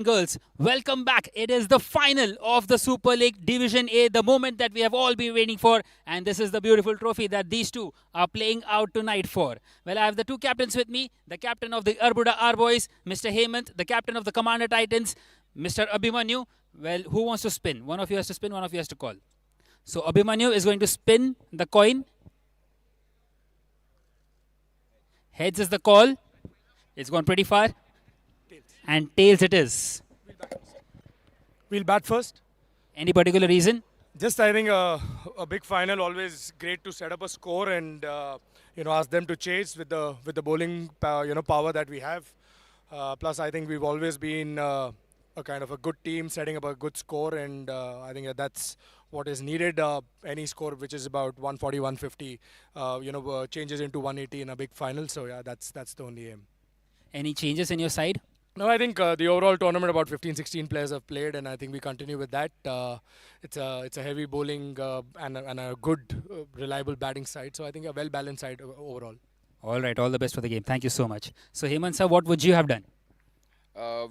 Girls, welcome back. It is the final of the Super League Division A, the moment that we have all been waiting for, and this is the beautiful trophy that these two are playing out tonight for. Well, I have the two captains with me, the captain of the Arbuda R Boys, Mr. Hemant, the captain of the Commander Titans, Mr. Abhimanyu. Well, who wants to spin? One of you has to spin, one of you has to call. So Abhimanyu is going to spin the coin. Heads is the call. It's gone pretty far. And tails it is. We'll bat first. Any particular reason? Just I think a big final always great to set up a score and ask them to chase with the bowling power that we have. Plus I think we've always been a kind of a good team setting up a good score and I think that's what is needed. Any score which is about 140, 150, changes into 180 in a big final. So yeah, that's the only aim. Any changes in your side? No, I think the overall tournament about 15, 16 players have played, and I think we continue with that. It's a heavy bowling and a good, reliable batting side. So I think a well balanced side overall. All right, all the best for the game. Thank you so much. So, Hemant sir, what would you have done?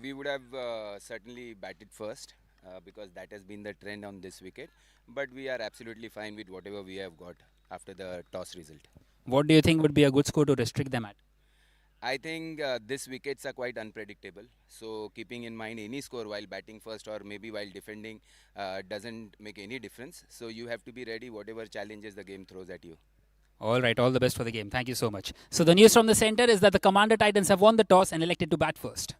We would have certainly batted first because that has been the trend on this wicket. But we are absolutely fine with whatever we have got after the toss result. What do you think would be a good score to restrict them at? I think these wickets are quite unpredictable. So keeping in mind any score while batting first or maybe while defending doesn't make any difference. So you have to be ready whatever challenges the game throws at you. All right, all the best for the game. Thank you so much. So, the news from the center is that the Commander Titans have won the toss and elected to bat first.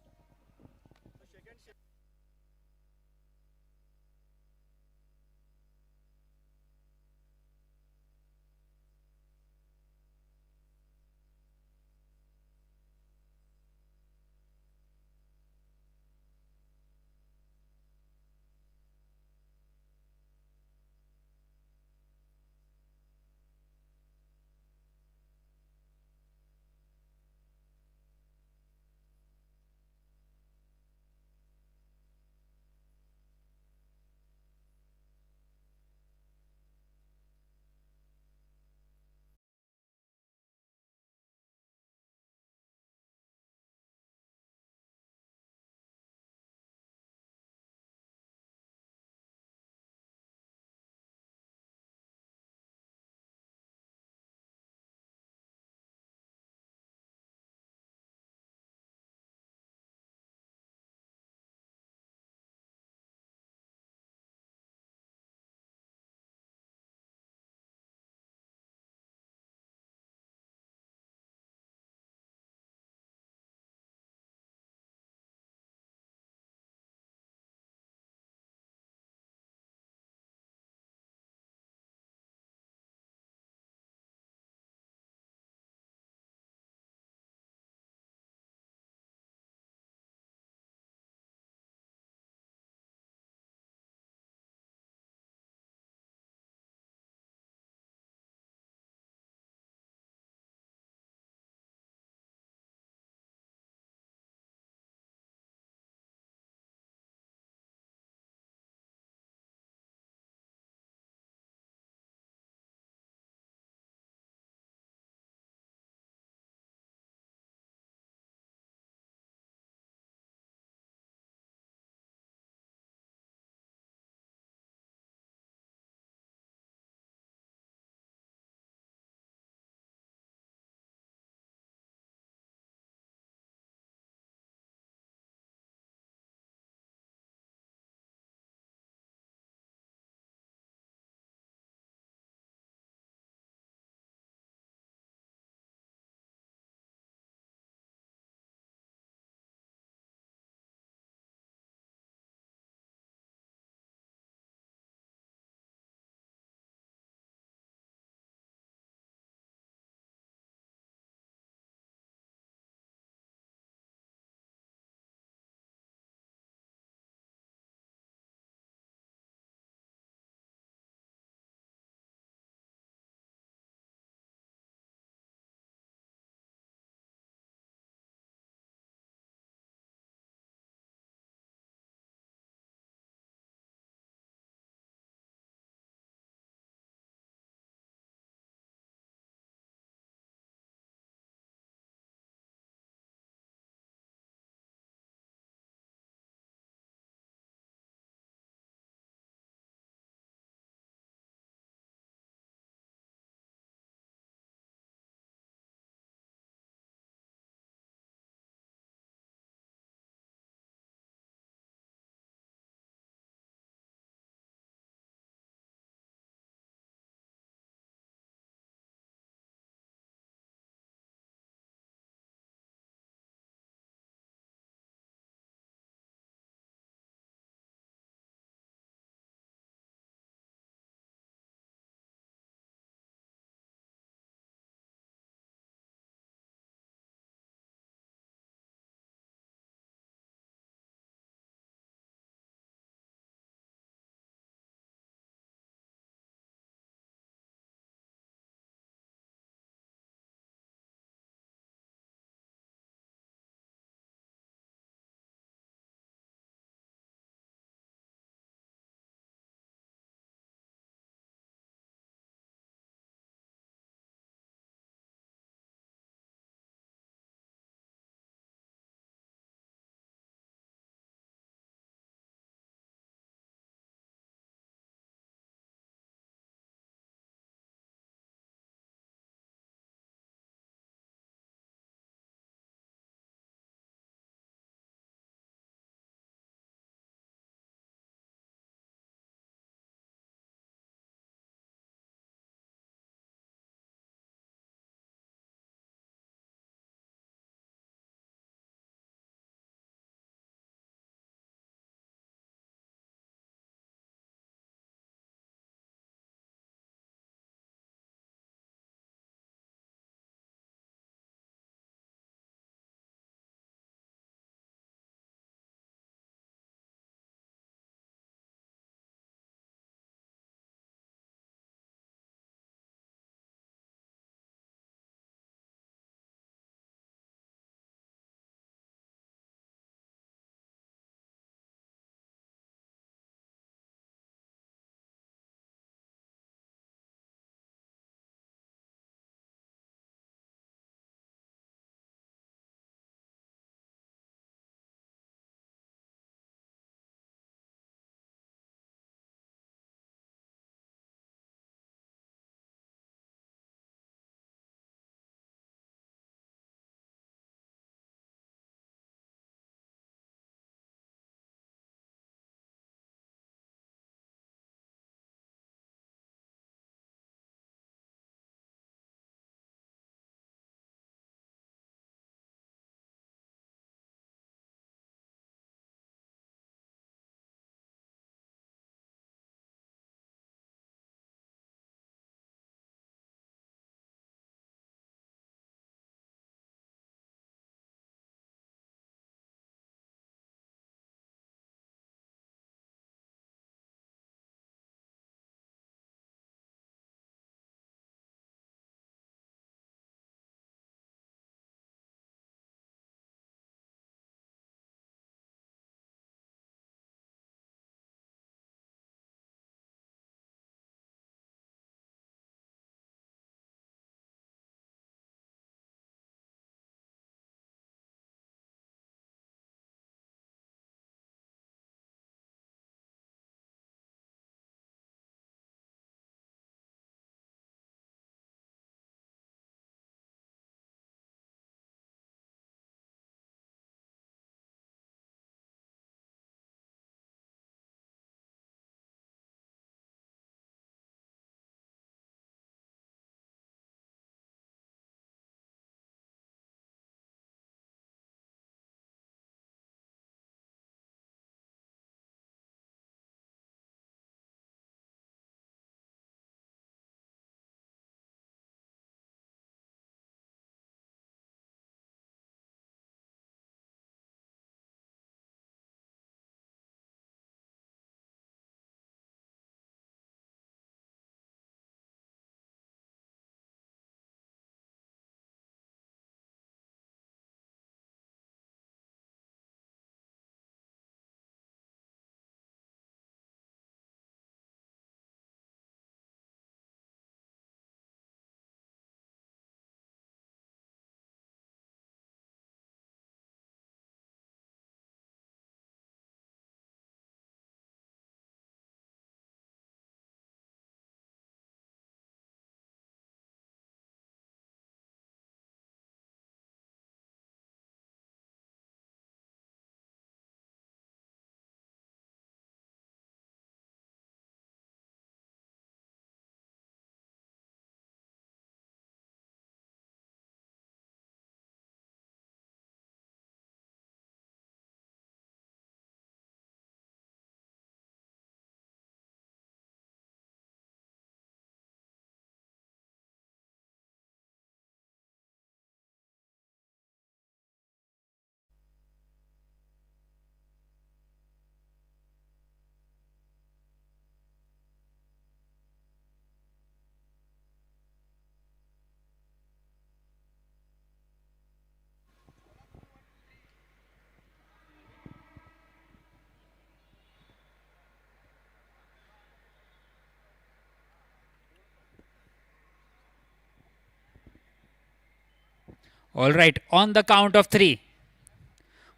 All right, on the count of three.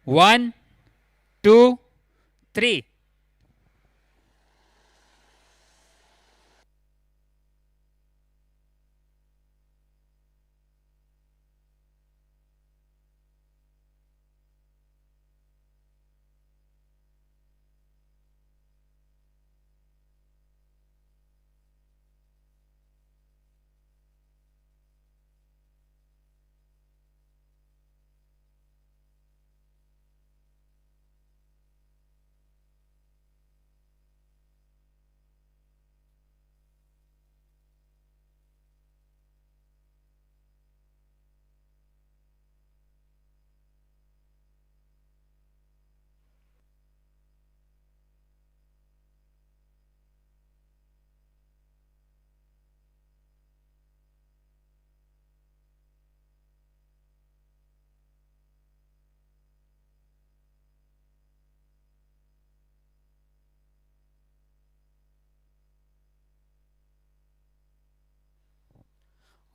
One, two, three.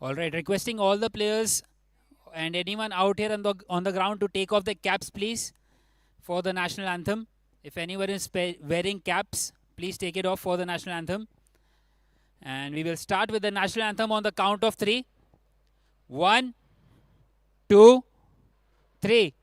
All right, requesting all the players and anyone out here on the ground to take off their caps, please, for the national anthem. If anyone is wearing caps, please take it off for the national anthem. And we will start with the national anthem on the count of three. One, two, three.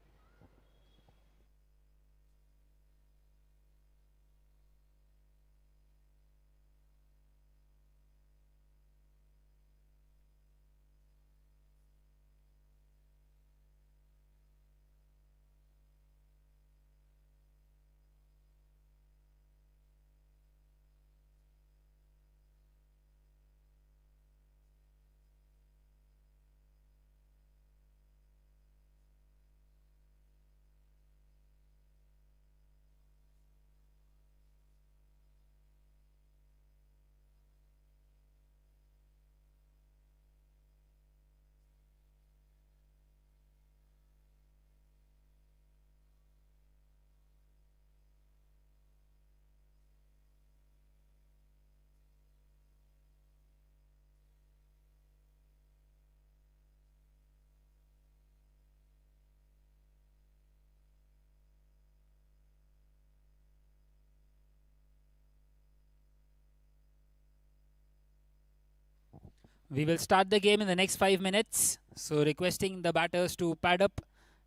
We will start the game in the next 5 minutes. So, requesting the batters to pad up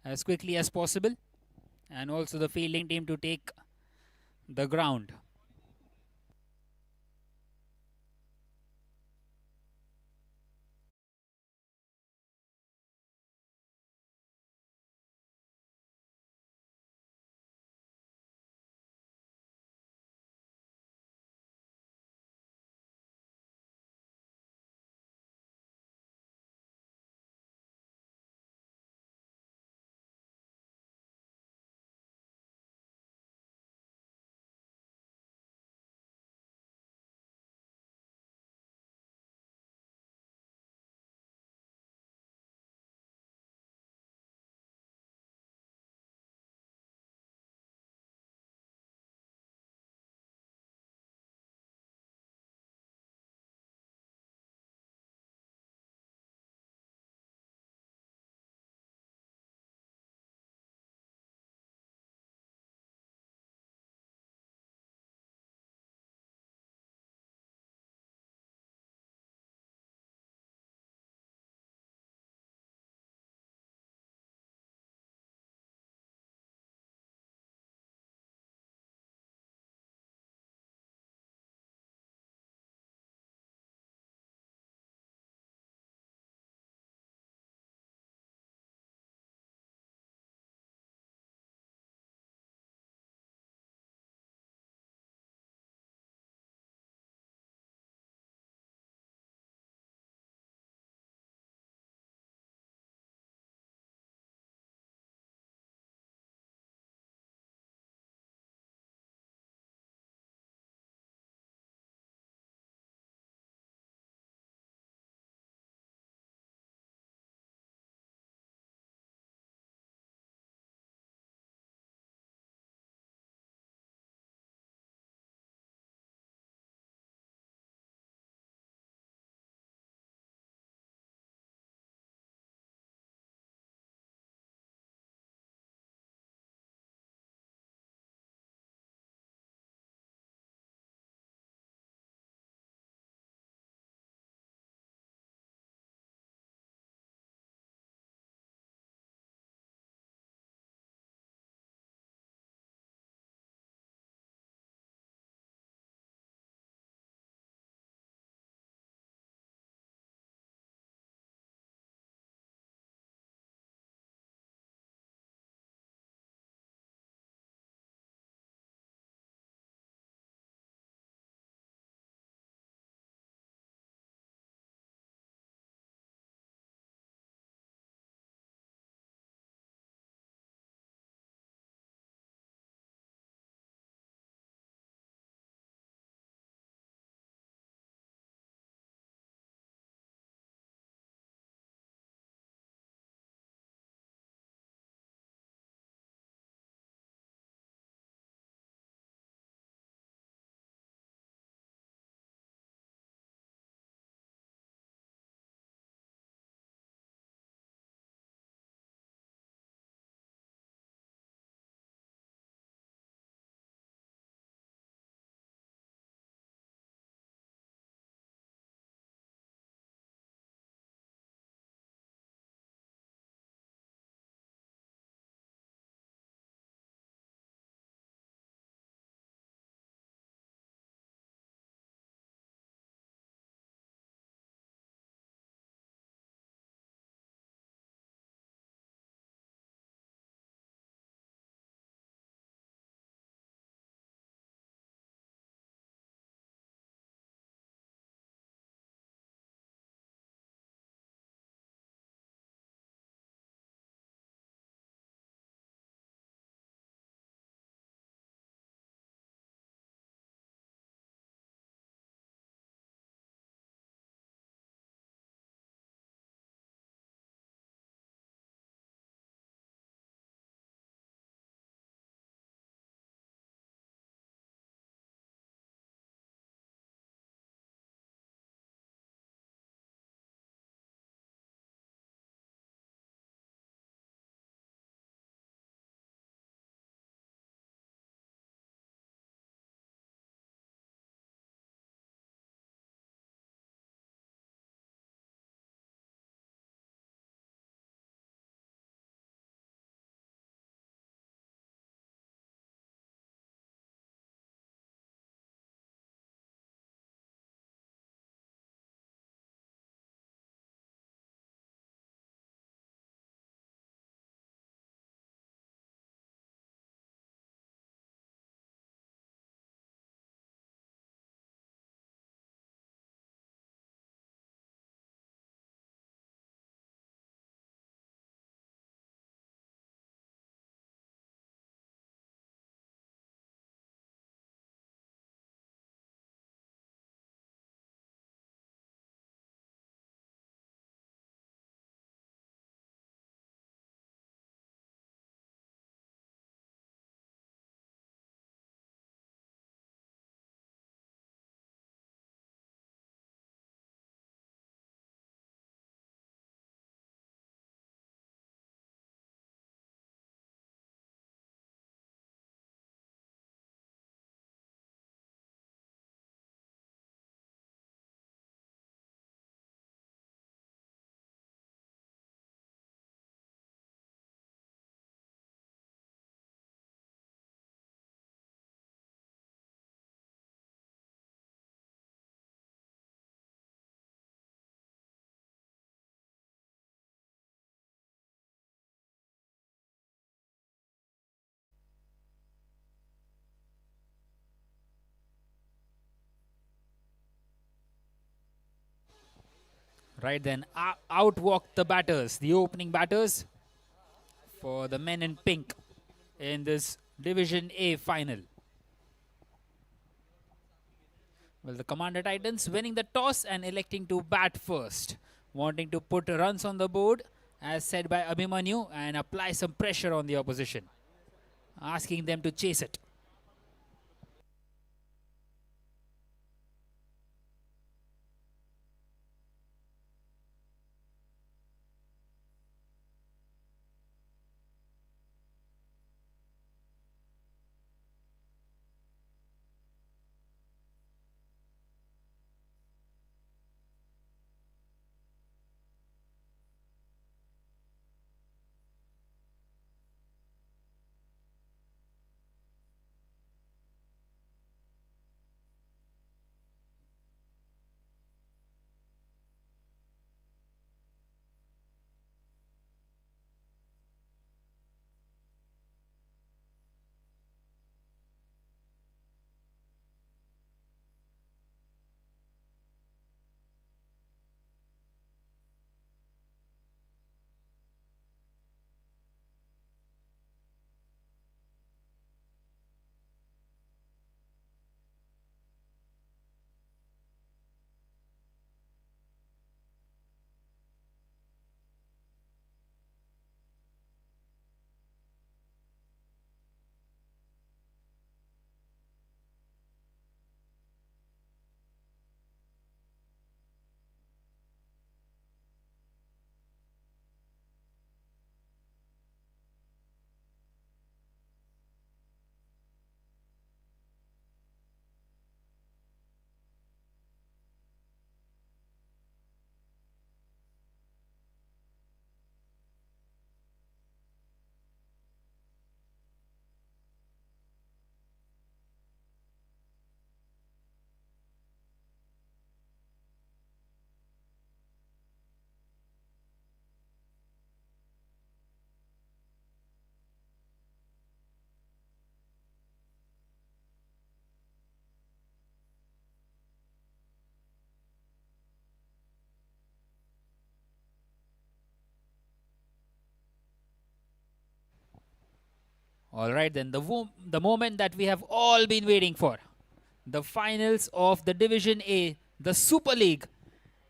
as quickly as possible and also the fielding team to take the ground. Right then, out walked the batters, the opening batters for the men in pink in this Division A final. Well, the Commander Titans winning the toss and electing to bat first, wanting to put runs on the board, as said by Abhimanyu, and apply some pressure on the opposition, asking them to chase it. All right, then, the moment that we have all been waiting for. The finals of the Division A, the Super League,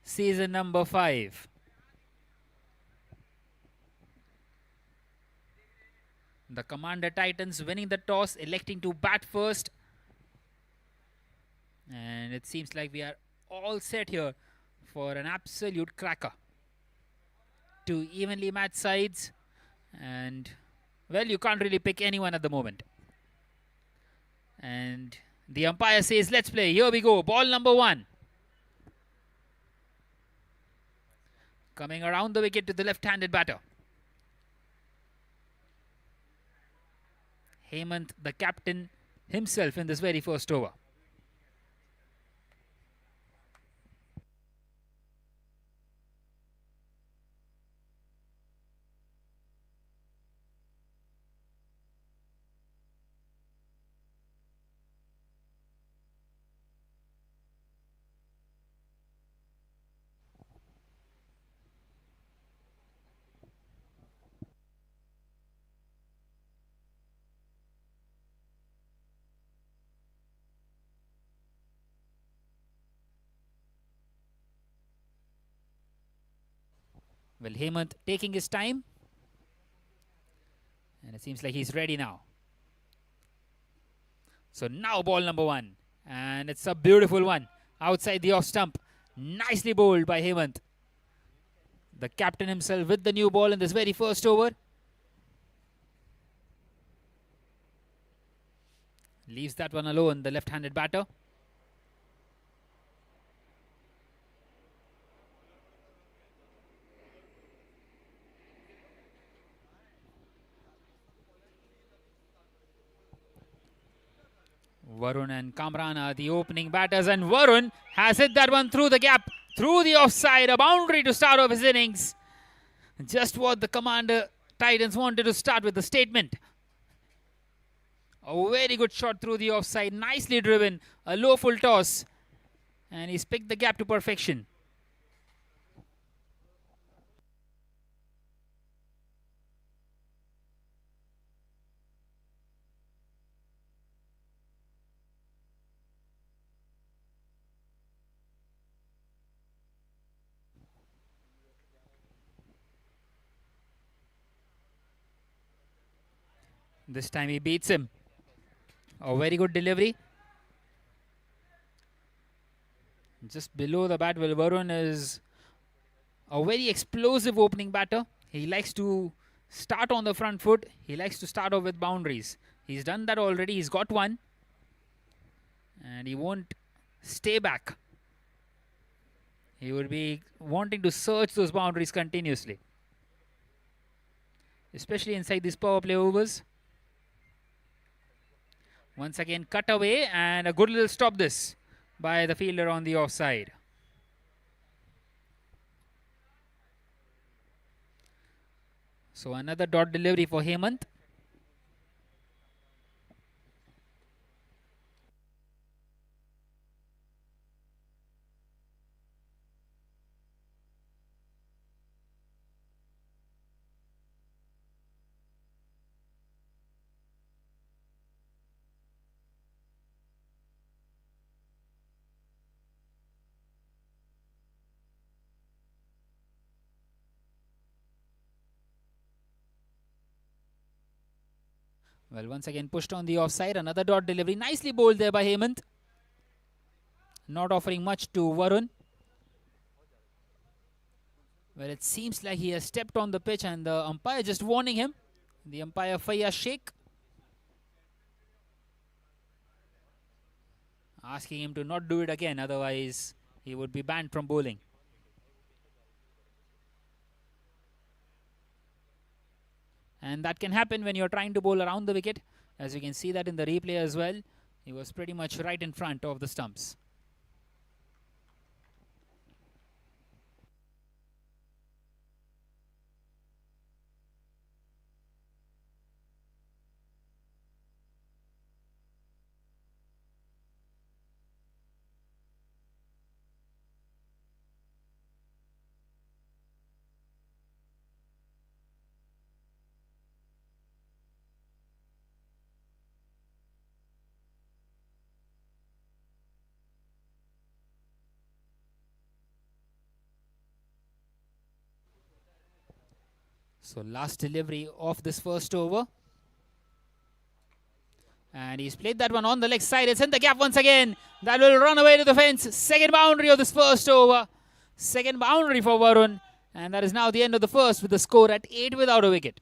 season number 5. The Commander Titans winning the toss, electing to bat first. And it seems like we are all set here for an absolute cracker. Two evenly matched sides. And, well, you can't really pick anyone at the moment. And the umpire says, let's play. Here we go. Ball number 1. Coming around the wicket to the left-handed batter. Hemant, the captain himself in this very first over. Well, Hemant taking his time. And it seems like he's ready now. So now ball number 1. And it's a beautiful one. Outside the off stump. Nicely bowled by Hemant. The captain himself with the new ball in this very first over. Leaves that one alone, the left-handed batter. Varun and Kamran are the opening batters, and Varun has hit that one through the gap, through the offside, a boundary to start off his innings. Just what the Commander Titans wanted to start with, the statement. A very good shot through the offside, nicely driven, a low full toss, and he's picked the gap to perfection. This time he beats him. A very good delivery. Just below the bat, well, Varun is a very explosive opening batter. He likes to start on the front foot. He likes to start off with boundaries. He's done that already. He's got one. And he won't stay back. He would be wanting to search those boundaries continuously, especially inside these power play overs. Once again, cut away and a good little stop this by the fielder on the offside. So another dot delivery for Hemant. Well, once again pushed on the offside. Another dot delivery. Nicely bowled there by Hemant. Not offering much to Varun. Well, it seems like he has stepped on the pitch and the umpire just warning him. The umpire Fayyaz Sheikh asking him to not do it again, otherwise he would be banned from bowling. And that can happen when you're trying to bowl around the wicket. As you can see that in the replay as well. He was pretty much right in front of the stumps. So last delivery of this first over. And he's played that one on the leg side. It's in the gap once again. That will run away to the fence. Second boundary of this first over. Second boundary for Varun. And that is now the end of the first with the score at 8 without a wicket.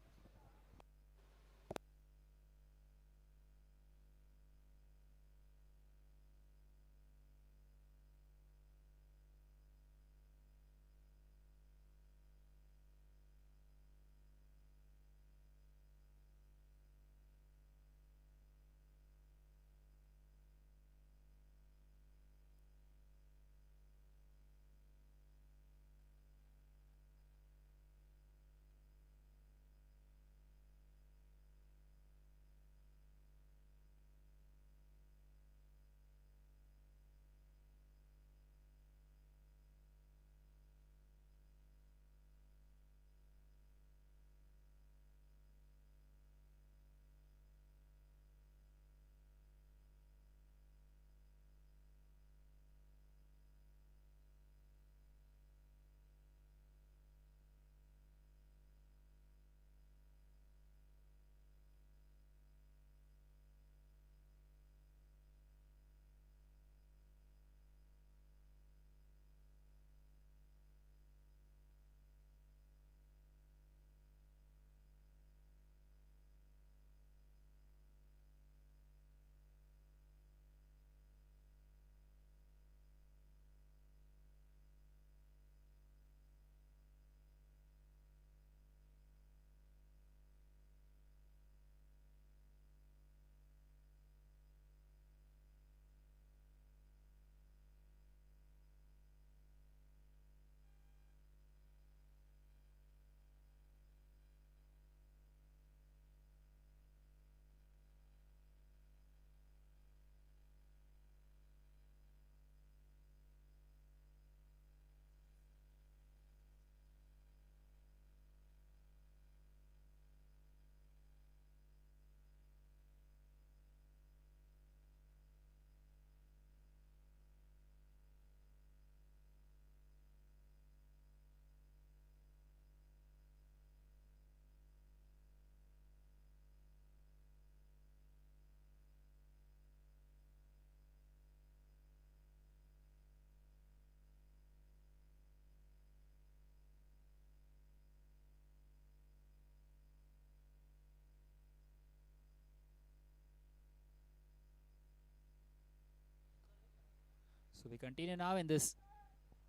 So we continue now in this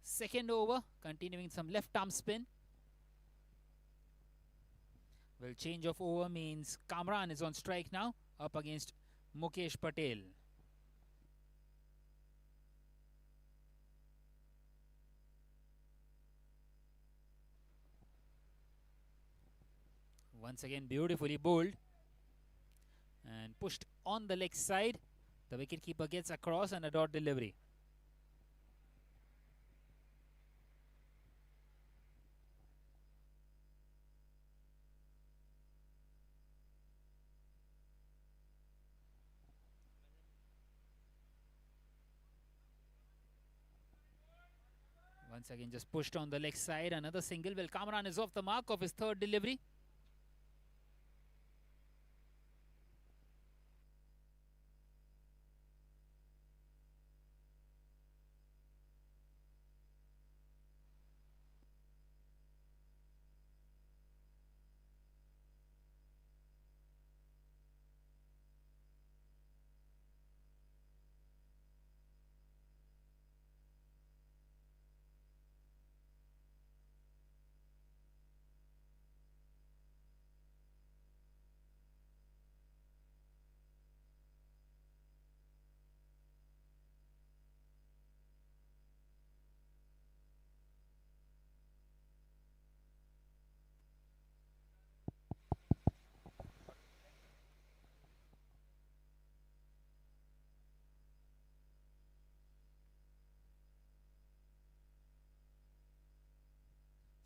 second over, continuing some left arm spin. Well, change of over means Kamran is on strike now, up against Mukesh Patel. Once again, beautifully bowled and pushed on the leg side. The wicketkeeper gets across and a dot delivery. Once again, just pushed on the leg side. Another single. Well, Kamran is off the mark of his third delivery.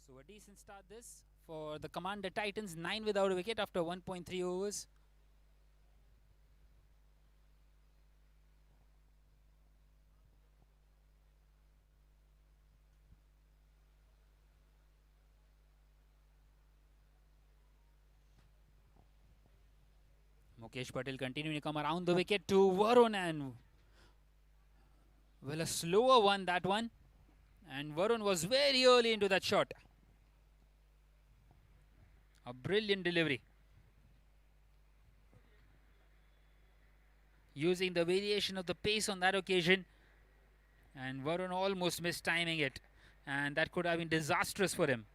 So a decent start this for the Commander Titans. 9 without a wicket after 1.3 overs. Mukesh Patel continuing to come around the wicket to Varun, and well, a slower one, that one. And Varun was very early into that shot. A brilliant delivery. Using the variation of the pace on that occasion. And Varun almost missed timing it. And that could have been disastrous for him.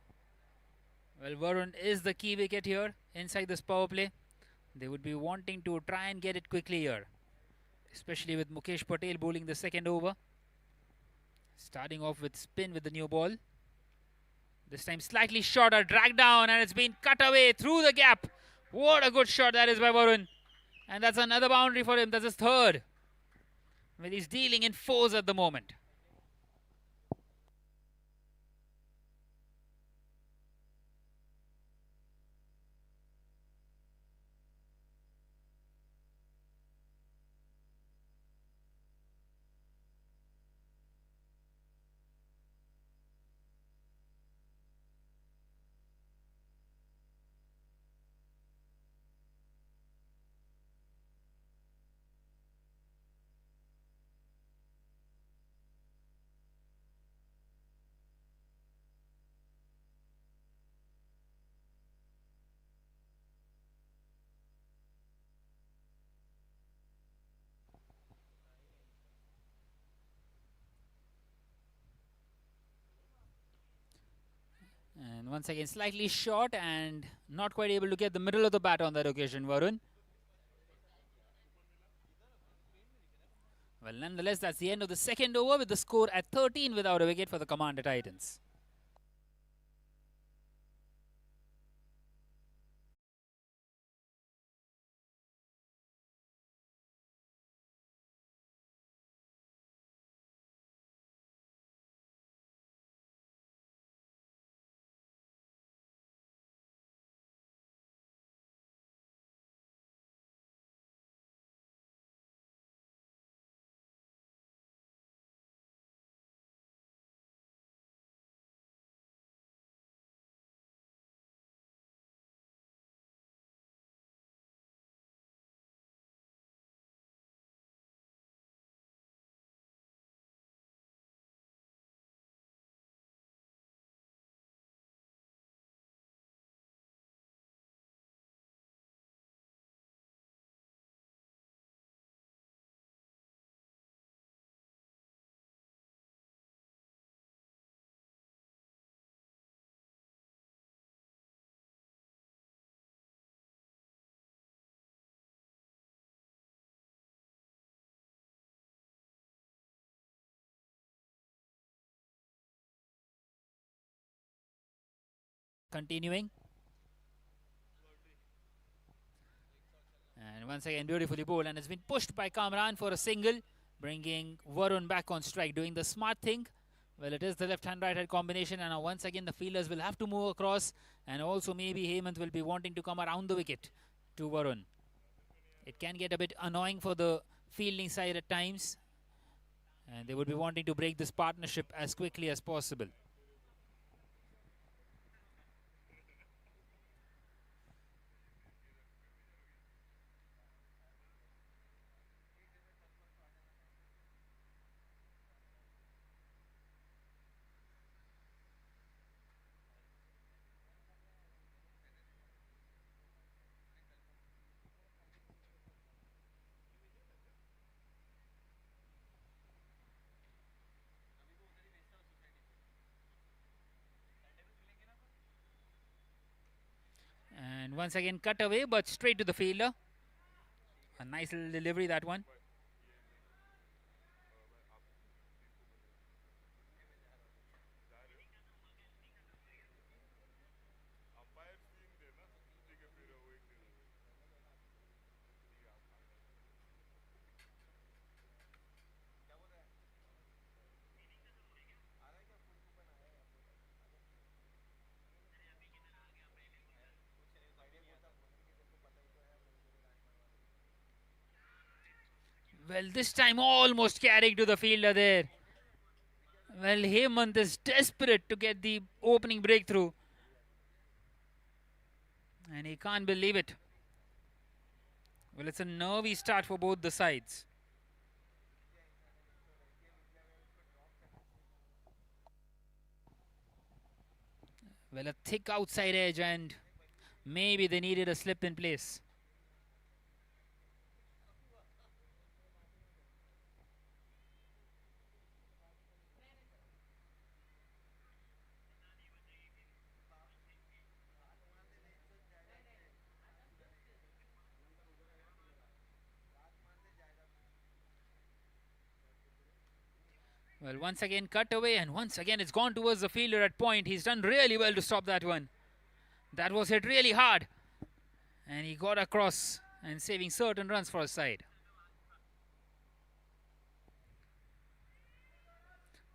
Well, Varun is the key wicket here inside this power play. They would be wanting to try and get it quickly here. Especially with Mukesh Patel bowling the second over. Starting off with spin with the new ball. This time slightly shorter, dragged down, and it's been cut away through the gap. What a good shot that is by Varun. And that's another boundary for him. That's his third. Well, he's dealing in fours at the moment. And once again, slightly short and not quite able to get the middle of the bat on that occasion, Varun. Well, nonetheless, that's the end of the second over with the score at 13 without a wicket for the Commander Titans. Continuing. And once again, beautifully bowled, and it's been pushed by Kamran for a single, bringing Varun back on strike, doing the smart thing. Well, it is the left-hand, right-hand combination, and now once again the fielders will have to move across, and also maybe Hemant will be wanting to come around the wicket to Varun. It can get a bit annoying for the fielding side at times, and they would be wanting to break this partnership as quickly as possible. And once again cut away, but straight to the fielder. A nice little delivery, that one. Well, this time almost carrying to the fielder there. Well, Hemant is desperate to get the opening breakthrough, and he can't believe it. Well, it's a nervy start for both the sides. Well, a thick outside edge, and maybe they needed a slip in place. Well, once again cut away, and once again it's gone towards the fielder at point. He's done really well to stop that one. That was hit really hard, and he got across and saving certain runs for his side.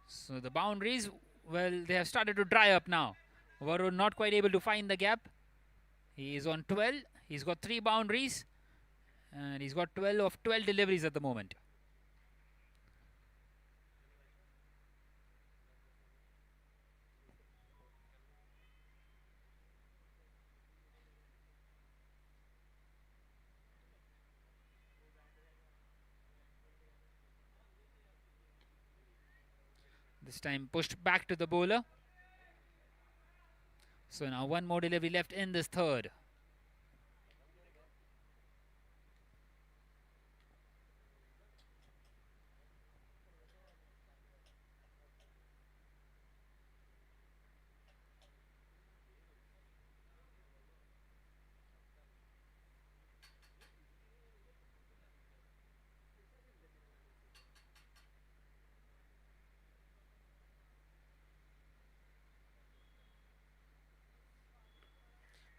So the boundaries, well, they have started to dry up now. Varun not quite able to find the gap. He is on 12. He's got 3 boundaries, and he's got 12 of 12 deliveries at the moment. This time pushed back to the bowler. So now one more delivery left in this third.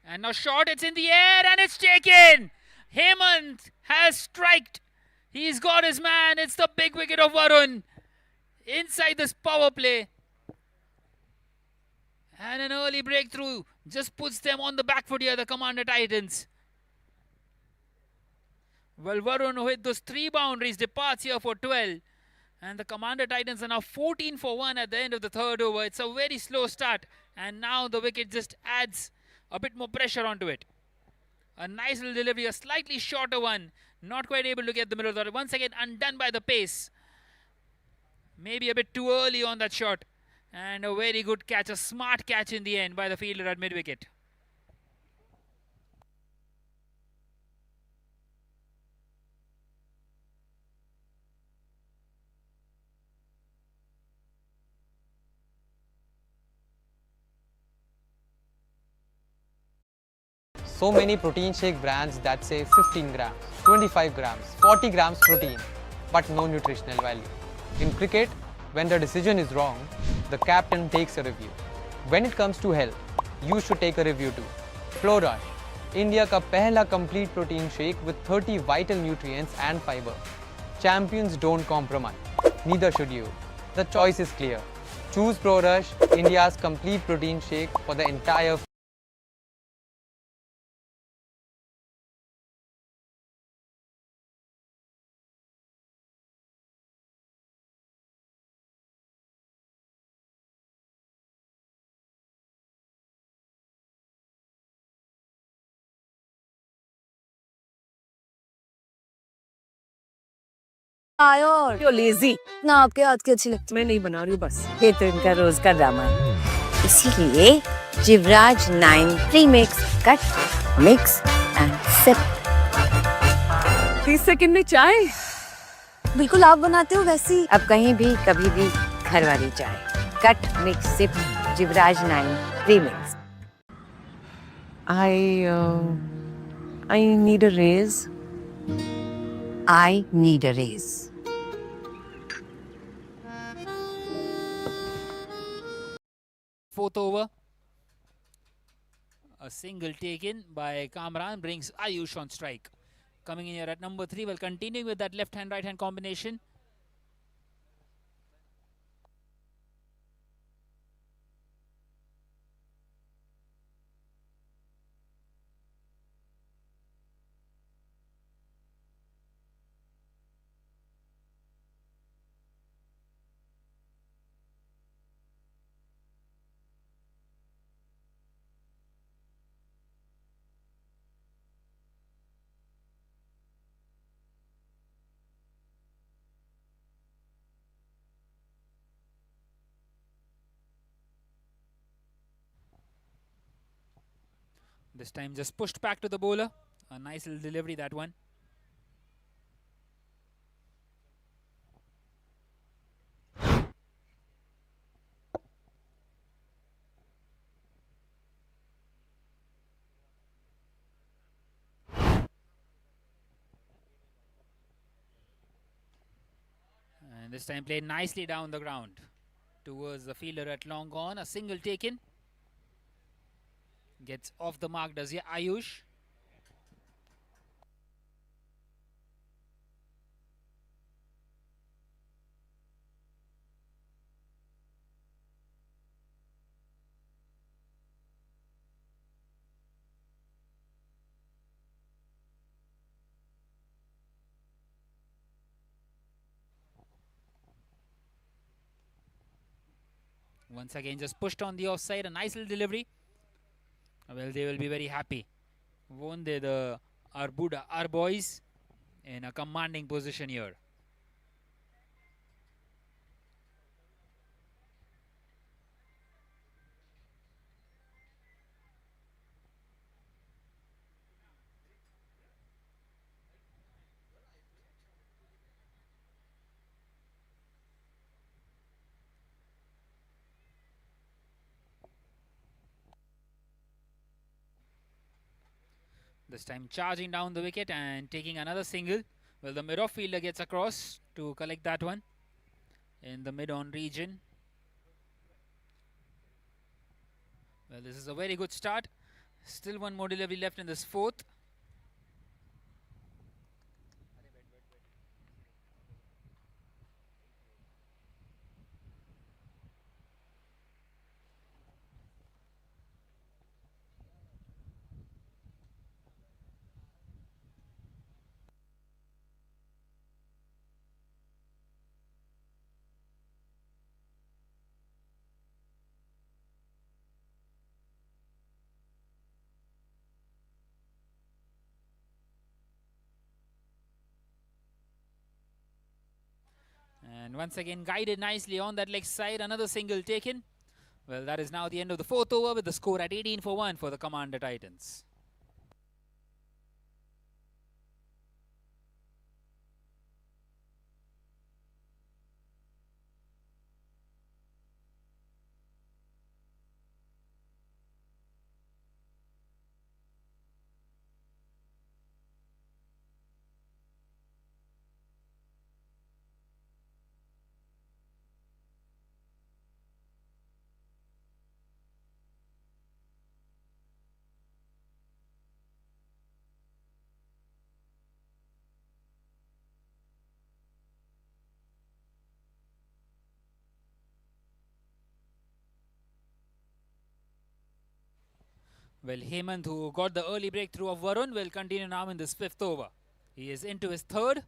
And now shot, it's in the air and it's taken. Hemant has striked. He's got his man. It's the big wicket of Varun inside this power play. And an early breakthrough just puts them on the back foot here, the Commander Titans. Well, Varun with those 3 boundaries departs here for 12. And the Commander Titans are now 14 for 1 at the end of the third over. It's a very slow start. And now the wicket just adds a bit more pressure onto it. A nice little delivery, a slightly shorter one. Not quite able to get the middle of the order. Once again undone by the pace. Maybe a bit too early on that shot. And a very good catch, a smart catch in the end by the fielder at mid-wicket. So many protein shake brands that say 15 grams, 25 grams, 40 grams protein, but no nutritional value. In cricket, when the decision is wrong, the captain takes a review. When it comes to health, you should take a review too. Flow Rush, India का पहला complete protein shake with 30 vital nutrients and fiber. Champions don't compromise. Neither should you. The choice is clear. Choose Pro Rush, India's complete protein shake for the entire आयो you're lazy. ना आपके हाथ की अच्छी लगती, मैं नहीं बना रही हूँ बस। ये तो इनका रोज का ड्रामा है। इसीलिए Jivraj 9 premix cut mix and sip. 30 second में चाय। बिल्कुल आप बनाते हो वैसी। अब कहीं भी कभी भी घर वाली चाय। Cut mix sip Jivraj 9 premix. I need a raise. I need a raise. Fourth over. A single taken by Kamran brings Ayush on strike. Coming in here at number 3, well, continuing with that left-hand, right-hand combination. This time just pushed back to the bowler. A nice little delivery, that one. And this time played nicely down the ground towards the fielder at long on. A single taken. Gets off the mark, does Ayush. Once again just pushed on the offside. A nice little delivery. Well, they will be very happy. Won't they, the Arbuda, our boys, in a commanding position here. This time charging down the wicket and taking another single. Well, the mid-off fielder gets across to collect that one in the mid-on region. Well, this is a very good start. Still one more delivery left in this fourth. And once again guided nicely on that leg side. Another single taken. Well, that is now the end of the fourth over with the score at 18 for 1 for the Commander Titans. Well, Hemant, who got the early breakthrough of Varun, will continue now in this 5th over. He is into his 3rd.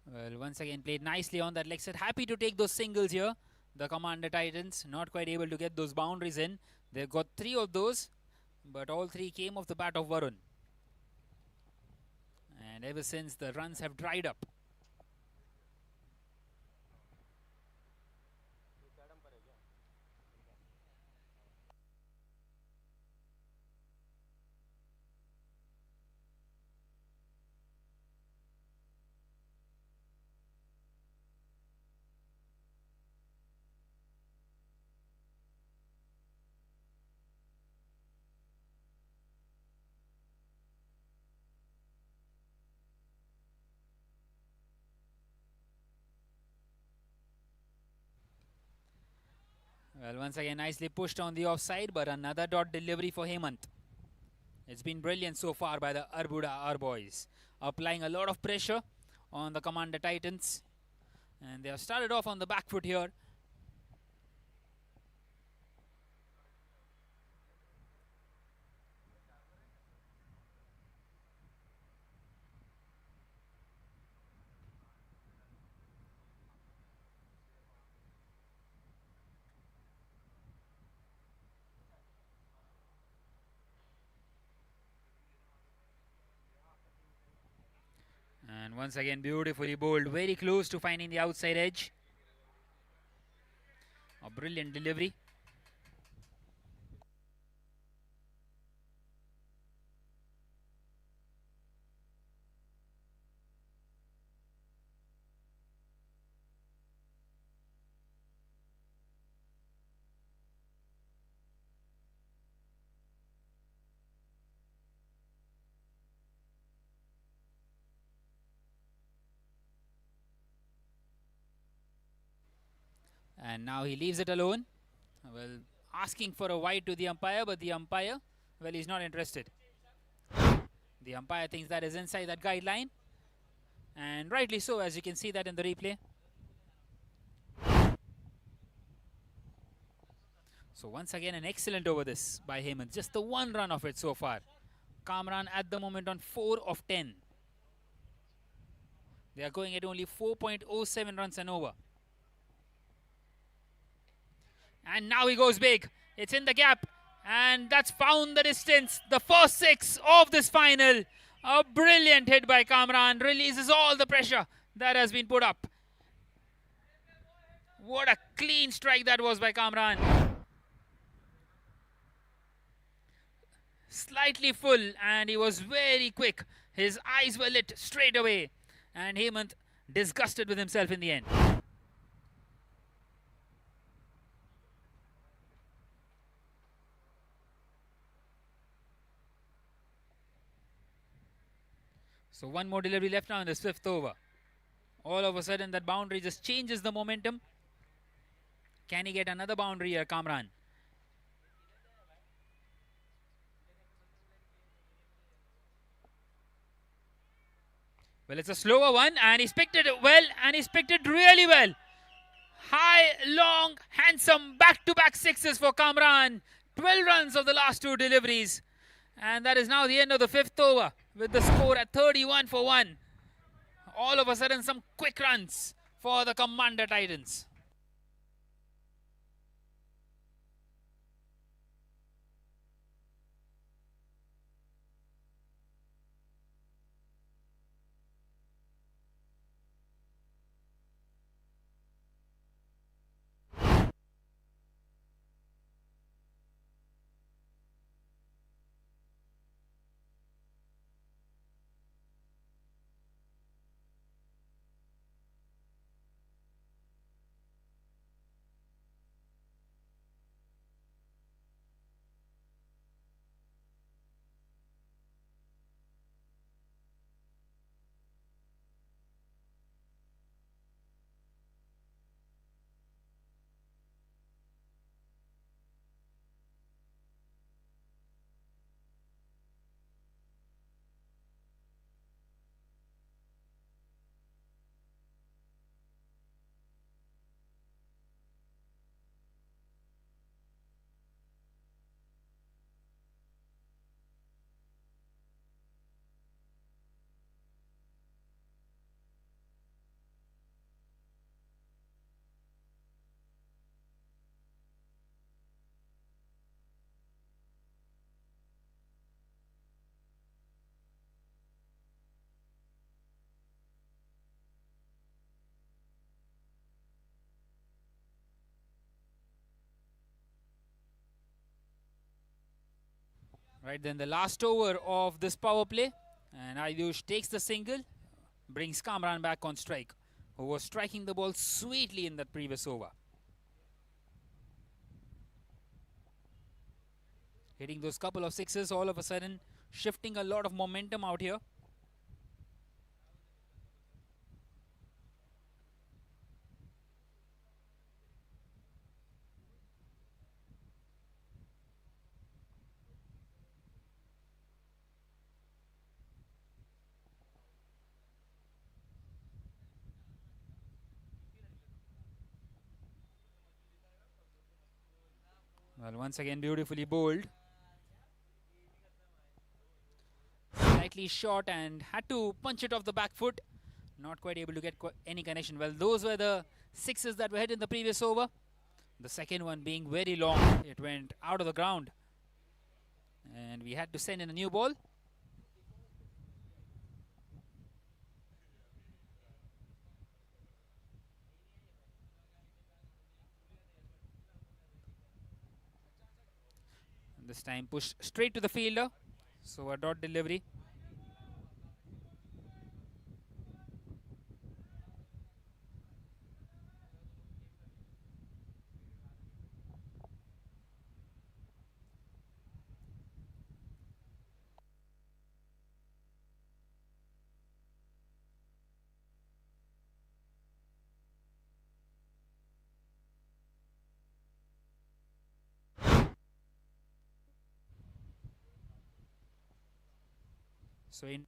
Well, once again played nicely on that leg set. Happy to take those singles here. The Commander Titans not quite able to get those boundaries in. They've got 3 of those, but all 3 came off the bat of Varun. And ever since, the runs have dried up. Well, once again, nicely pushed on the offside, but another dot delivery for Hemant. It's been brilliant so far by the Arbuda R boys, applying a lot of pressure on the Commander Titans. And they have started off on the back foot here. And once again, beautifully bowled, very close to finding the outside edge. A brilliant delivery. And now he leaves it alone. Well, asking for a wide to the umpire, but the umpire, well, he's not interested. The umpire thinks that is inside that guideline. And rightly so, as you can see that in the replay. So once again, an excellent over this by Hemant. Just the 1 run of it so far. Kamran at the moment on 4 of 10. They are going at only 4.07 runs and over. And now he goes big. It's in the gap. And that's found the distance. The first 6 of this final. A brilliant hit by Kamran. Releases all the pressure that has been put up. What a clean strike that was by Kamran. Slightly full, and he was very quick. His eyes were lit straight away. And Hemant disgusted with himself in the end. So 1 more delivery left now in this 5th over. All of a sudden that boundary just changes the momentum. Can he get another boundary here, Kamran? Well, it's a slower one, and he's picked it well, and he's picked it really well. High, long, handsome, back-to-back 6s for Kamran. 12 runs of the last 2 deliveries. And that is now the end of the 5th over with the score at 31 for 1. All of a sudden, some quick runs for the Commander Titans. Right then, the last over of this power play, and Ayush takes the single, brings Kamran back on strike, who was striking the ball sweetly in that previous over. Hitting those couple of sixes, all of a sudden shifting a lot of momentum out here. Well, once again, beautifully bowled. Slightly short and had to punch it off the back foot. Not quite able to get any connection. Well, those were the sixes that were hit in the previous over. The second one being very long. It went out of the ground. And we had to send in a new ball. This time pushed straight to the fielder. So a dot delivery. So in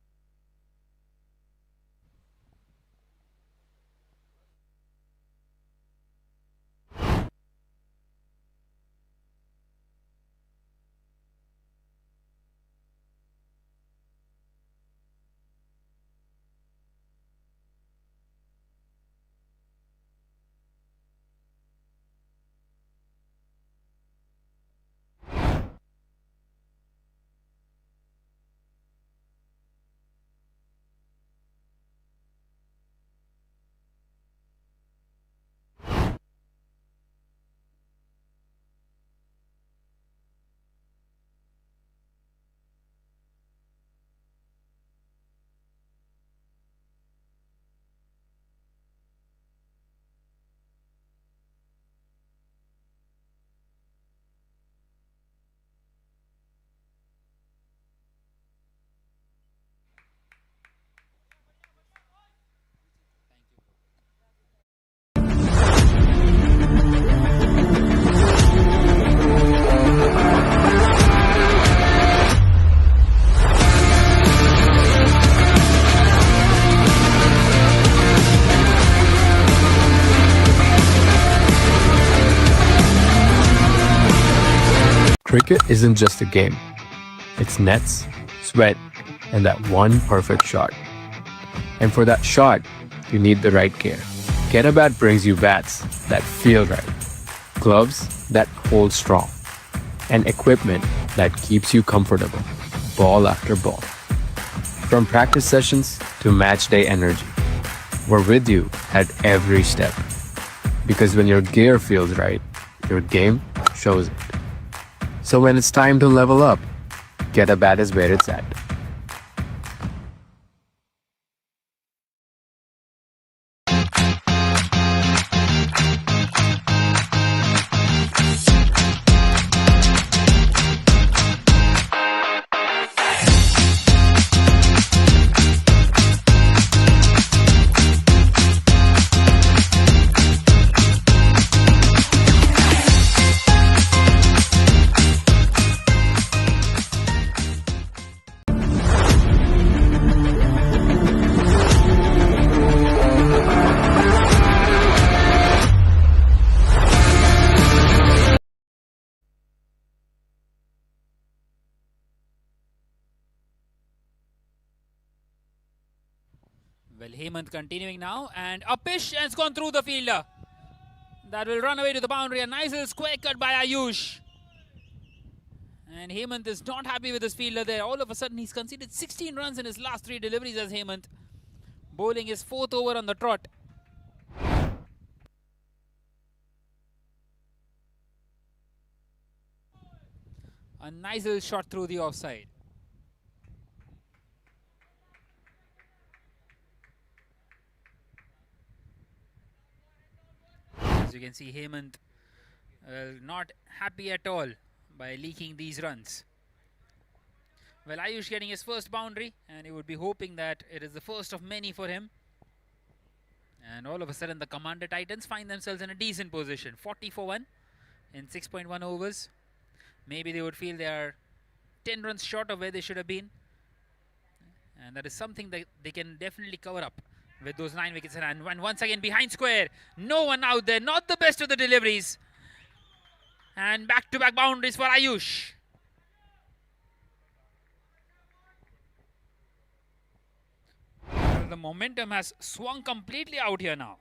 Cricket isn't just a game. It's nets, sweat, and that one perfect shot. And for that shot, you need the right gear. Get a Bat brings you bats that feel right, gloves that hold strong, and equipment that keeps you comfortable, ball after ball. From practice sessions to match day energy, we're with you at every step. Because when your gear feels right, your game shows it. So when it's time to level up, Get a Bat is where it's at. Well, Hemant continuing now, and a pitch has gone through the fielder. That will run away to the boundary. A nice little square cut by Ayush. And Hemant is not happy with his fielder there. All of a sudden, he's conceded 16 runs in his last 3 deliveries as Hemant, bowling his 4th over on the trot. A nice little shot through the offside. As you can see, Hemant not happy at all by leaking these runs. Well, Ayush getting his first boundary, and he would be hoping that it is the first of many for him. And all of a sudden, the Commander Titans find themselves in a decent position. 40 for 1 in 6.1 overs. Maybe they would feel they are 10 runs short of where they should have been. And that is something that they can definitely cover up with those 9 wickets in hand. And once again, behind square. No one out there. Not the best of the deliveries. And back-to-back boundaries for Ayush. The momentum has swung completely out here now.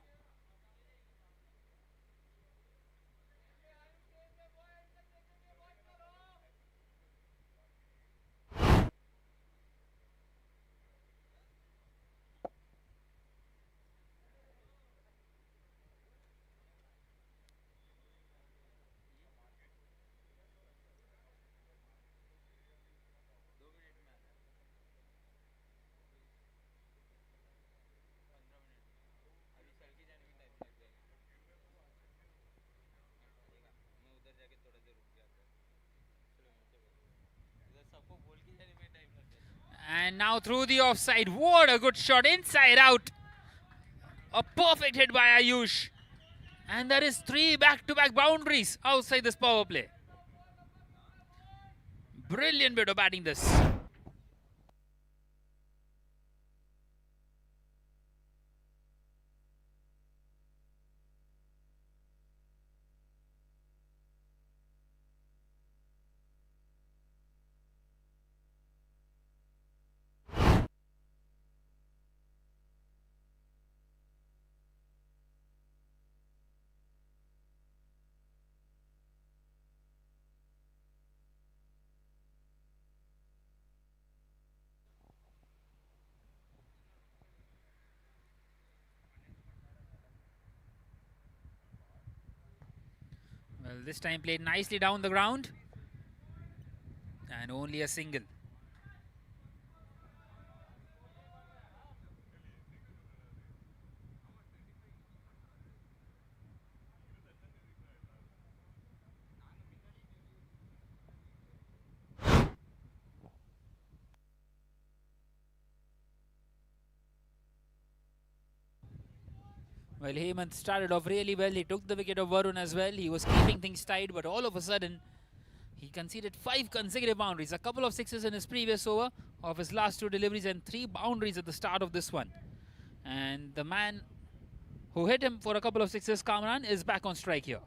And now through the offside. What a good shot. Inside out. A perfect hit by Ayush. And there is 3 back-to-back boundaries outside this power play. Brilliant bit of batting this. Well, this time played nicely down the ground. And only a single. Well, Hemant started off really well. He took the wicket of Varun as well. He was keeping things tight, but all of a sudden, he conceded 5 consecutive boundaries. A couple of sixes in his previous over of his last 2 deliveries and 3 boundaries at the start of this one. And the man who hit him for a couple of sixes, Kamran, is back on strike here.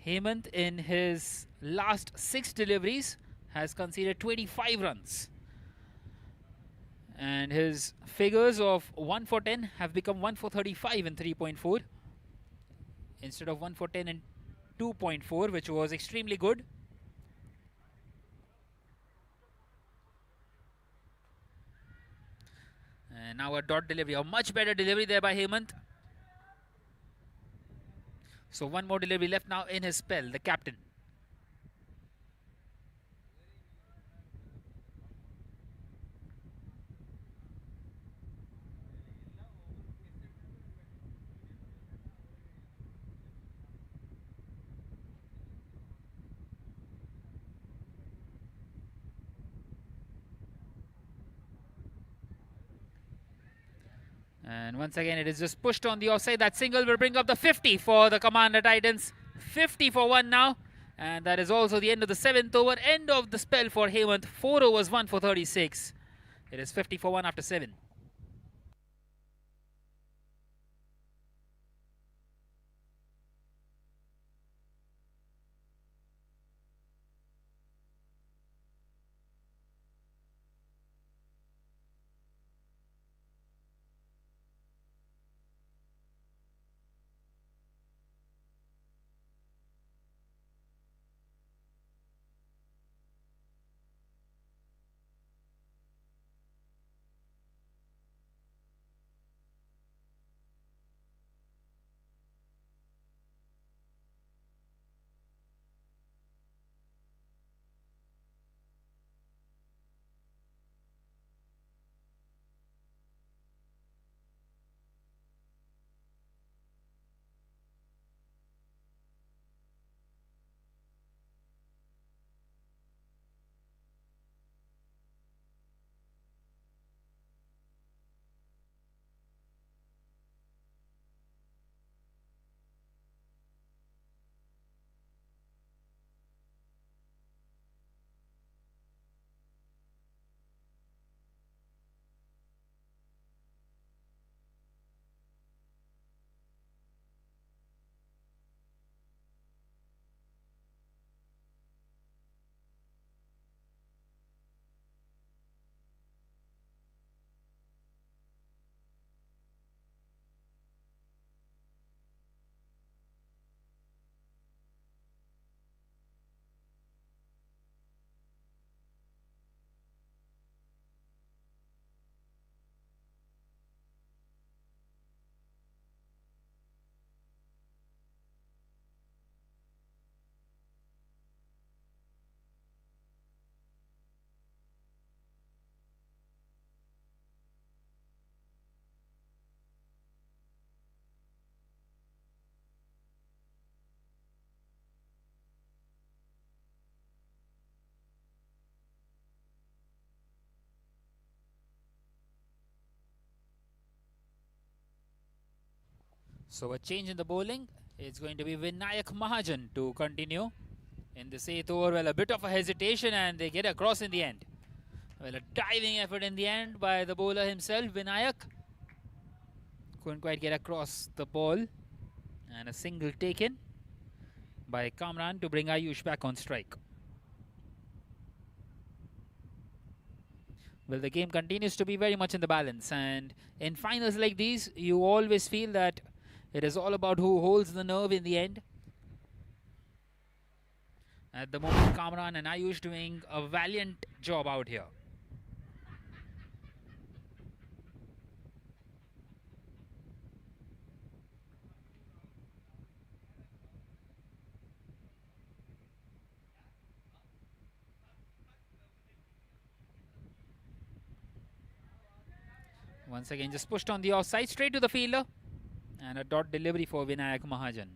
Hemant, in his last 6 deliveries, has conceded 25 runs. And his figures of 1 for 10 have become 1 for 35 in 3.4 instead of 1 for 10 in 2.4, which was extremely good. And now a dot delivery, a much better delivery there by Hemant. So 1 more delivery left now in his spell, the captain. And once again, it is just pushed on the offside. That single will bring up the 50 for the Commander Titans. 50 for 1 now. And that is also the end of the 7th over. End of the spell for Hemant. 4 overs, 1 for 36. It is 50 for 1 after 7. So a change in the bowling. It's going to be Vinayak Mahajan to continue in this 8th over. Well, a bit of a hesitation and they get across in the end. Well, a diving effort in the end by the bowler himself, Vinayak. Couldn't quite get across the ball. And a single taken by Kamran to bring Ayush back on strike. Well, the game continues to be very much in the balance. And in finals like these, you always feel that it is all about who holds the nerve in the end. At the moment, Kamran and Ayush doing a valiant job out here. Once again, just pushed on the offside, straight to the fielder. And a dot delivery for Vinayak Mahajan.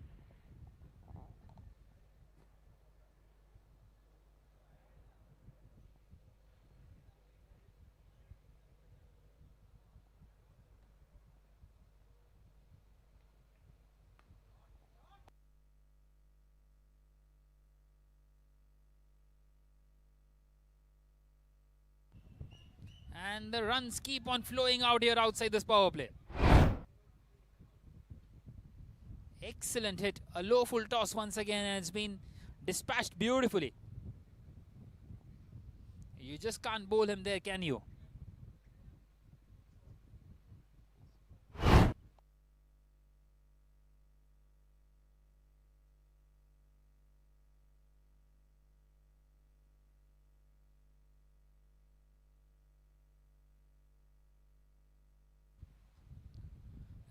And the runs keep on flowing out here outside this power play. Excellent hit. A low full toss once again, and it's been dispatched beautifully. You just can't bowl him there, can you?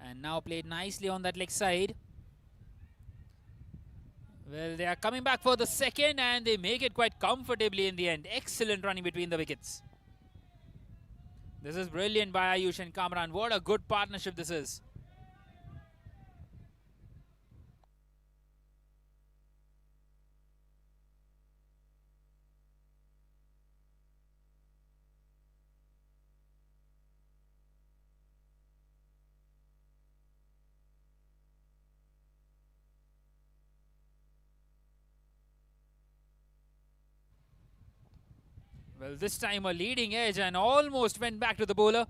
And now played nicely on that leg side. Well, they are coming back for the second and they make it quite comfortably in the end. Excellent running between the wickets. This is brilliant by Ayush and Kamran. What a good partnership this is. Well, this time a leading edge and almost went back to the bowler.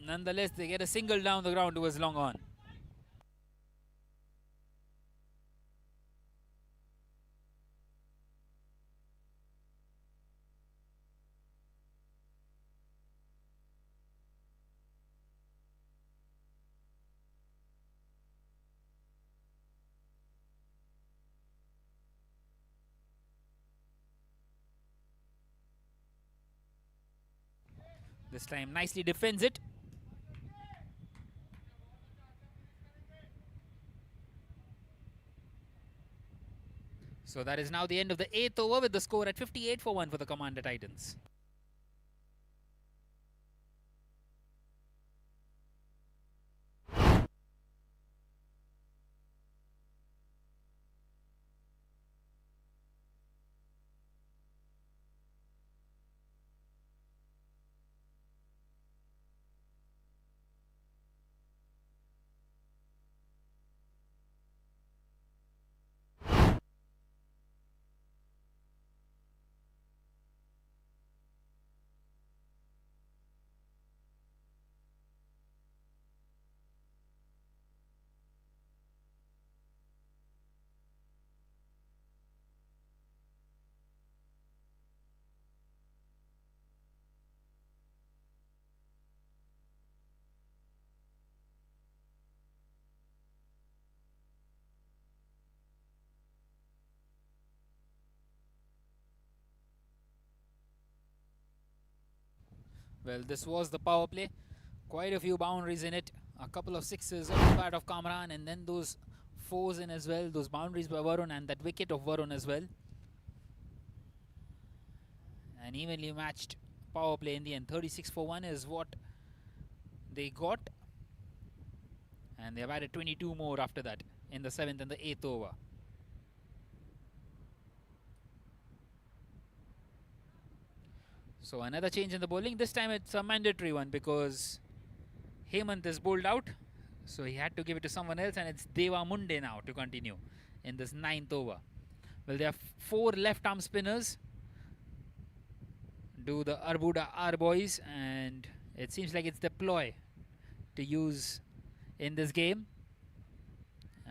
Nonetheless, they get a single down the ground who was long on. This time nicely defends it. So that is now the end of the 8th over with the score at 58 for 1 for the Commander Titans. Well, this was the power play. Quite a few boundaries in it. A couple of sixes on the bat of Kamran and then those fours in as well. Those boundaries by Varun and that wicket of Varun as well. An evenly matched power play in the end. 36 for 1 is what they got. And they have added 22 more after that in the 7th and the 8th over. So another change in the bowling. This time it's a mandatory one because Hemant is bowled out. So he had to give it to someone else, and it's Deva Munde now to continue in this 9th over. Well, there are 4 left arm spinners. Do the Arbuda R boys, and it seems like it's the ploy to use in this game.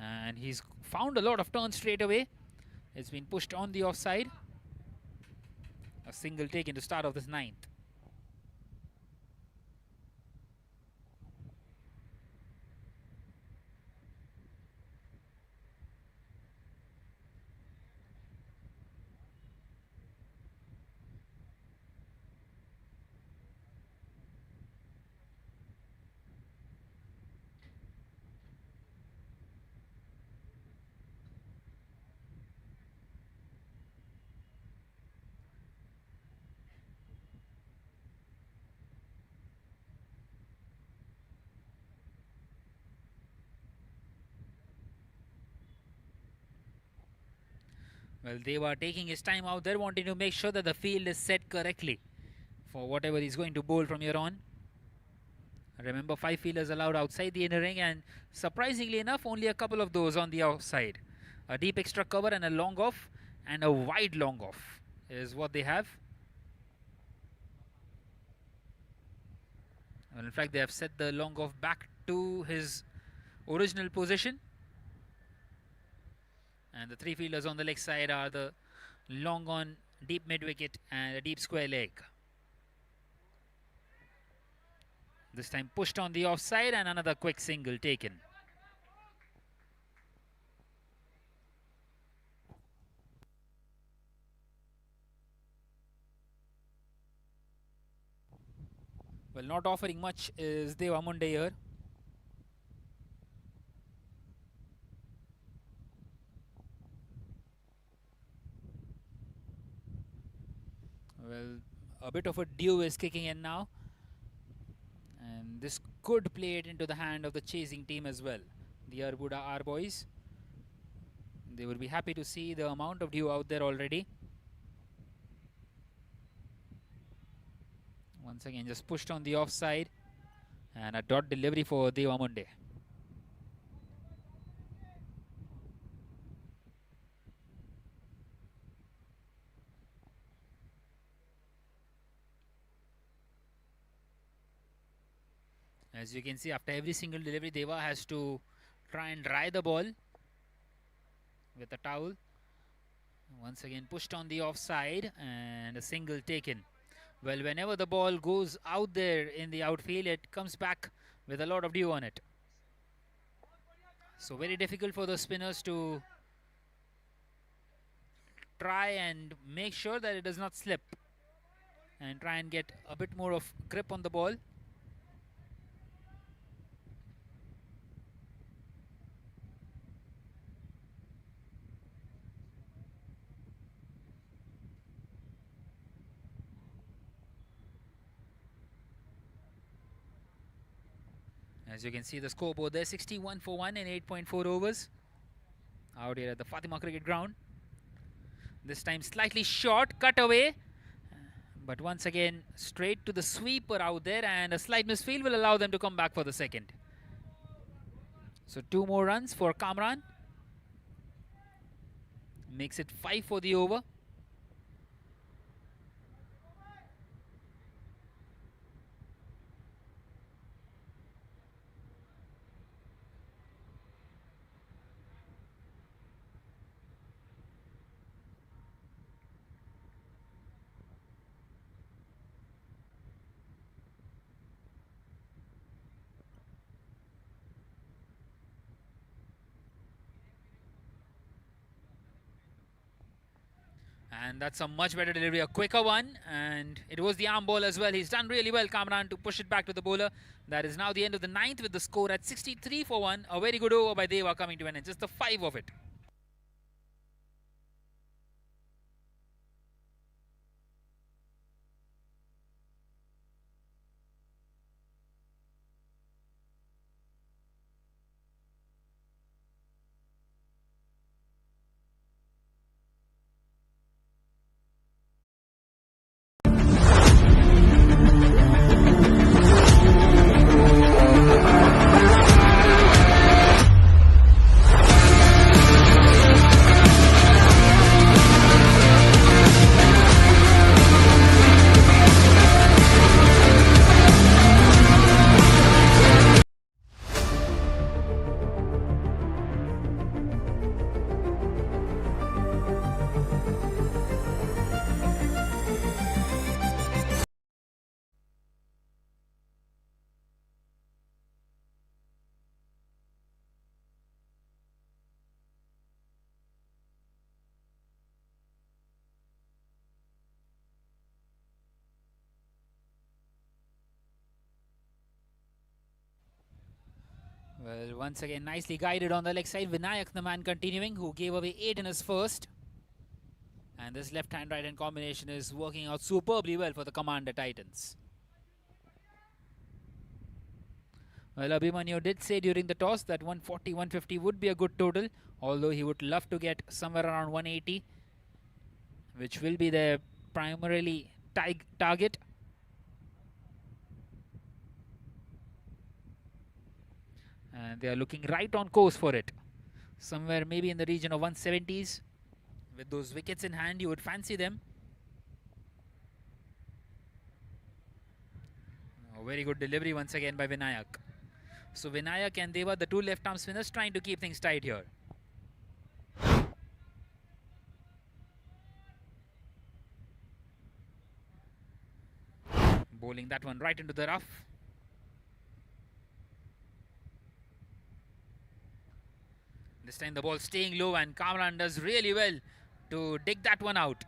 And he's found a lot of turns straight away. It's been pushed on the offside. A single taken to start off this 9th. Well, they were taking his time out there, wanting to make sure that the field is set correctly for whatever he's going to bowl from here on. Remember, 5 fielders allowed outside the inner ring, and surprisingly enough, only a couple of those on the outside. A deep extra cover and a long off, and a wide long off is what they have. Well, in fact, they have set the long off back to his original position. And the 3 fielders on the leg side are the long on, deep mid wicket, and a deep square leg. This time pushed on the offside, and another quick single taken. Well, not offering much is Deva Munde here. Well, a bit of a dew is kicking in now, and this could play it into the hand of the chasing team as well. The Arbuda R boys, they will be happy to see the amount of dew out there already. Once again, just pushed on the offside, and a dot delivery for Deva Munde. As you can see, after every single delivery, Deva has to try and dry the ball with a towel. Once again, pushed on the offside, and a single taken. Well, whenever the ball goes out there in the outfield, it comes back with a lot of dew on it. So very difficult for the spinners to try and make sure that it does not slip, and try and get a bit more of grip on the ball. As you can see the scoreboard there, 61 for 1 in 8.4 overs. Out here at the Fatima Cricket Ground. This time slightly short, cut away. But once again, straight to the sweeper out there, and a slight misfield will allow them to come back for the second. So 2 more runs for Kamran. Makes it 5 for the over. And that's a much better delivery, a quicker one, and it was the arm ball as well. He's done really well, Kamran, to push it back to the bowler. That is now the end of the 9th with the score at 63 for 1. A very good over by Deva coming to an end, just the 5 of it. Well, once again, nicely guided on the leg side. Vinayak, the man continuing, who gave away 8 in his first. And this left-hand, right-hand combination is working out superbly well for the Commander Titans. Well, Abhimanyu did say during the toss that 140, 150 would be a good total, although he would love to get somewhere around 180, which will be their primarily target. And they are looking right on course for it. Somewhere maybe in the region of 170s. With those wickets in hand, you would fancy them. A very good delivery once again by Vinayak. So Vinayak and Deva, the two left-arm spinners, trying to keep things tight here. Bowling that one right into the rough. This time the ball staying low, and Kamran does really well to dig that one out.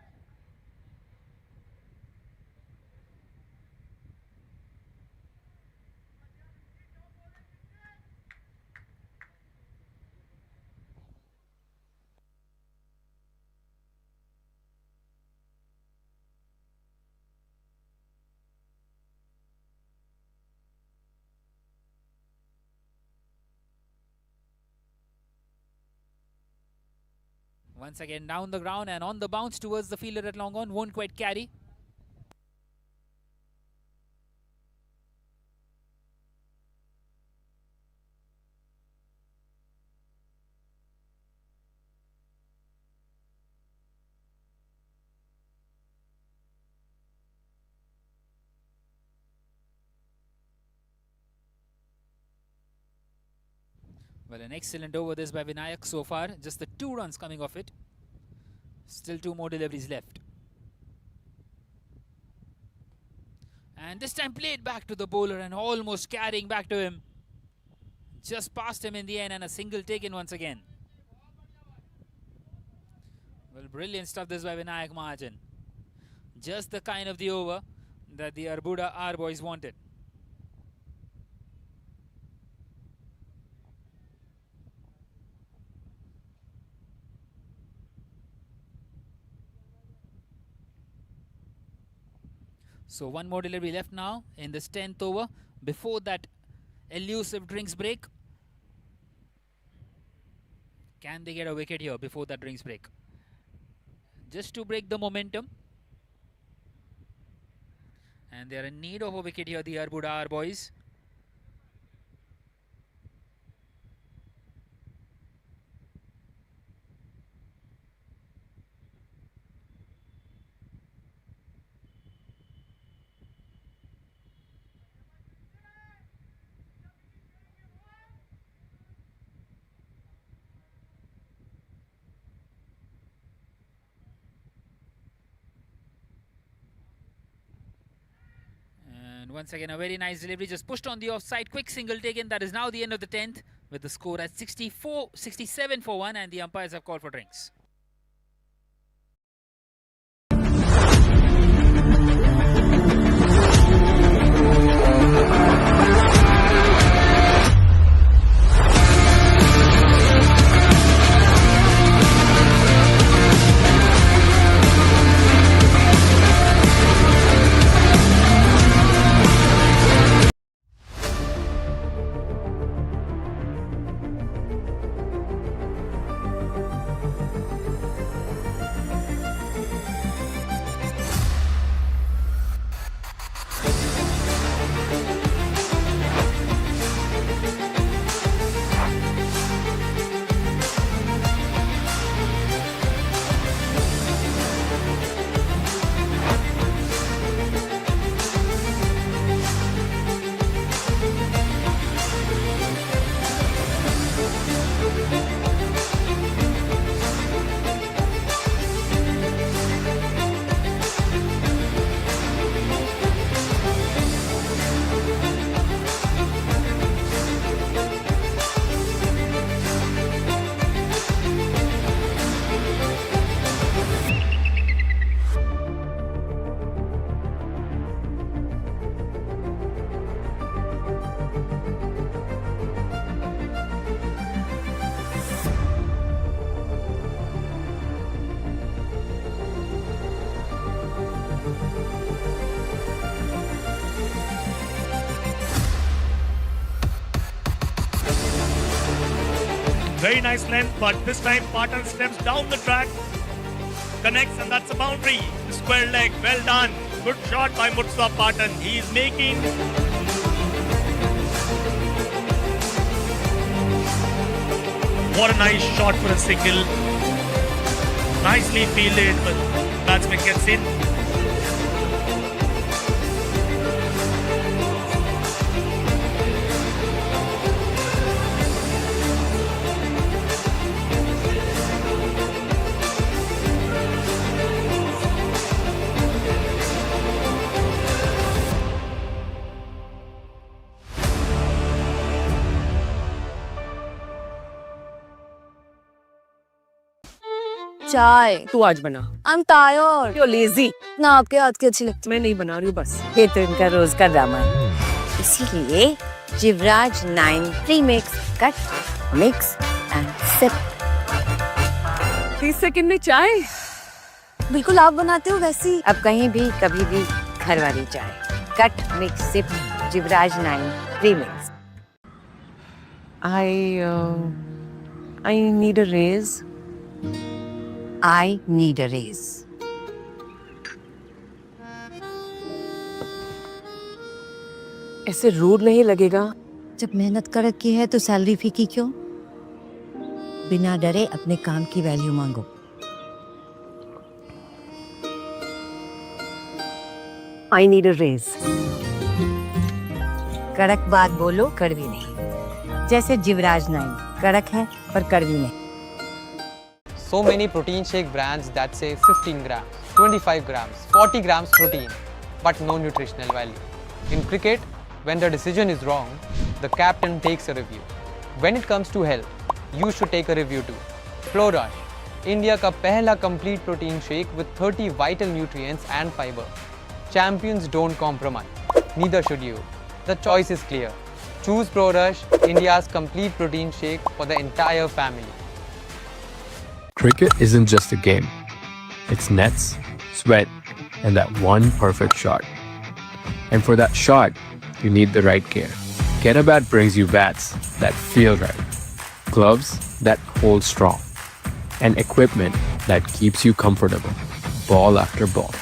Once again down the ground and on the bounce towards the fielder at long on, won't quite carry. Well, an excellent over this by Vinayak so far. Just the 2 runs coming off it. Still 2 more deliveries left. And this time played back to the bowler and almost carrying back to him. Just past him in the end, and a single taken once again. Well, brilliant stuff this by Vinayak Mahajan. Just the kind of the over that the Arbuda R boys wanted. So 1 more delivery left now in this 10th over before that elusive drinks break. Can they get a wicket here before that drinks break? Just to break the momentum. And they are in need of a wicket here, the Arbuda R boys. Once again, a very nice delivery, just pushed on the offside, quick single taken. That is now the end of the 10th with the score at 67 for 1, and the umpires have called for drinks. Very nice length, but this time Patan steps down the track, connects, and that's a boundary. Square leg, well done. Good shot by Murtaza Patan. He is making. What a nice shot for a single. Nicely fielded, but batsman gets in. चाय तू आज बना. I'm tired. You're lazy. ना आपके हाथ की अच्छी लगती. मैं नहीं बना रही हूँ बस. ये तो इनका रोज का ड्रामा है. इसीलिए Jivraj 9 premix cut mix and sip. 30 second में चाय. बिल्कुल आप बनाते हो वैसी. अब कहीं भी कभी भी घर वाली चाय. Cut mix sip Jivraj 9 premix. I need a raise. I need a raise. ऐसे रूड नहीं लगेगा. जब मेहनत कर की है तो सैलरी फीकी क्यों? बिना डरे अपने काम की वैल्यू मांगो. I need a raise. कड़क बात बोलो, कड़वी नहीं. जैसे जिवराज 9 कड़क है पर कड़वी नहीं. So many protein shake brands that say 15 grams, 25 grams, 40 grams protein, but no nutritional value. In cricket, when the decision is wrong, the captain takes a review. When it comes to health, you should take a review too. Florush, India का पहला complete protein shake with 30 vital nutrients and fiber. Champions don't compromise. Neither should you. The choice is clear. Choose ProRush, India's complete protein shake for the entire family. Cricket isn't just a game. It's nets, sweat, and that one perfect shot. And for that shot, you need the right gear. GetAbat brings you bats that feel right, gloves that hold strong, and equipment that keeps you comfortable, ball after ball.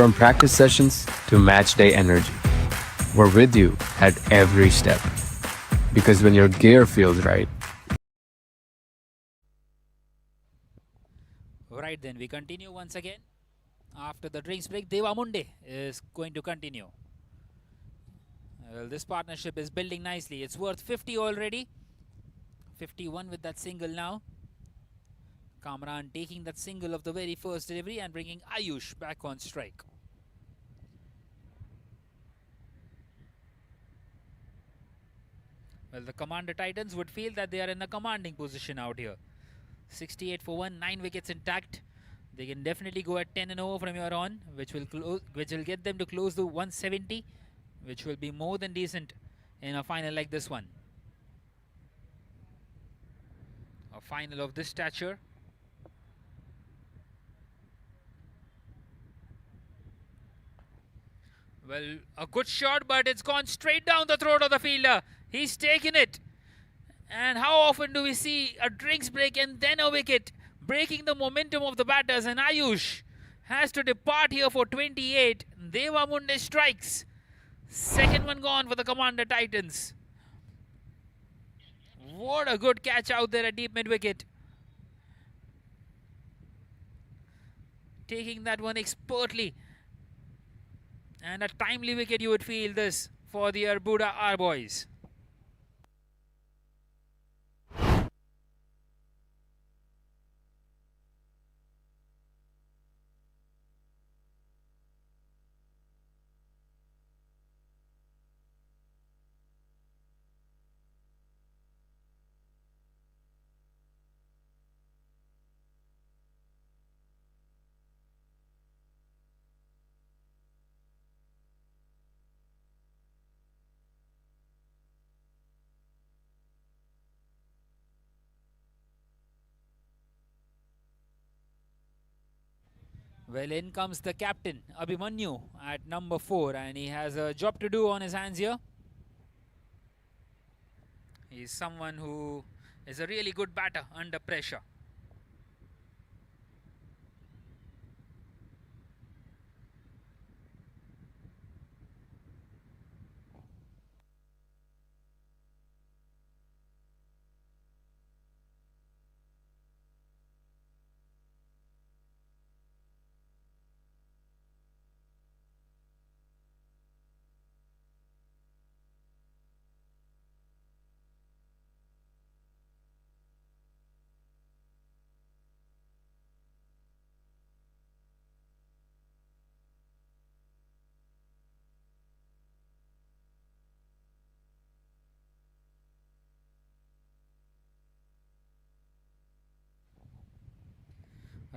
From practice sessions to match day energy, we're with you at every step. Because when your gear feels right, Right then, we continue once again. After the drinks break, Devamunde is going to continue. Well, this partnership is building nicely. It's worth 50 already. 51 with that single now. Kamran taking that single of the very first delivery and bringing Ayush back on strike. Well, the Commander Titans would feel that they are in a commanding position out here. 68 for 1, 9 wickets intact. They can definitely go at 10 and over from here on, which will get them to close to 170, which will be more than decent in a final like this one. A final of this stature. Well, a good shot, but it's gone straight down the throat of the fielder. He's taken it. And how often do we see a drinks break and then a wicket, breaking the momentum of the batters? And Ayush has to depart here for 28. Devamunde strikes. Second one gone for the Commander Titans. What a good catch out there at deep mid wicket. Taking that one expertly. And a timely wicket, you would feel this for the Arbuda R boys. Well, in comes the captain, Abhimanyu, at number 4, and he has a job to do on his hands here. He's someone who is a really good batter under pressure.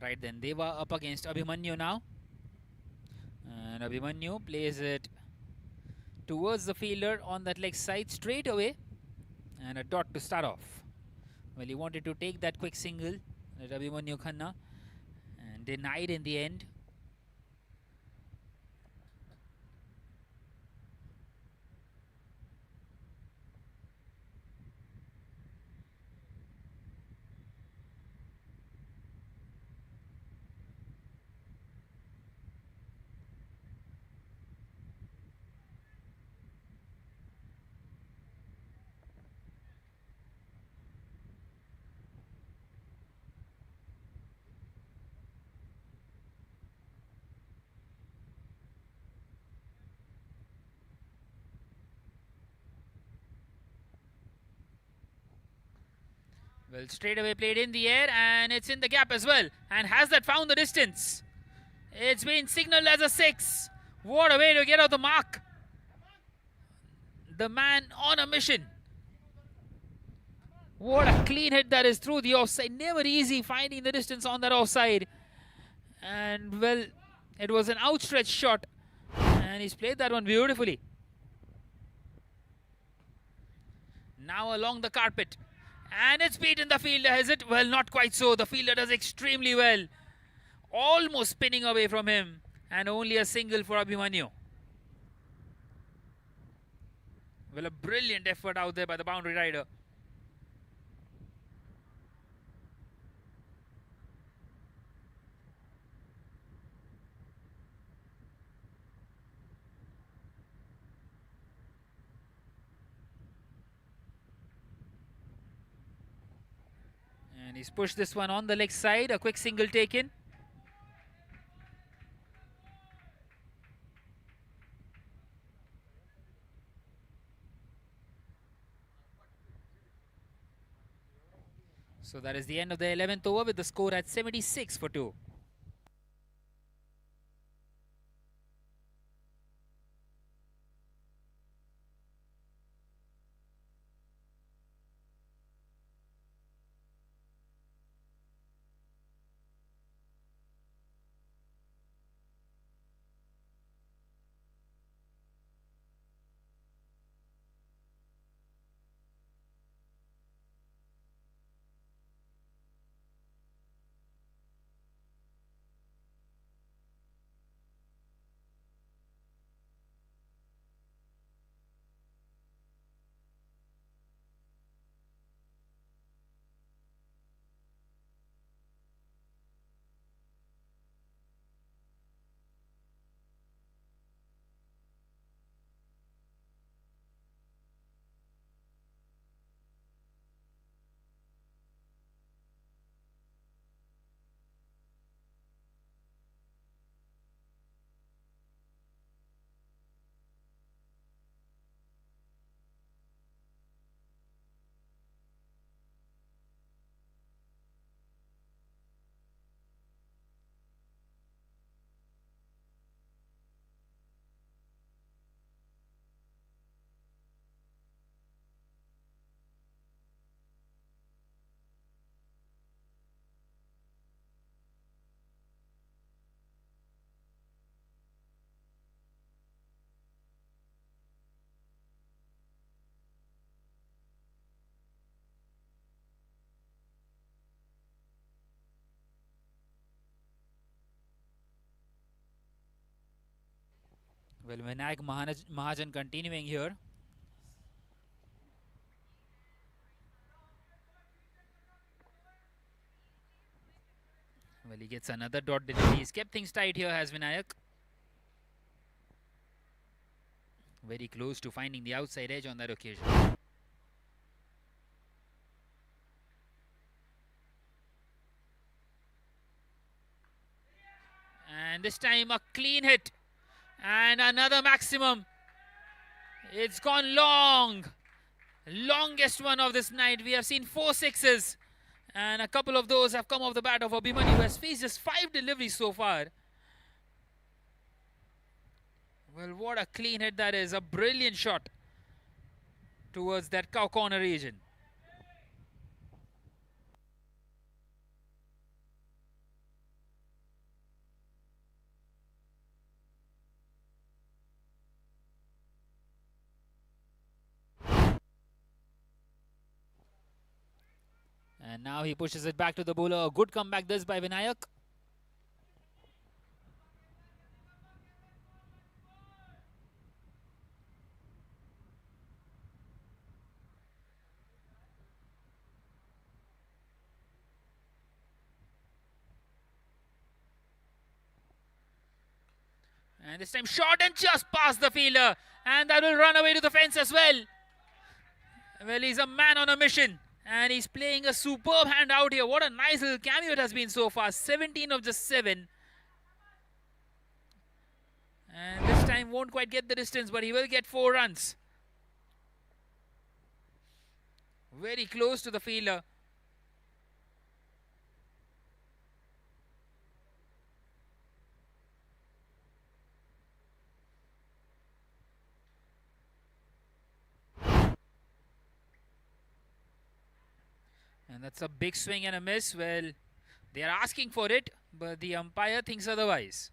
Right then, Deva up against Abhimanyu now. And Abhimanyu plays it towards the fielder on that leg side straight away. And a dot to start off. Well, he wanted to take that quick single at Abhimanyu Khanna and denied in the end. Well, straight away played in the air and it's in the gap as well. And has that found the distance? It's been signaled as a 6. What a way to get out the mark. The man on a mission. What a clean hit that is through the offside. Never easy finding the distance on that offside. And well, it was an outstretched shot. And he's played that one beautifully. Now along the carpet. And it's beaten the fielder, has it? Well, not quite so. The fielder does extremely well. Almost spinning away from him. And only a single for Abhimanyu. Well, a brilliant effort out there by the boundary rider. And he's pushed this one on the leg side. A quick single taken. So that is the end of the 11th over with the score at 76 for 2. Well, Vinayak Mahajan continuing here. Well, he gets another dot delivery. He's kept things tight here, has Vinayak. Very close to finding the outside edge on that occasion. And this time a clean hit. And another maximum. It's gone long. Longest one of this night. We have seen 4 sixes. And a couple of those have come off the bat of Abhimanyu, who has faced just 5 deliveries so far. Well, what a clean hit that is. A brilliant shot towards that cow corner region. And now he pushes it back to the bowler. A good comeback this by Vinayak. And this time short and just past the fielder. And that will run away to the fence as well. Well, he's a man on a mission. And he's playing a superb hand out here. What a nice little cameo it has been so far. 17 of just 7. And this time won't quite get the distance, but he will get 4 runs. Very close to the fielder. And that's a big swing and a miss. Well, they are asking for it, but the umpire thinks otherwise.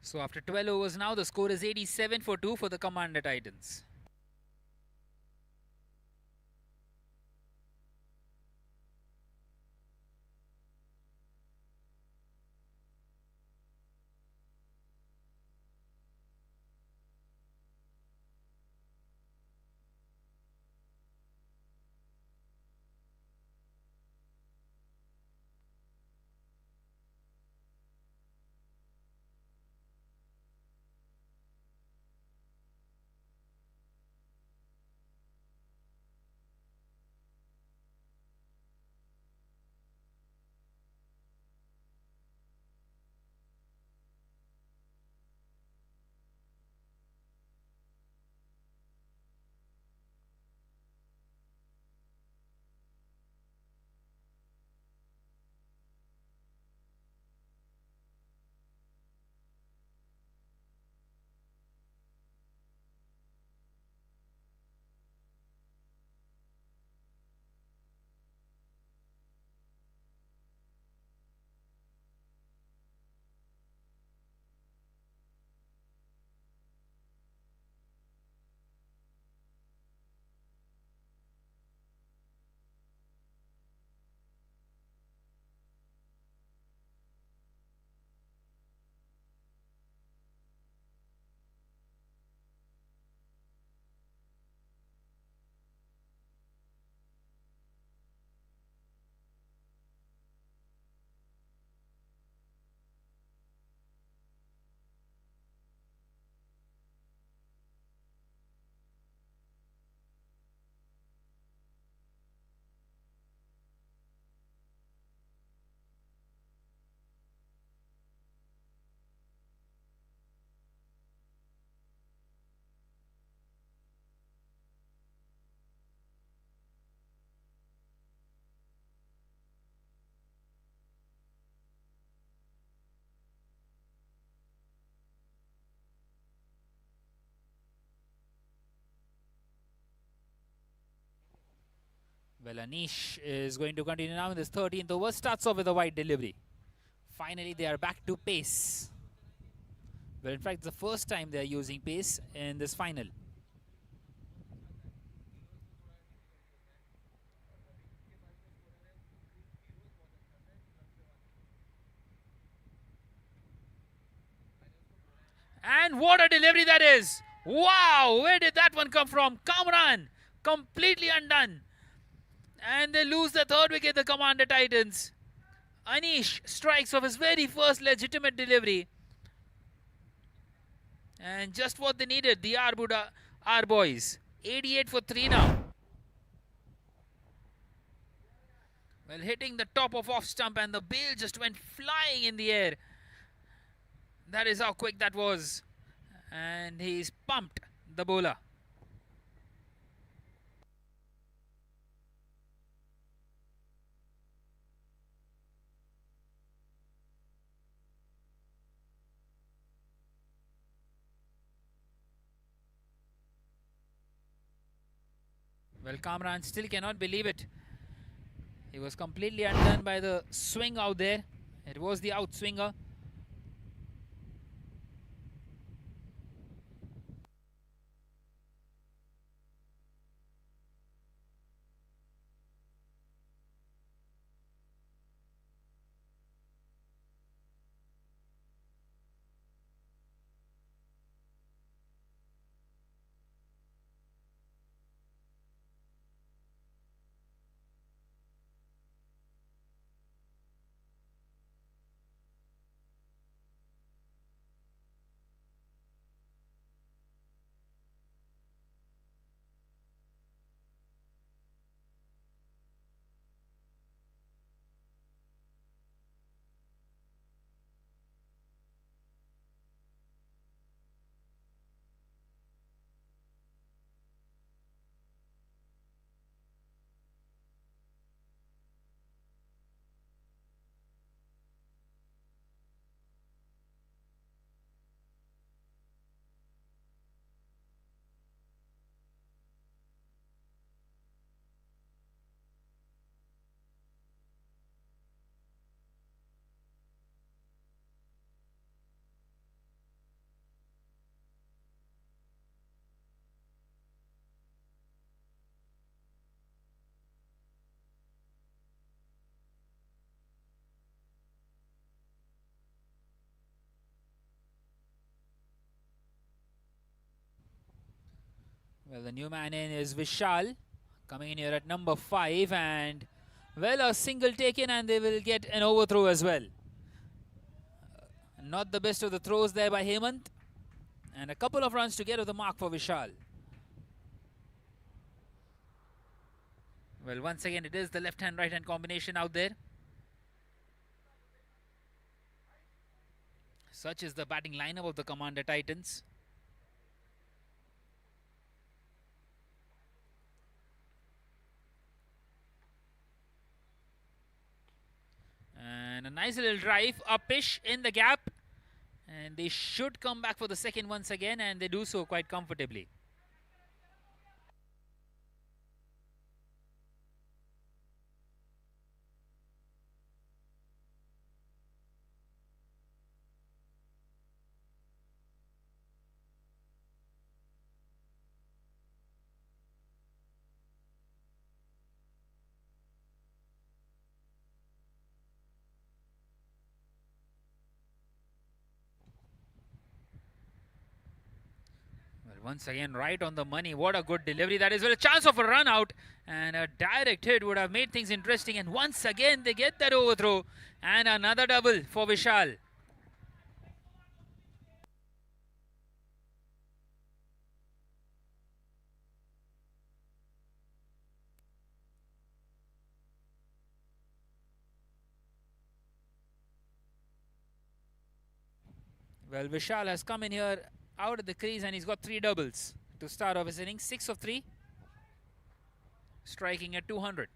So after 12 overs now, the score is 87 for 2 for the Commander Titans. Well, Anish is going to continue now in this 13th over. Starts off with a wide delivery. Finally, they are back to pace. Well, in fact, it's the first time they are using pace in this final. And what a delivery that is! Wow, where did that one come from? Kamran, completely undone. And they lose the third wicket, the Commander Titans. Anish strikes off his very first legitimate delivery. And just what they needed, the Arbuda our boys. 88 for 3 now. Well, hitting the top of off stump and the bail just went flying in the air. That is how quick that was. And he's pumped the bowler. Well, Kamran still cannot believe it. He was completely undone by the swing out there. It was the outswinger. Well, the new man in is Vishal, coming in here at number 5, and well, a single taken and they will get an overthrow as well. Not the best of the throws there by Hemant, and a couple of runs to get to the mark for Vishal. Well, once again, it is the left-hand, right-hand combination out there. Such is the batting lineup of the Commander Titans. And a nice little drive, a pish in the gap. And they should come back for the second once again, and they do so quite comfortably. Once again, right on the money. What a good delivery that is. Well, a chance of a run out, and a direct hit would have made things interesting. And once again, they get that overthrow, and another double for Vishal. Well, Vishal has come in here out of the crease, and he's got 3 doubles to start off his innings. 6 of 3, striking at 200.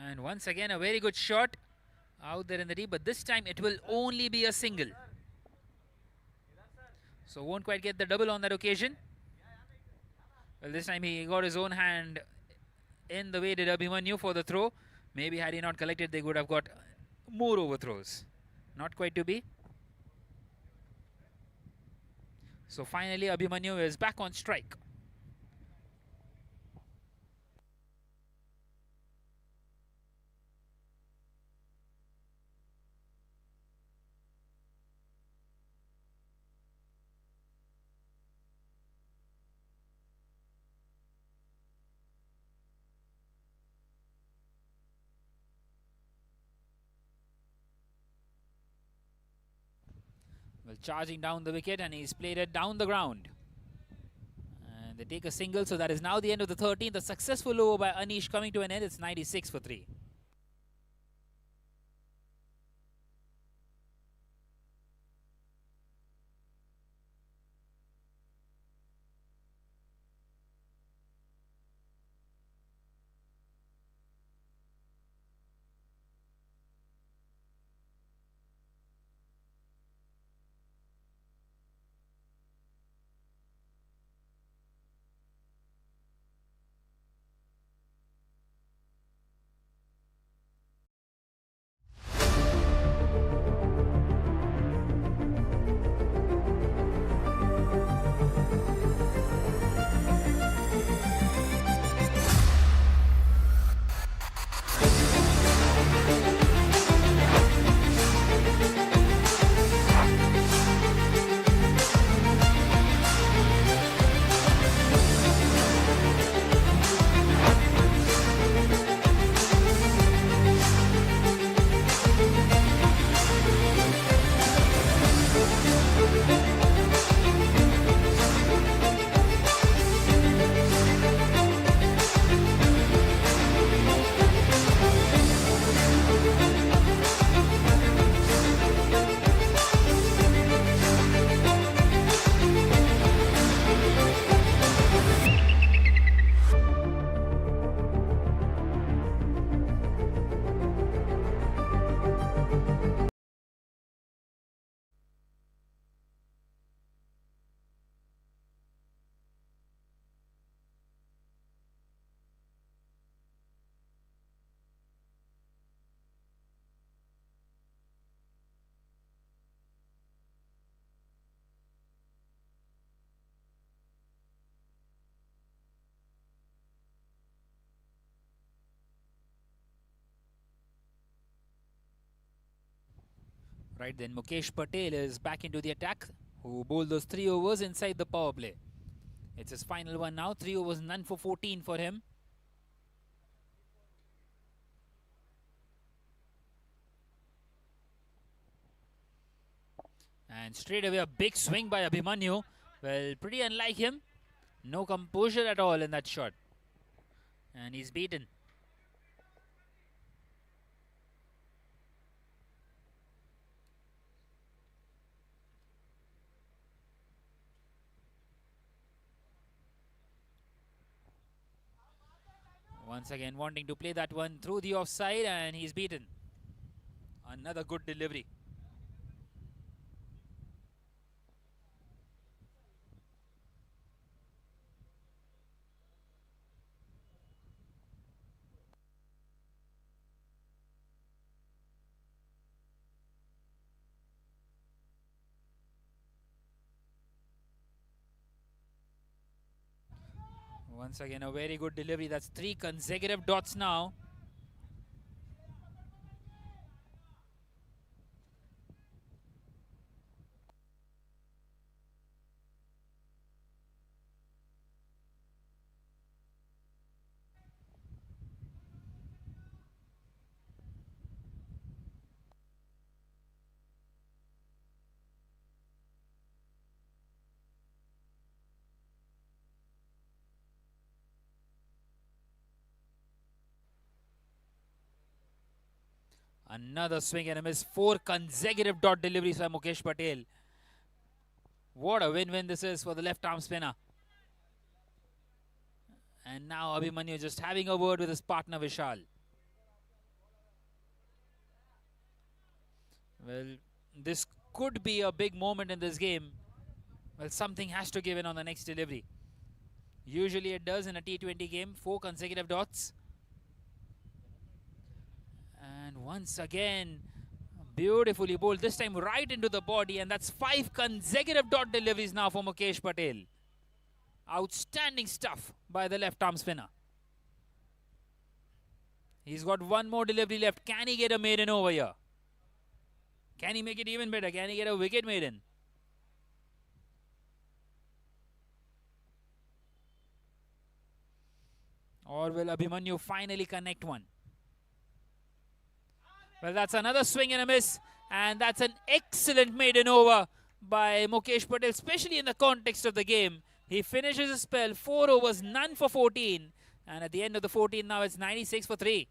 And once again, a very good shot out there in the deep, but this time it will only be a single. So won't quite get the double on that occasion. Well, this time he got his own hand in the way did Abhimanyu for the throw. Maybe had he not collected, they would have got more overthrows. Not quite to be. So finally, Abhimanyu is back on strike. Well, charging down the wicket, and he's played it down the ground. And they take a single, so that is now the end of the 13th. A successful over by Anish coming to an end. It's 96 for 3. Right then, Mukesh Patel is back into the attack, who bowled those 3 overs inside the power play. It's his final one now. 3 overs, none for 14 for him. And straight away a big swing by Abhimanyu. Well, pretty unlike him. No composure at all in that shot. And he's beaten. Once again wanting to play that one through the offside, and he's beaten. Another good delivery. Once again a very good delivery. That's 3 consecutive dots now. Another swing and a miss. 4 consecutive dot deliveries by Mukesh Patel. What a win-win this is for the left-arm spinner. And now Abhimanyu just having a word with his partner Vishal. Well, this could be a big moment in this game. Well, something has to give in on the next delivery. Usually it does in a T20 game. 4 consecutive dots. And once again, beautifully bowled. This time right into the body. And that's 5 consecutive dot deliveries now for Mukesh Patel. Outstanding stuff by the left arm spinner. He's got one more delivery left. Can he get a maiden over here? Can he make it even better? Can he get a wicket maiden? Or will Abhimanyu finally connect one? Well, that's another swing and a miss. And that's an excellent maiden over by Mukesh Patel, especially in the context of the game. He finishes his spell, 4 overs, none for 14. And at the end of the 14 now, it's 96 for 3.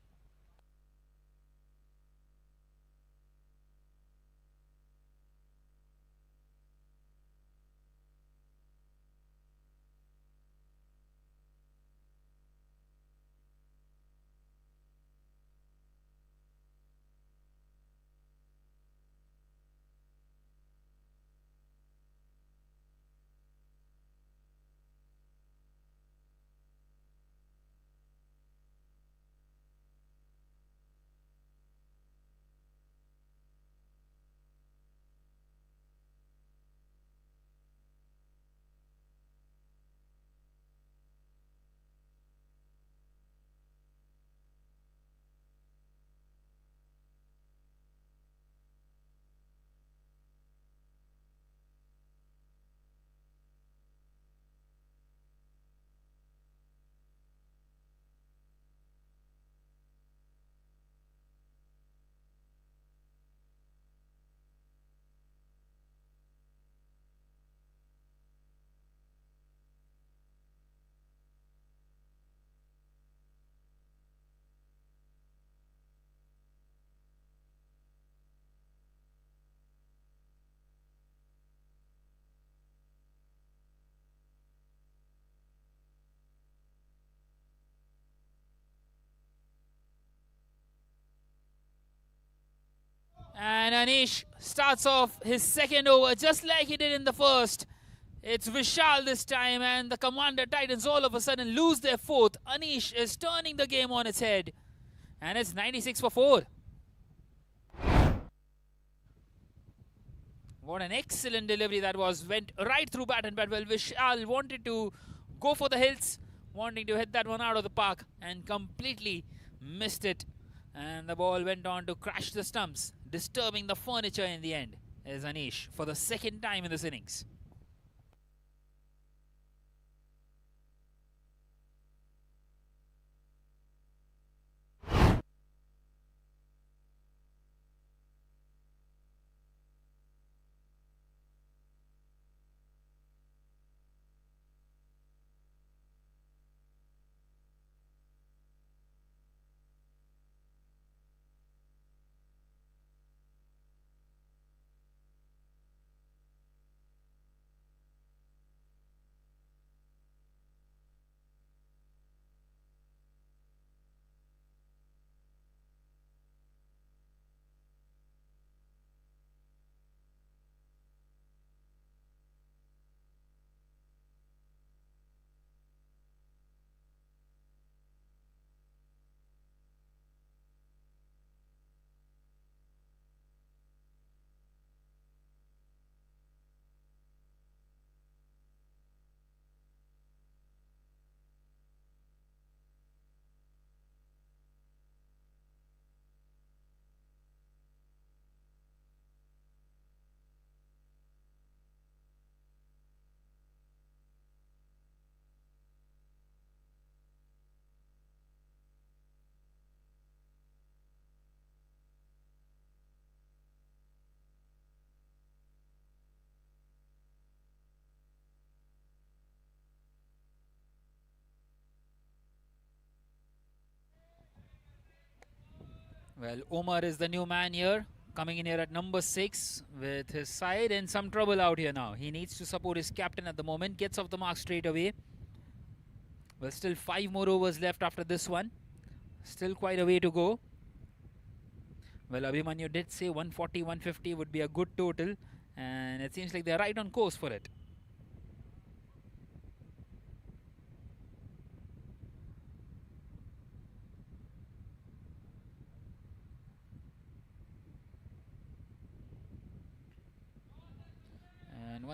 And Anish starts off his second over just like he did in the first. It's Vishal this time, and the Commander Titans all of a sudden lose their fourth. Anish is turning the game on its head. And it's 96 for 4. What an excellent delivery that was. Went right through bat and bat. Well, Vishal wanted to go for the hills, wanting to hit that one out of the park, and completely missed it. And the ball went on to crash the stumps, disturbing the furniture in the end. Is Anish for the second time in this innings. Well, Omar is the new man here, coming in here at number 6 with his side in some trouble out here now. He needs to support his captain at the moment, gets off the mark straight away. Well, still 5 more overs left after this one. Still quite a way to go. Well, Abhimanyu did say 140, 150 would be a good total, and it seems like they're right on course for it.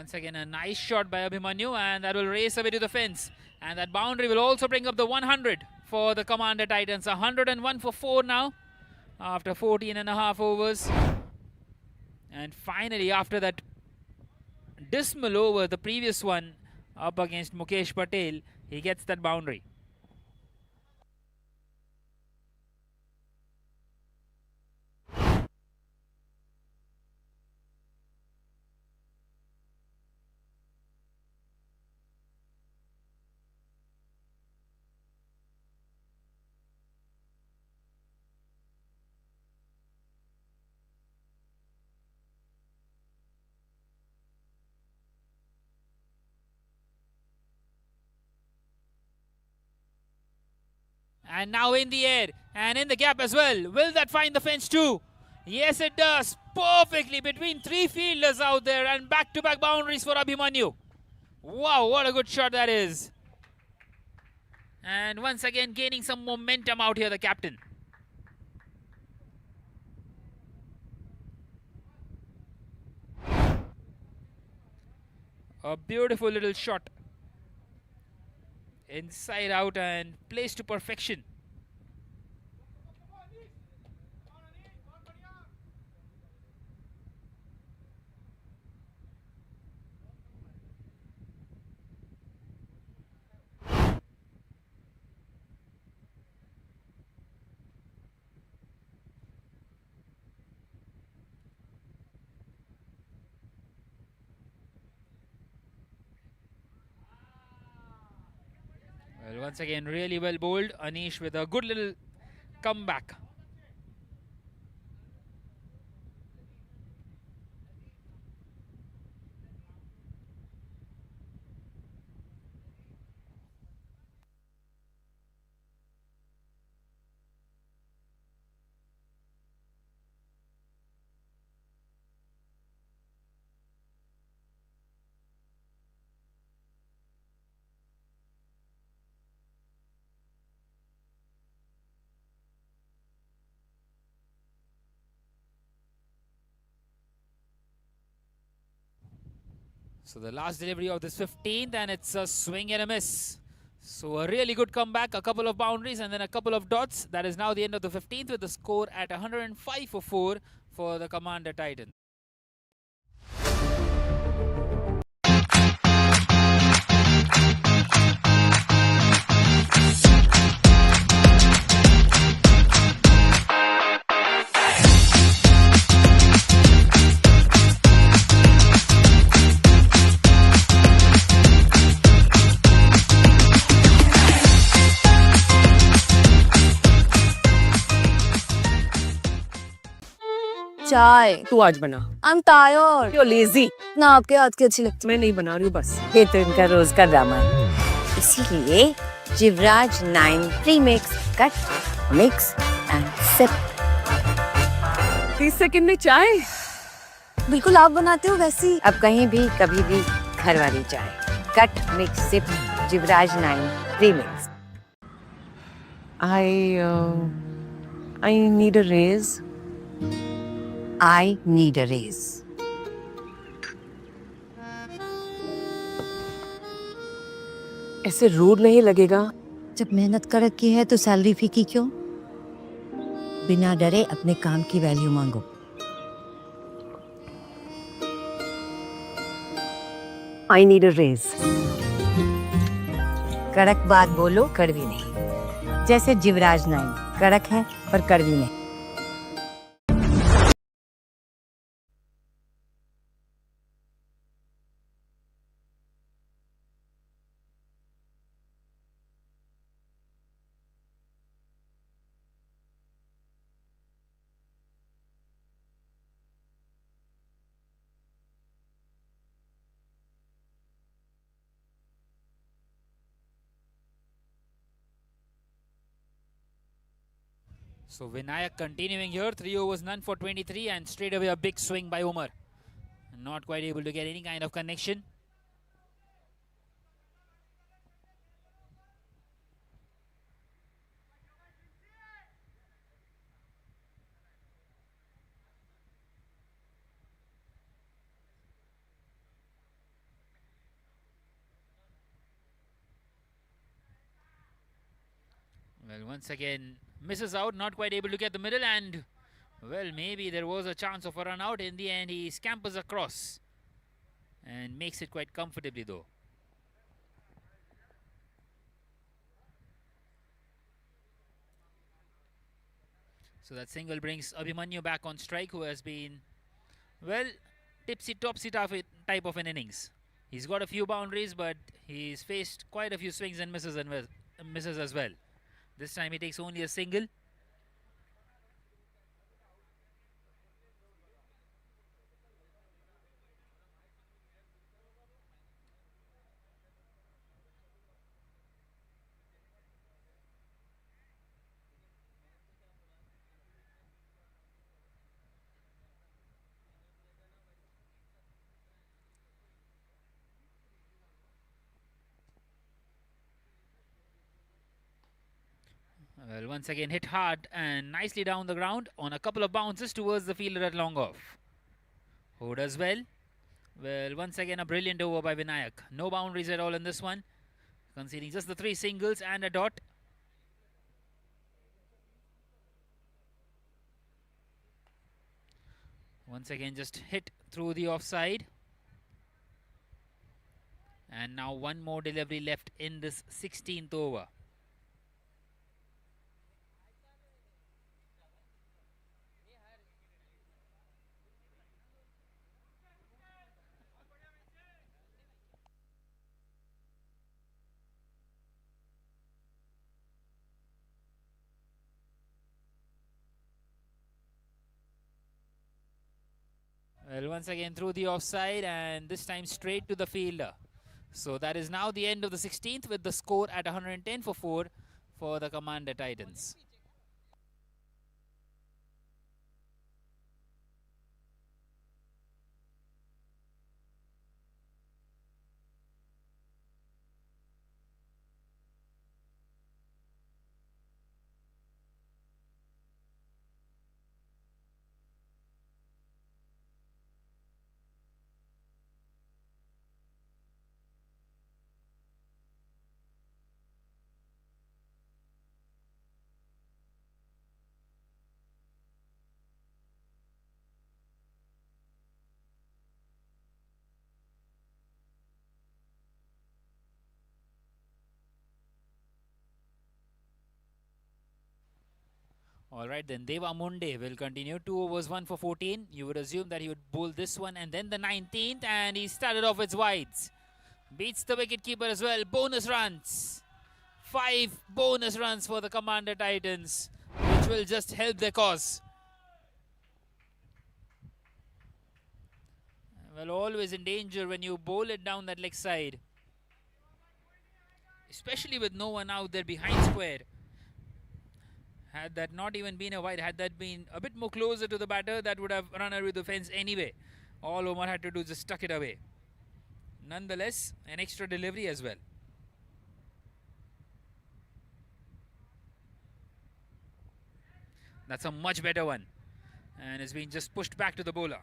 Once again, a nice shot by Abhimanyu, and that will race away to the fence. And that boundary will also bring up the 100 for the Commander Titans. 101 for 4 now after 14 and a half overs. And finally, after that dismal over, the previous one up against Mukesh Patel, he gets that boundary. And now in the air and in the gap as well. Will that find the fence too? Yes, it does. Perfectly between 3 fielders out there, and back-to-back boundaries for Abhimanyu. Wow, what a good shot that is. And once again gaining some momentum out here, the captain. A beautiful little shot. Inside out and placed to perfection. Well, once again, really well bowled. Anish with a good little comeback. So the last delivery of this 15th, and it's a swing and a miss. So a really good comeback, a couple of boundaries and then a couple of dots. That is now the end of the 15th with the score at 105 for 4 for the Commander Titan. चाय तू आज बना. I'm tired. You're lazy. ना आपके हाथ की अच्छी लगती. मैं नहीं बना रही हूँ बस. ये तो इनका रोज का ड्रामा है. इसीलिए Jivraj 9 premix cut mix and sip. 30 second में चाय. बिल्कुल आप बनाते हो वैसी. अब कहीं भी कभी भी घर वाली चाय. Cut mix sip Jivraj 9 premix. I need a raise. I need a raise. ऐसे रूड नहीं लगेगा. जब मेहनत कर रखी है तो सैलरी फीकी क्यों? बिना डरे अपने काम की वैल्यू मांगो. I need a raise. कड़क बात बोलो, कड़वी नहीं. जैसे जिवराज 9 कड़क है पर कड़वी नहीं. So Vinayak continuing here, 3 overs, none for 23, and straight away a big swing by Umar. Not quite able to get any kind of connection. Well, once again, misses out, not quite able to get the middle, and well, maybe there was a chance of a run out. In the end, he scampers across and makes it quite comfortably though. So that single brings Abhimanyu back on strike, who has been, well, tipsy-topsy type of an innings. He's got a few boundaries, but he's faced quite a few swings and misses as well. This time he takes only a single. Well, once again hit hard and nicely down the ground on a couple of bounces towards the fielder at long off. Who does well? Well, once again a brilliant over by Vinayak. No boundaries at all in this one. Conceding just the 3 singles and a dot. Once again just hit through the offside. And now one more delivery left in this 16th over. Well, once again through the offside, and this time straight to the fielder. So that is now the end of the 16th with the score at 110 for 4 for the Commander Titans. Alright, then Deva Munde will continue. 2 overs, 1 for 14. You would assume that he would bowl this one and then the 19th, and he started off with wides. Beats the wicketkeeper as well. Bonus runs. 5 bonus runs for the Commander Titans, which will just help their cause. Well, always in danger when you bowl it down that leg side, especially with no one out there behind square. Had that not even been a wide, had that been a bit more closer to the batter, that would have run away with the fence anyway. All Omar had to do is just tuck it away. Nonetheless, an extra delivery as well. That's a much better one, and it's been just pushed back to the bowler.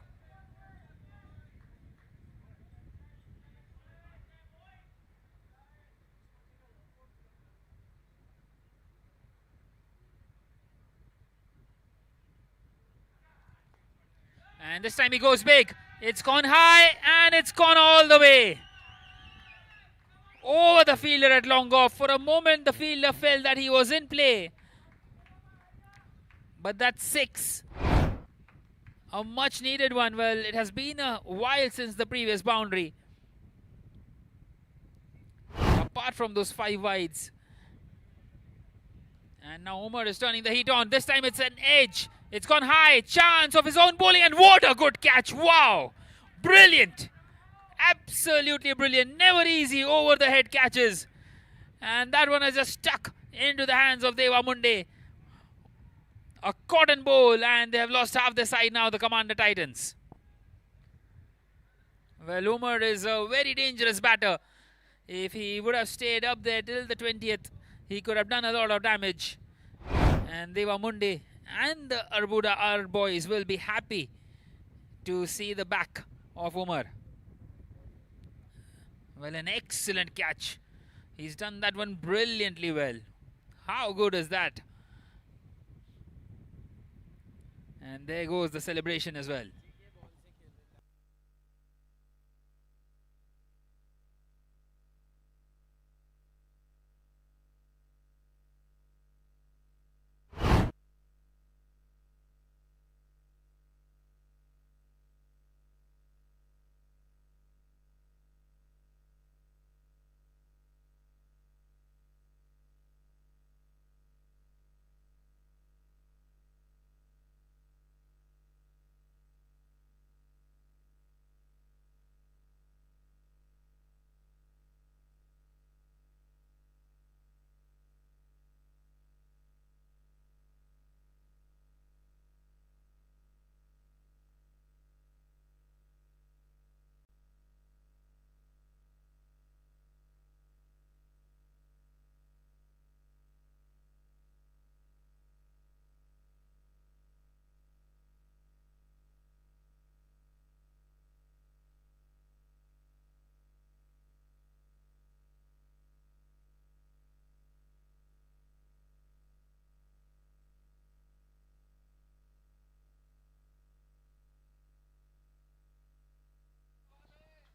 And this time he goes big. It's gone high and it's gone all the way. Over the fielder at long off. For a moment the fielder felt that he was in play. But that's 6. A much needed one. Well, it has been a while since the previous boundary. Apart from those 5 wides. And now Umar is turning the heat on. This time it's an edge. It's gone high. Chance of his own bowling, and what a good catch. Wow. Brilliant. Absolutely brilliant. Never easy over the head catches. And that one has just stuck into the hands of Deva Munde. A cotton bowl, and they have lost half their side now, the Commander Titans. Well, Umar is a very dangerous batter. If he would have stayed up there till the 20th, he could have done a lot of damage. And Deva Munde and the Arbuda, our boys, will be happy to see the back of Umar. Well, an excellent catch. He's done that one brilliantly well. How good is that? And there goes the celebration as well.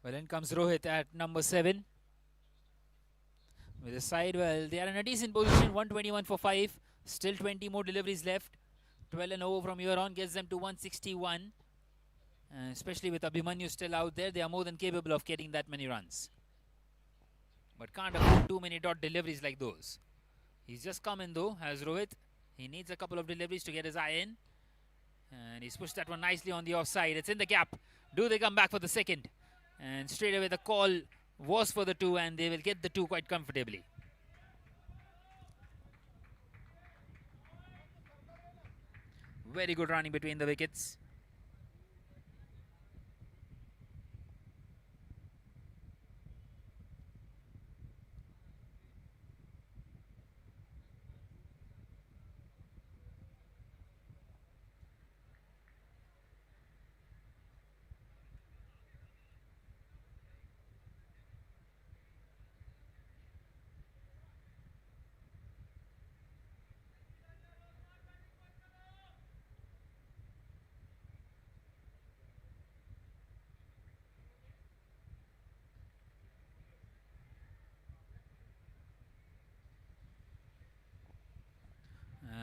Well, in comes Rohit at number 7. With the side, well, they are in a decent position, 121 for 5. Still 20 more deliveries left. 12 and over from here on gets them to 161. Especially with Abhimanyu still out there, they are more than capable of getting that many runs. But can't afford too many dot deliveries like those. He's just come in though, as Rohit. He needs a couple of deliveries to get his eye in. And he's pushed that one nicely on the offside. It's in the gap. Do they come back for the second? And straight away the call was for the 2, and they will get the 2 quite comfortably. Very good running between the wickets.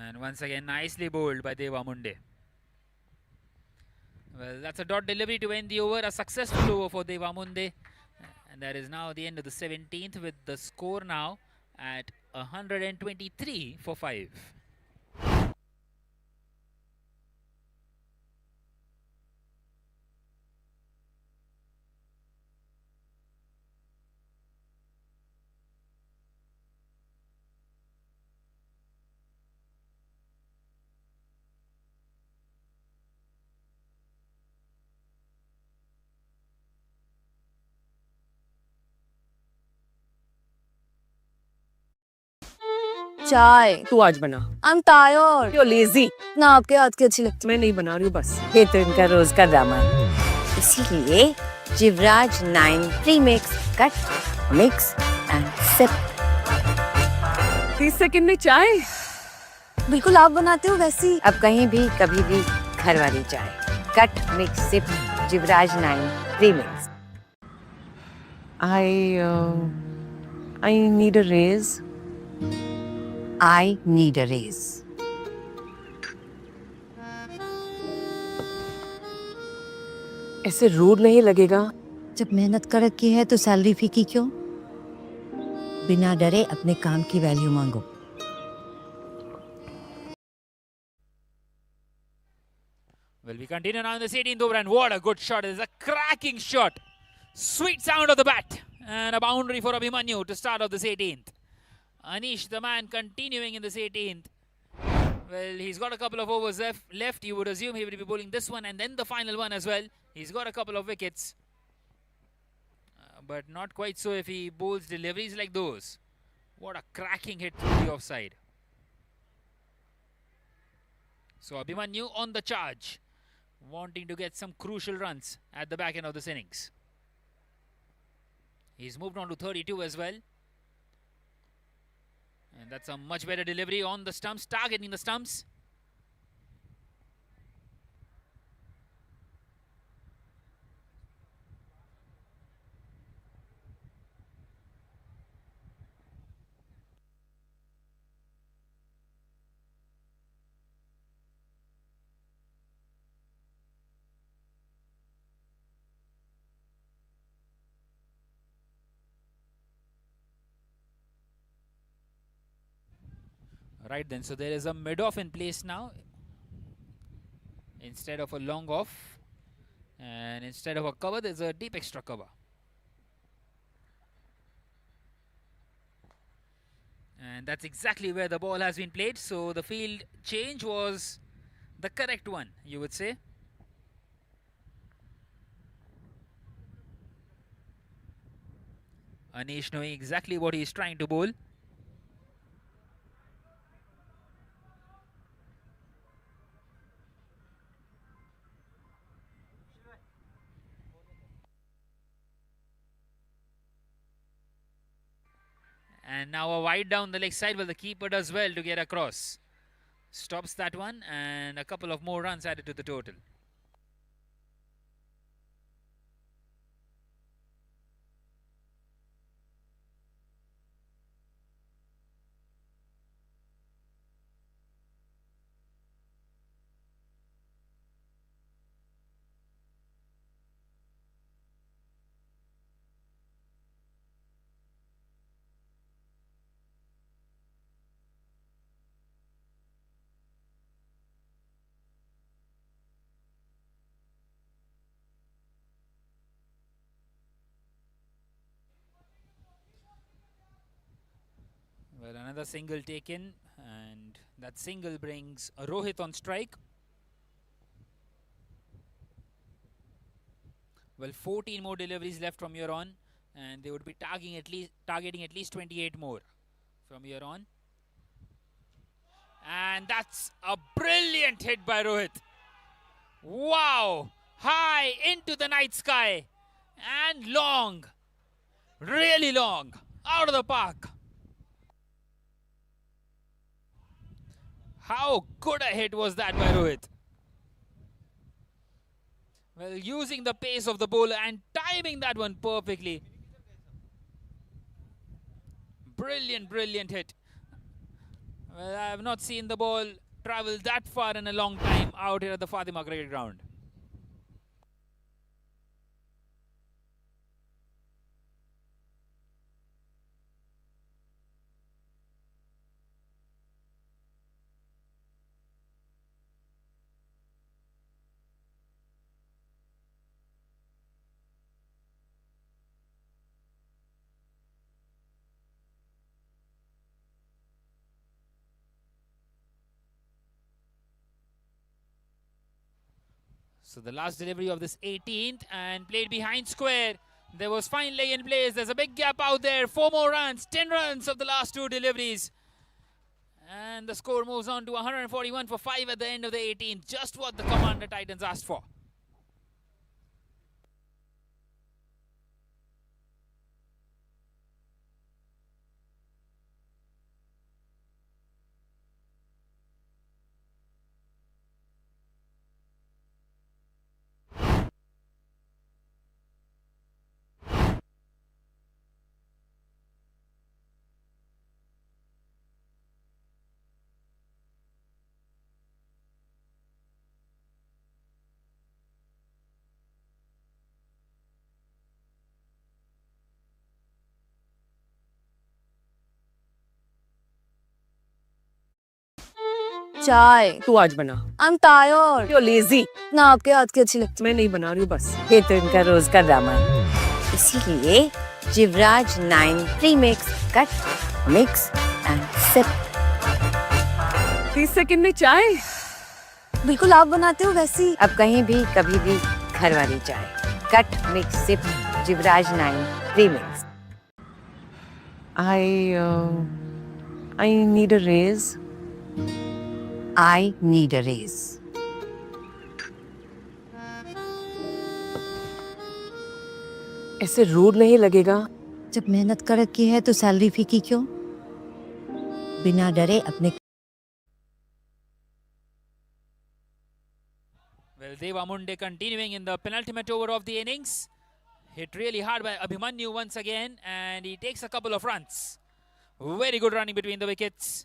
And once again, nicely bowled by Devamunde. Well, that's a dot delivery to end the over. A successful over for Devamunde. And that is now the end of the 17th, with the score now at 123 for 5. चाय तू आज बना. I'm tired. You're lazy. ना आपके हाथ की अच्छी लगती. मैं नहीं बना रही हूँ बस. ये तो इनका रोज का ड्रामा है. इसीलिए Jivraj 9 premix cut mix and sip. 30 second में चाय. बिल्कुल आप बनाते हो वैसी. अब कहीं भी कभी भी घर वाली चाय. Cut mix sip Jivraj 9 premix. I need a raise. I need a raise. ऐसे रूड नहीं लगेगा. जब मेहनत कर रखी है तो सैलरी फीकी क्यों? बिना डरे अपने काम की वैल्यू मांगो. Well, we continue now in this 18th over, and what a good shot. It is a cracking shot. Sweet sound of the bat. And a boundary for Abhimanyu to start off this 18th. Anish, the man, continuing in this 18th. Well, he's got a couple of overs left. You would assume he will be bowling this one and then the final one as well. He's got a couple of wickets. But not quite so if he bowls deliveries like those. What a cracking hit through the offside. So Abhimanyu on the charge, wanting to get some crucial runs at the back end of this innings. He's moved on to 32 as well. And That's a much better delivery on the stumps, targeting the stumps. Right then, so there is a mid-off in place now instead of a long off, and instead of a cover there's a deep extra cover. And that's exactly where the ball has been played, so the field change was the correct one, you would say. Anish knowing exactly what he's trying to bowl. And now a wide down the leg side, well, the keeper does well to get across. Stops that one, and a couple of more runs added to the total. Well, another single taken, and that single brings a Rohit on strike. Well, 14 more deliveries left from here on, and they would be targeting at least 28 more from here on. And that's a brilliant hit by Rohit. Wow! High into the night sky and long, really long, out of the park. How good a hit was that by Rohit? Well, using the pace of the bowler and timing that one perfectly. Brilliant, brilliant hit. Well, I have not seen the ball travel that far in a long time out here at the Fatima Cricket Ground. So the last delivery of this 18th and played behind square. There was fine leg in place. There's a big gap out there. 4 more runs, 10 runs of the last 2 deliveries. And the score moves on to 141 for 5 at the end of the 18th. Just what the Commander Titans asked for. चाय तू आज बना. I'm tired. You're lazy. ना आपके हाथ की अच्छी लगती. मैं नहीं बना रही हूँ बस. ये तो इनका रोज का ड्रामा है. इसीलिए Jivraj 9 premix cut mix and sip. 30 second में चाय. बिल्कुल आप बनाते हो वैसी. अब कहीं भी कभी भी घर वाली चाय. Cut mix sip Jivraj 9 premix. I need a raise. I need a raise. ऐसे रूड नहीं लगेगा. जब मेहनत कर रखी है तो सैलरी फीकी क्यों? बिना डरे अपने Well, Devamunde continuing in the penultimate over of the innings. Hit really hard by Abhimanyu once again, and he takes a couple of runs. Very good running between the wickets.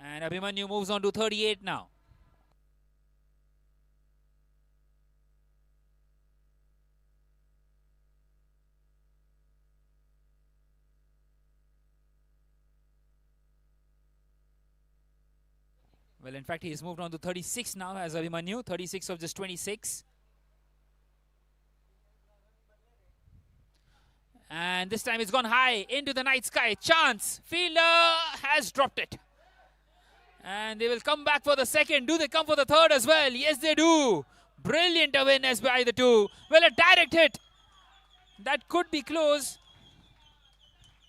And Abhimanyu moves on to 38 now. Well, in fact, he has moved on to 36 now as Abhimanyu, 36 of just 26. And this time it's gone high into the night sky. Chance. Fielder has dropped it. And they will come back for the second. Do they come for the third as well? Yes, they do. Brilliant awareness by the two. Well, a direct hit. That could be close.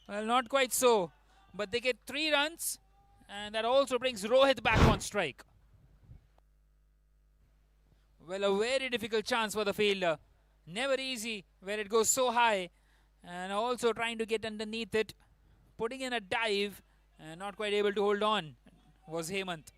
Well, not quite so. But they get 3 runs. And that also brings Rohit back on strike. Well, a very difficult chance for the fielder. Never easy where it goes so high. And also trying to get underneath it. Putting in a dive. And not quite able to hold on was Hemant.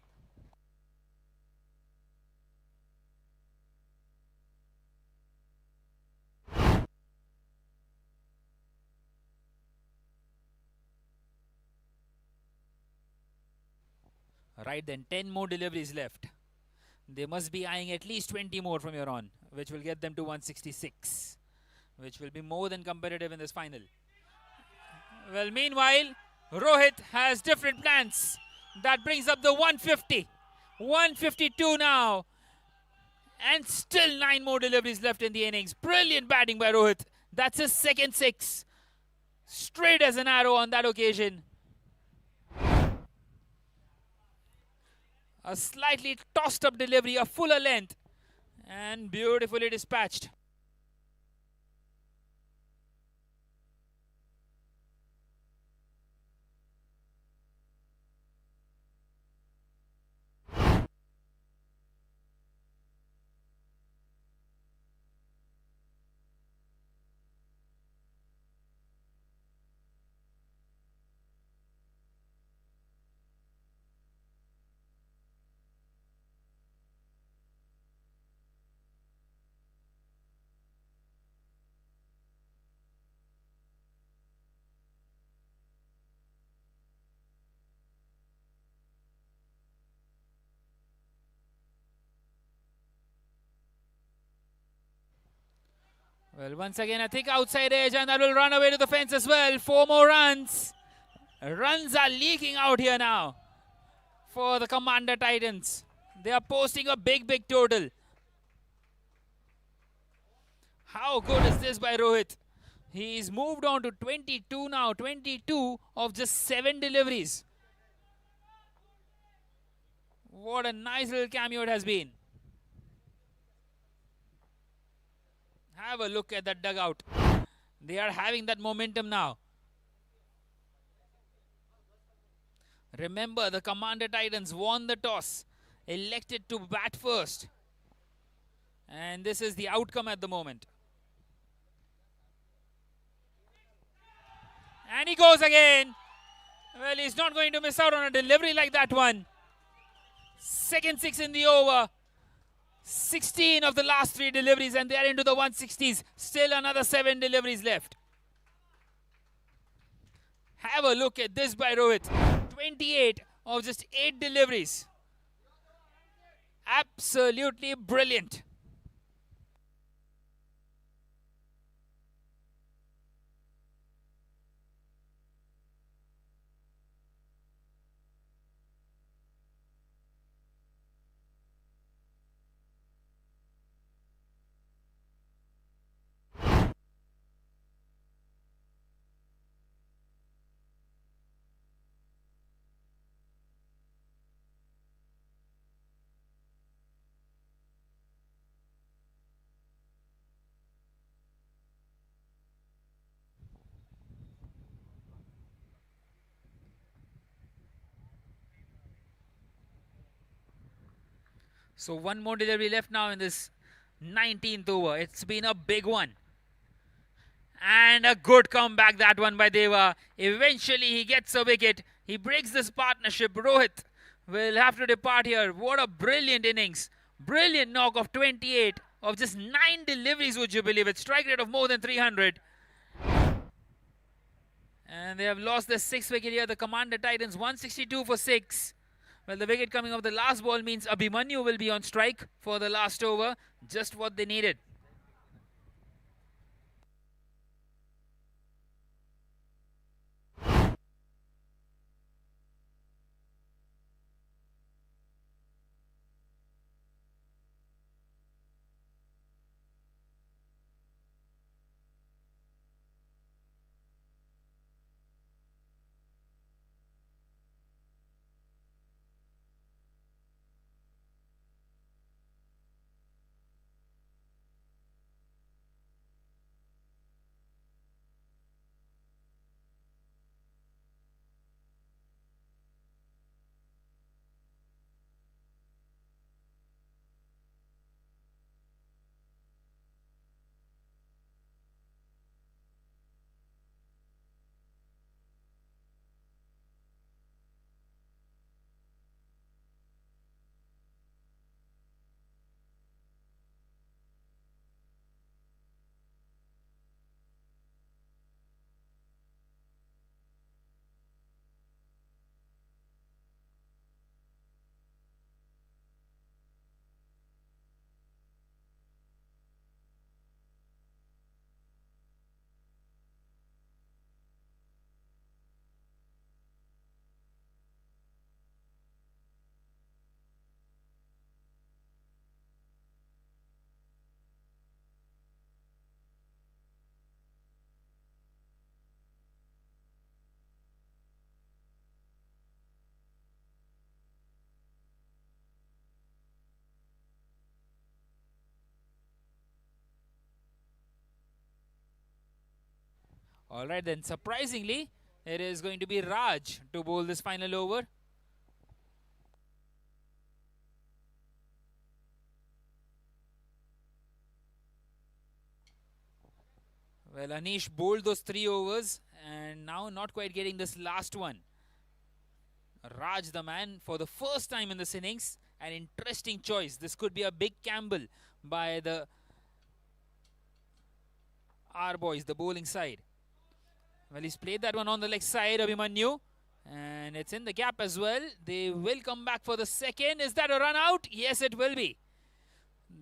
Right then, 10 more deliveries left. They must be eyeing at least 20 more from here on, which will get them to 166, which will be more than competitive in this final. Well, meanwhile, Rohit has different plans. That brings up the 150. 152 now. And still 9 more deliveries left in the innings. Brilliant batting by Rohit. That's his second 6. Straight as an arrow on that occasion. A slightly tossed up delivery, a fuller length, and beautifully dispatched. Well, once again, a thick outside edge, and that will run away to the fence as well. 4 more runs. Runs are leaking out here now for the Commander Titans. They are posting a big, big total. How good is this by Rohit? He's moved on to 22 now. 22 of just 7 deliveries. What a nice little cameo it has been. Have a look at that dugout. They are having that momentum now. Remember, the Commander Titans won the toss, elected to bat first. And this is the outcome at the moment. And he goes again. Well, he's not going to miss out on a delivery like that one. Second 6 in the over. 16 of the last 3 deliveries, and they are into the 160s. Still another 7 deliveries left. Have a look at this by Rohit. 28 of just 8 deliveries. Absolutely brilliant. So 1 more delivery left now in this 19th over. It's been a big one. And a good comeback, that one by Deva. Eventually, he gets a wicket. He breaks this partnership. Rohit will have to depart here. What a brilliant innings. Brilliant knock of 28 of just 9 deliveries, would you believe it? Strike rate of more than 300. And they have lost their 6th wicket here. The Commander Titans 162 for 6. Well, the wicket coming off the last ball means Abhimanyu will be on strike for the last over. Just what they needed. Alright then, surprisingly, it is going to be Raj to bowl this final over. Well, Anish bowled those 3 overs and now not quite getting this last one. Raj, the man, for the first time in this innings, an interesting choice. This could be a big gamble by the R boys, the bowling side. Well, he's played that one on the leg side, Abhimanyu. And it's in the gap as well. They will come back for the second. Is that a run out? Yes, it will be.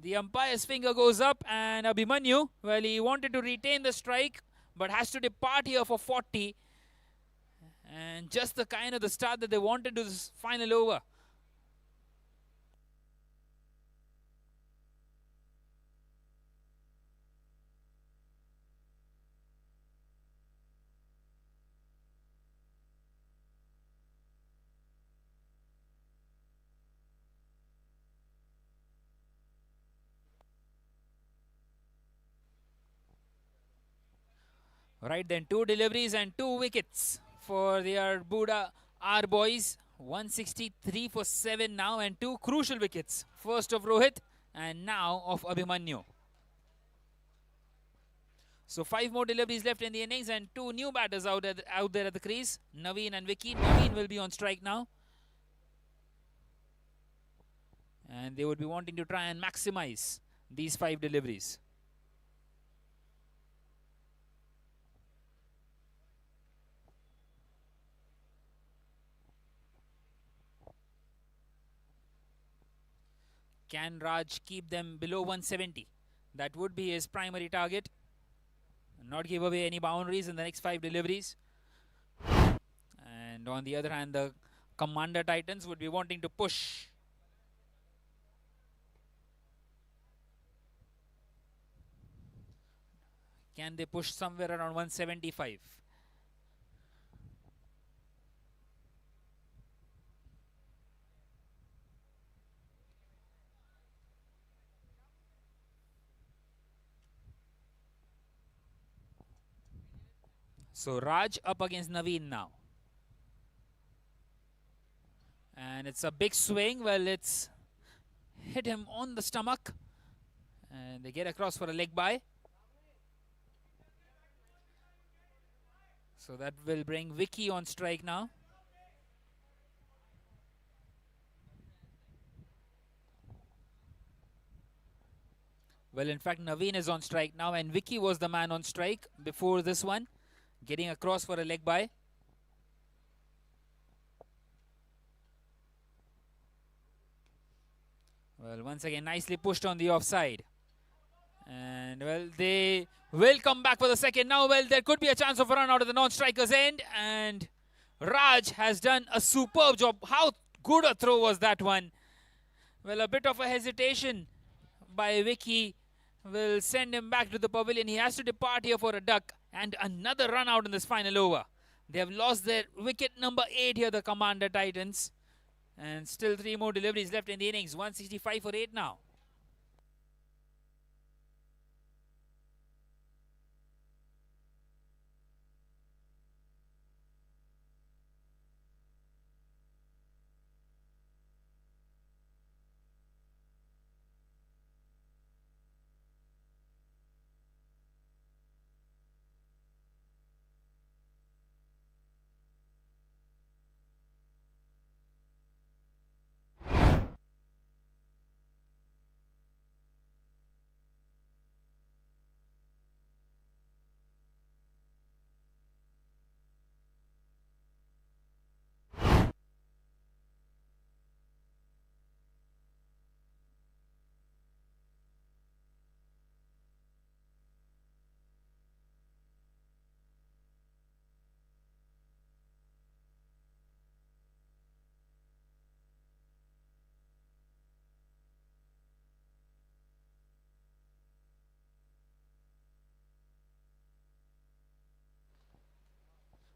The umpire's finger goes up and Abhimanyu, well, he wanted to retain the strike but has to depart here for 40. And just the kind of the start that they wanted to this final over. Right then, 2 deliveries and 2 wickets for the Arbuda R boys. 163 for 7 now and 2 crucial wickets. First of Rohit and now of Abhimanyu. So 5 more deliveries left in the innings and 2 new batters out there at the crease. Naveen and Vicky. Naveen will be on strike now. And they would be wanting to try and maximize these 5 deliveries. Can Raj keep them below 170? That would be his primary target. Not give away any boundaries in the next 5 deliveries. And on the other hand, the Commander Titans would be wanting to push. Can they push somewhere around 175? So Raj up against Naveen now. And it's a big swing. Well, it's hit him on the stomach. And they get across for a leg bye. So that will bring Vicky on strike now. Well, in fact, Naveen is on strike now, and Vicky was the man on strike before this one, getting across for a leg bye. Well, once again, nicely pushed on the offside. And, well, they will come back for the second now. Well, there could be a chance of a run out of the non-striker's end. And Raj has done a superb job. How good a throw was that one? Well, a bit of a hesitation by Vicky will send him back to the pavilion. He has to depart here for a duck. And another run out in this final over. They have lost their wicket number 8 here, the Commander Titans. And still 3 more deliveries left in the innings. 165 for 8 now.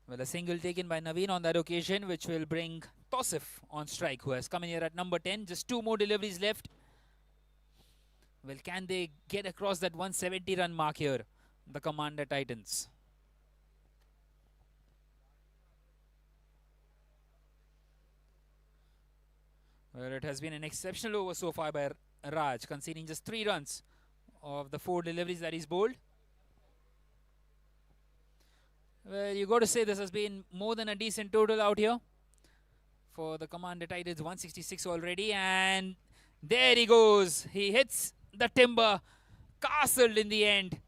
Well, a single taken by Naveen on that occasion, which will bring Tosif on strike, who has come in here at number 10. Just 2 more deliveries left. Well, can they get across that 170 run mark here, the Commander Titans? Well, it has been an exceptional over so far by Raj, conceding just 3 runs of the 4 deliveries that he's bowled. Well, you got to say this has been more than a decent total out here for the Commander Titans. 166 already, and there he goes. He hits the timber, castled in the end.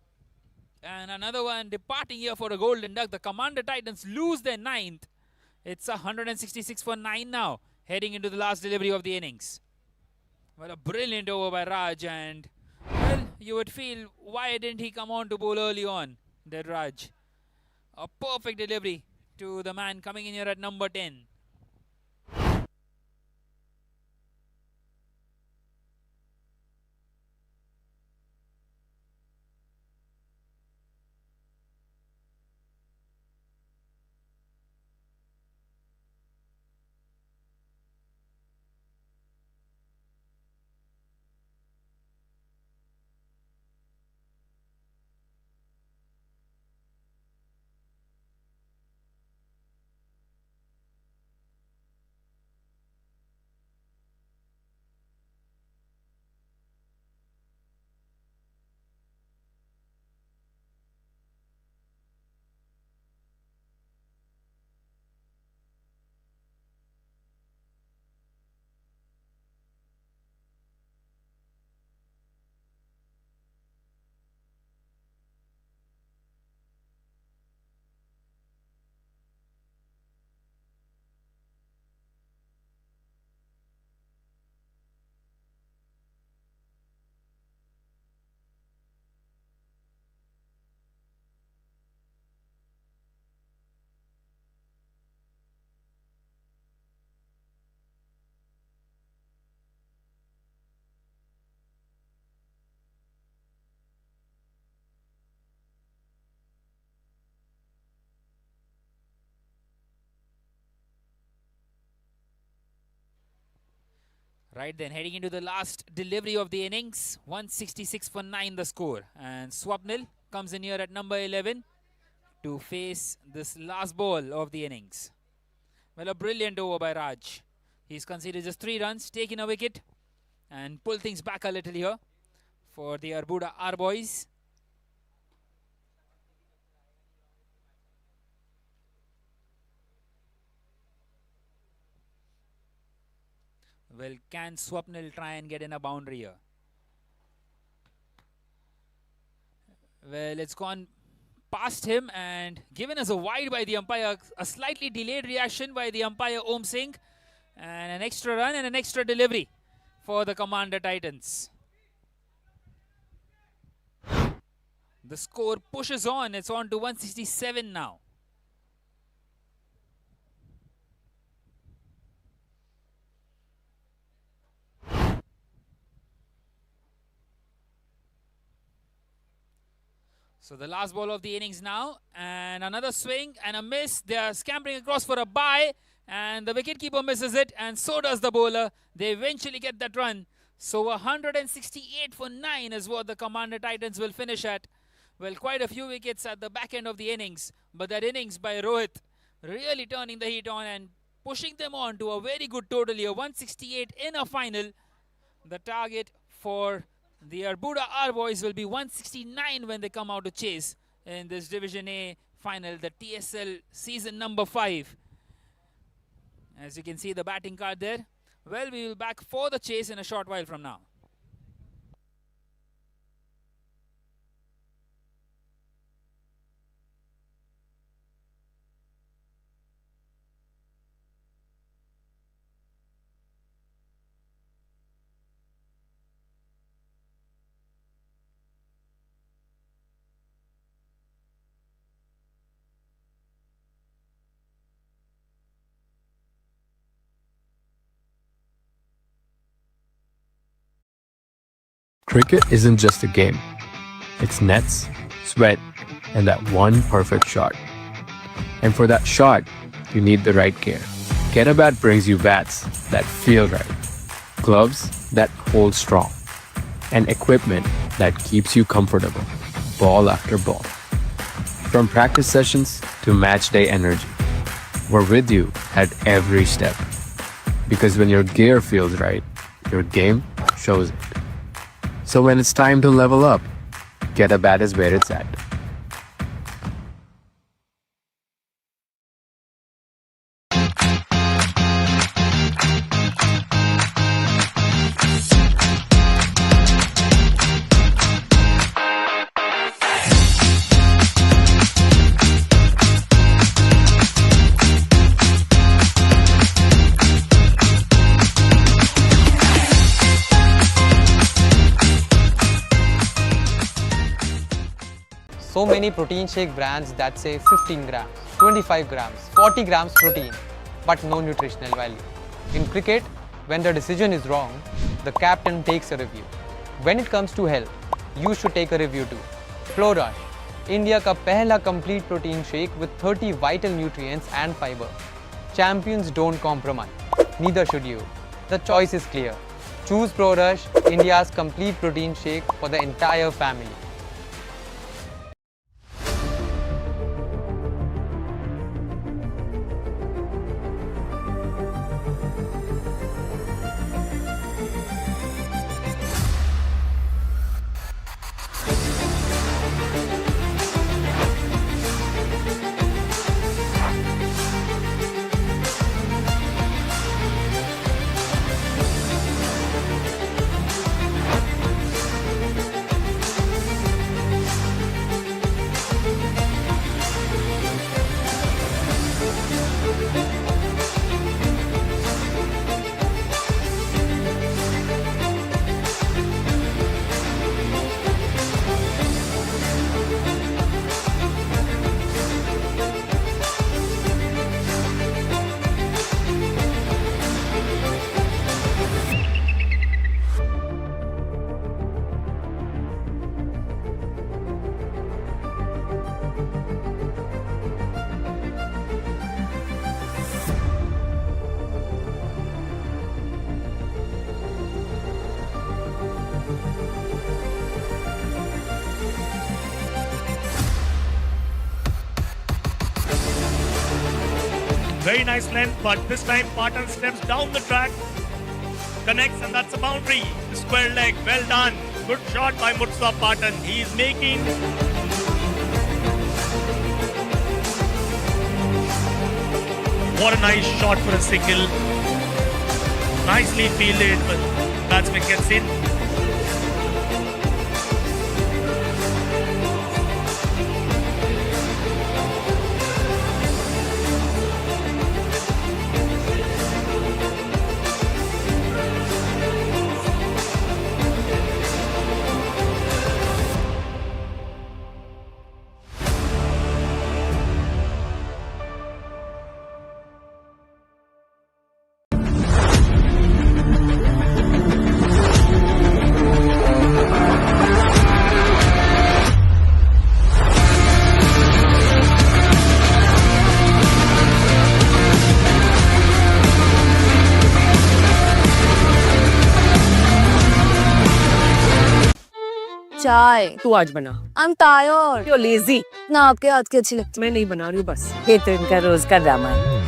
And another one departing here for a golden duck. The Commander Titans lose their 9th. It's 166 for 9 now, heading into the last delivery of the innings. Well, a brilliant over by Raj, and, well, you would feel, why didn't he come on to bowl early on, did Raj? A perfect delivery to the man coming in here at number 10. Right then, heading into the last delivery of the innings. 166 for 9 the score. And Swapnil comes in here at number 11 to face this last ball of the innings. Well, a brilliant over by Raj. He's conceded just 3 runs, taken a wicket, and pull things back a little here for the Arbuda R boys. Well, can Swapnil try and get in a boundary here? Well, it's gone past him and given as a wide by the umpire. A slightly delayed reaction by the umpire Om Singh, and an extra run and an extra delivery for the Commander Titans. The score pushes on. It's on to 167 now. So the last ball of the innings now, and another swing and a miss. They are scampering across for a bye, and the wicketkeeper misses it, and so does the bowler. They eventually get that run. So 168 for 9 is what the Commander Titans will finish at. Well, quite a few wickets at the back end of the innings, but that innings by Rohit really turning the heat on and pushing them on to a very good total here. 168 in a final. The target for the Arbuda R boys will be 169 when they come out to chase in this Division A final, the TSL season number 5. As you can see the batting card there. Well, we will be back for the chase in a short while from now. Cricket isn't just a game. It's nets, sweat, and that one perfect shot. And for that shot, you need the right gear. Get a Bat brings you bats that feel right, gloves that hold strong, and equipment that keeps you comfortable, ball after ball. From practice sessions to match day energy, we're with you at every step. Because when your gear feels right, your game shows it. So when it's time to level up, Get a Bat is where it's at. So many protein shake brands that say 15 grams, 25 grams, 40 grams protein, but no nutritional value. In cricket, when the decision is wrong, the captain takes a review. When it comes to health, you should take a review too. Florush, India का पहला complete protein shake with 30 vital nutrients and fiber. Champions don't compromise. Neither should you. The choice is clear. Choose Florush, India's complete protein shake for the entire family. Very nice length, but this time Patan steps down the track, connects, and that's a boundary. The square leg, well done. Good shot by Murtaza Patan. He is making what a nice shot for a single. Nicely fielded, but batsman gets in. चाय तू आज बना. I'm tired. You're lazy. ना आपके हाथ की अच्छी लगती मैं नहीं बना रही हूँ बस. ये तो इनका रोज का ड्रामा है.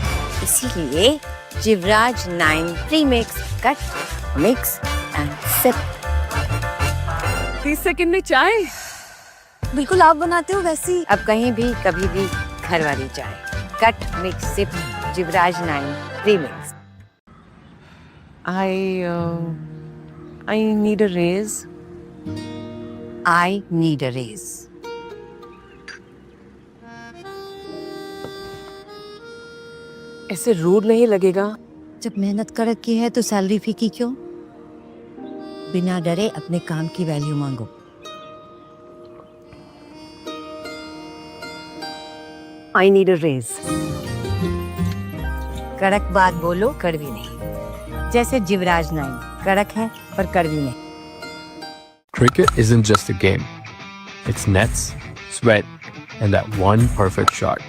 इसीलिए Jivraj 9 premix cut mix and sip. 30 second में चाय. बिल्कुल आप बनाते हो वैसी. अब कहीं भी कभी भी घर वाली चाय. Cut mix sip Jivraj 9 premix. I need a raise. I need a raise. ऐसे रूड नहीं लगेगा. जब मेहनत कर रखी है तो सैलरी फीकी क्यों? बिना डरे अपने काम की वैल्यू मांगो. I need a raise. कड़क बात बोलो, कड़वी नहीं. जैसे जिवराज 9 कड़क है पर कड़वी नहीं. Cricket isn't just a game. It's nets, sweat, and that one perfect shot.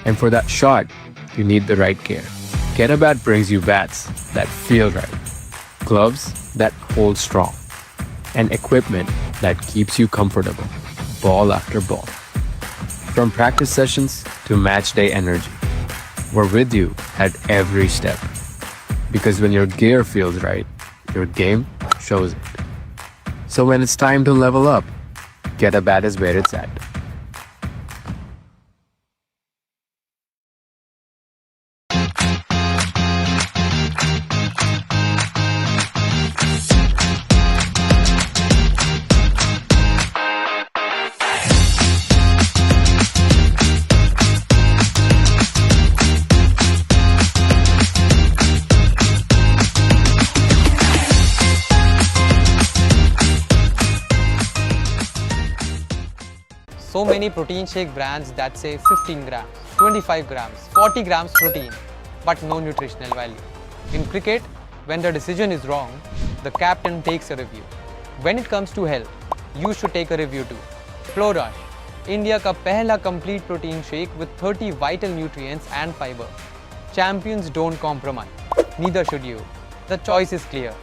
And for that shot, you need the right gear. Get a Bat brings you bats that feel right, gloves that hold strong, and equipment that keeps you comfortable, ball after ball. From practice sessions to match day energy, we're with you at every step. Because when your gear feels right, your game shows it. So when it's time to level up, Get a Bat is where it's at. So many protein shake brands that say 15 grams, 25 grams, 40 grams protein, but no nutritional value. In cricket, when the decision is wrong, the captain takes a review. When it comes to health, you should take a review too. Florush, India का पहला complete protein shake with 30 vital nutrients and fiber. Champions don't compromise. Neither should you. The choice is clear.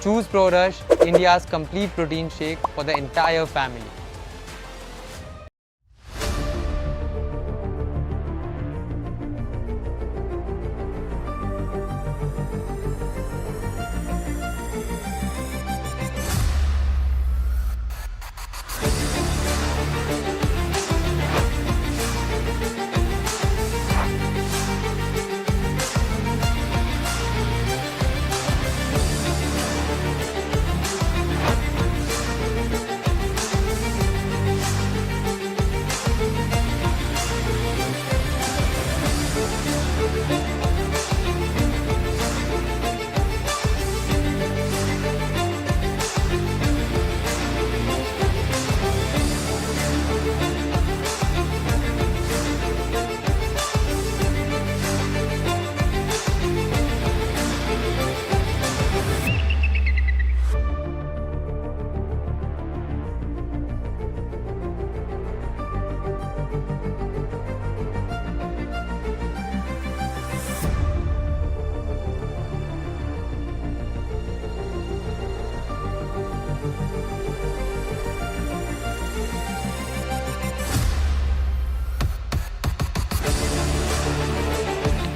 Choose ProRush, India's complete protein shake for the entire family.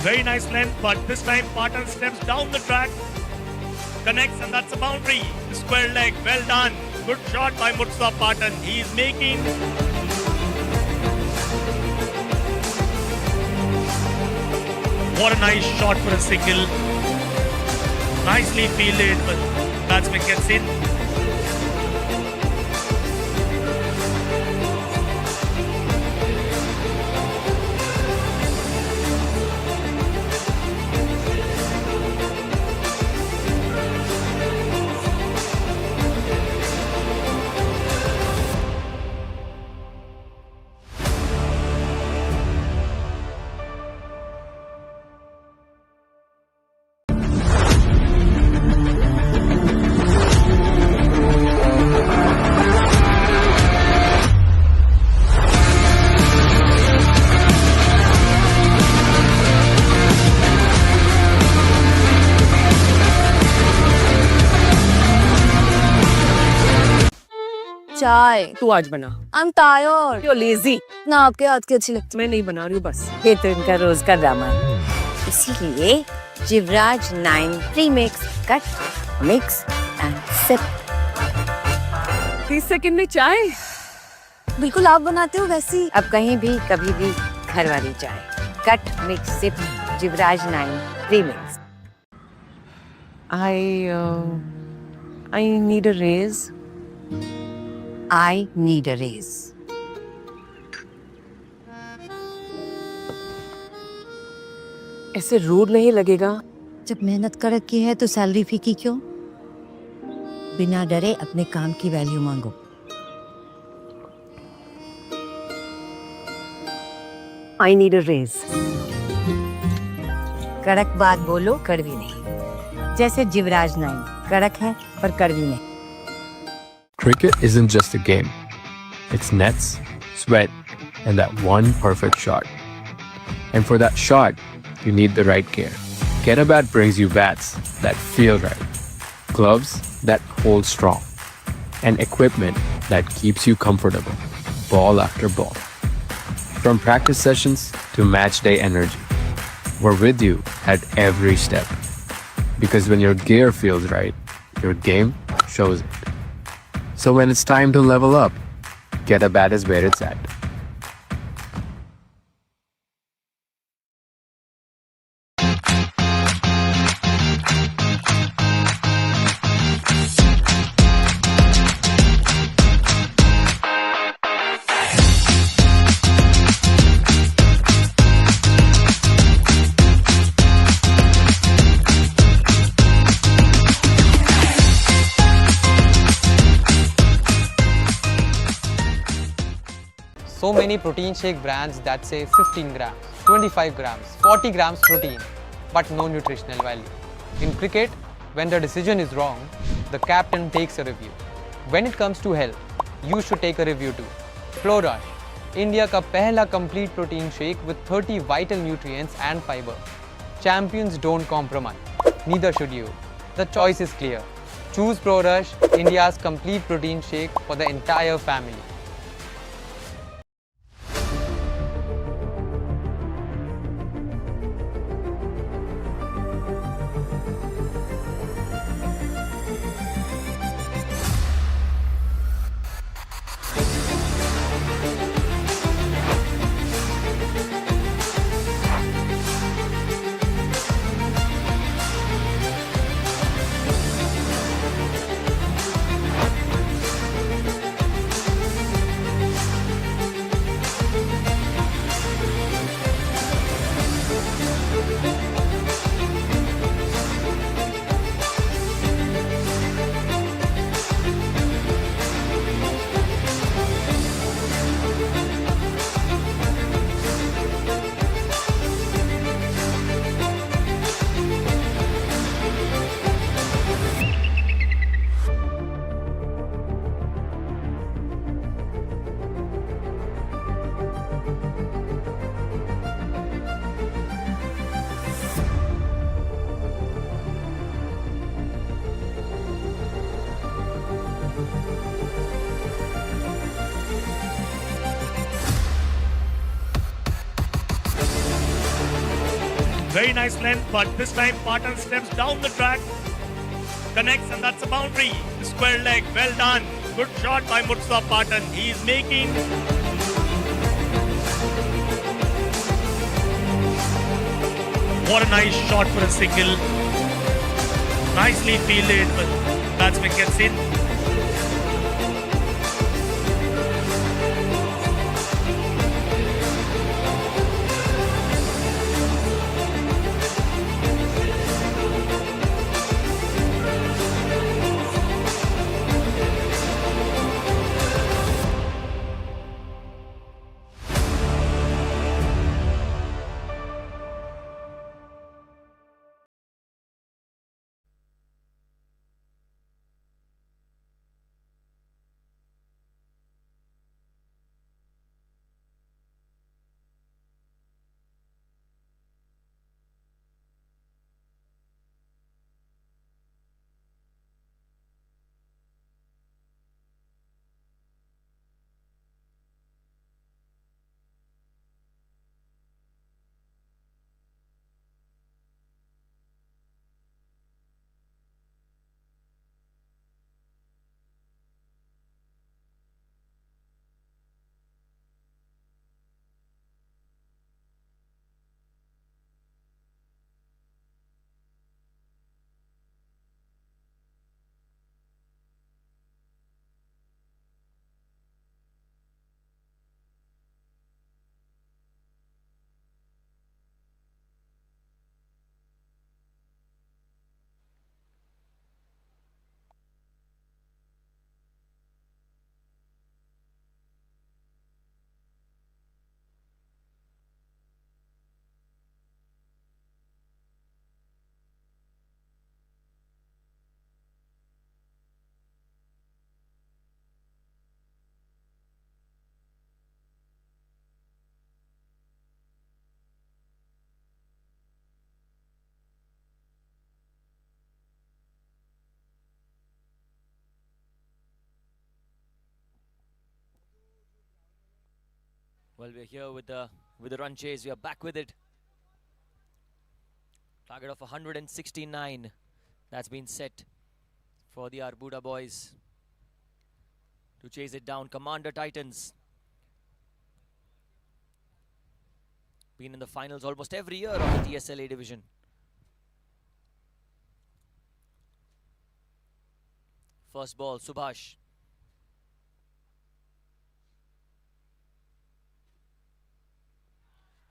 Very nice length, but this time Patan steps down the track, connects, and that's a boundary. The square leg, well done. Good shot by Mutsa Patan. He is making. What a nice shot for a single. Nicely fielded, but batsman gets in. चाय तू आज बना. I'm tired. You're lazy. ना आपके हाथ की अच्छी लगती मैं नहीं बना रही हूँ बस. ये तो इनका रोज का ड्रामा है. इसीलिए Jivraj 9 premix cut mix and sip. 30 second में चाय. बिल्कुल आप बनाते हो वैसी. अब कहीं भी कभी भी घर वाली चाय. Cut mix sip Jivraj 9 premix. I need a raise. I need a raise. ऐसे रूड नहीं लगेगा. जब मेहनत कर रखी है तो सैलरी फीकी क्यों? बिना डरे अपने काम की वैल्यू मांगो. I need a raise. कड़क बात बोलो, कड़वी नहीं. जैसे जिवराज 9 कड़क है पर कड़वी नहीं. Cricket isn't just a game. It's nets, sweat, and that one perfect shot. And for that shot, you need the right gear. Get a Bat brings you bats that feel right, gloves that hold strong, and equipment that keeps you comfortable, ball after ball. From practice sessions to match day energy, we're with you at every step. Because when your gear feels right, your game shows it. So when it's time to level up, Get a Bat is where it's at. So many protein shake brands that say 15 grams, 25 grams, 40 grams protein, but no nutritional value. In cricket, when the decision is wrong, the captain takes a review. When it comes to health, you should take a review too. Flow India का पहला complete protein shake with 30 vital nutrients and fiber. Champions don't compromise. Neither should you. The choice is clear. Choose Pro Rush, India's complete protein shake for the entire family. Very nice length, but this time Patan steps down the track, connects, and that's a boundary. The square leg, well done. Good shot by Mutsa Patan. He is making. What a nice shot for a single. Nicely fielded, but batsman gets in. Well, we're here with the run chase. We are back with it. Target of 169 that's been set for the Arbuda boys to chase it down. Commander Titans been in the finals almost every year of the TSL division. First ball, Subhash.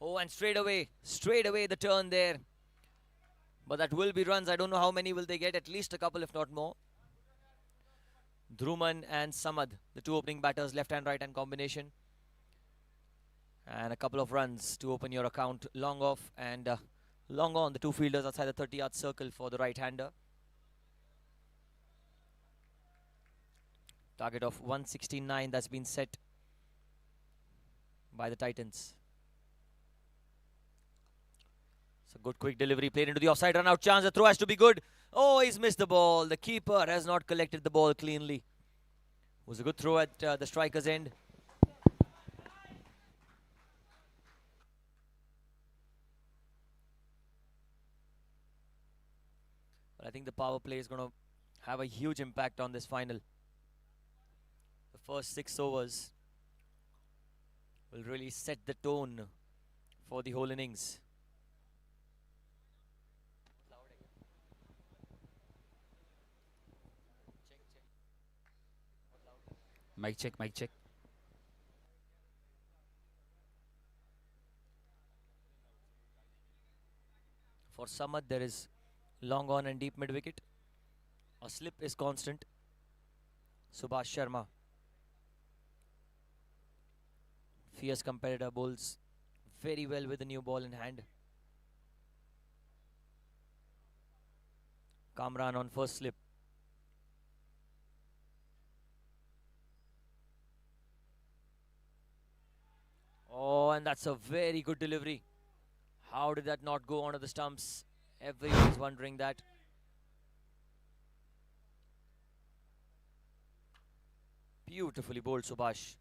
Oh, and straight away the turn there. But that will be runs. I don't know how many will they get. At least a couple, if not more. Dhruman and Samad, the two opening batters, left-hand, right-hand combination. And a couple of runs to open your account. Long off and long on, the two fielders outside the 30-yard circle for the right-hander. Target of 169 that's been set by the Titans. It's a good quick delivery played into the offside run out chance. The throw has to be good. Oh, he's missed the ball. The keeper has not collected the ball cleanly. It was a good throw at the striker's end. But I think the power play is going to have a huge impact on this final. The first 6 overs will really set the tone for the whole innings. Mic check, mic check. For Samad, there is long on and deep mid wicket. A slip is constant. Subhash Sharma, fierce competitor, bowls very well with the new ball in hand. Kamran on first slip. Oh, and that's a very good delivery. How did that not go onto the stumps? Everyone's wondering that. Beautifully bowled, Subhash.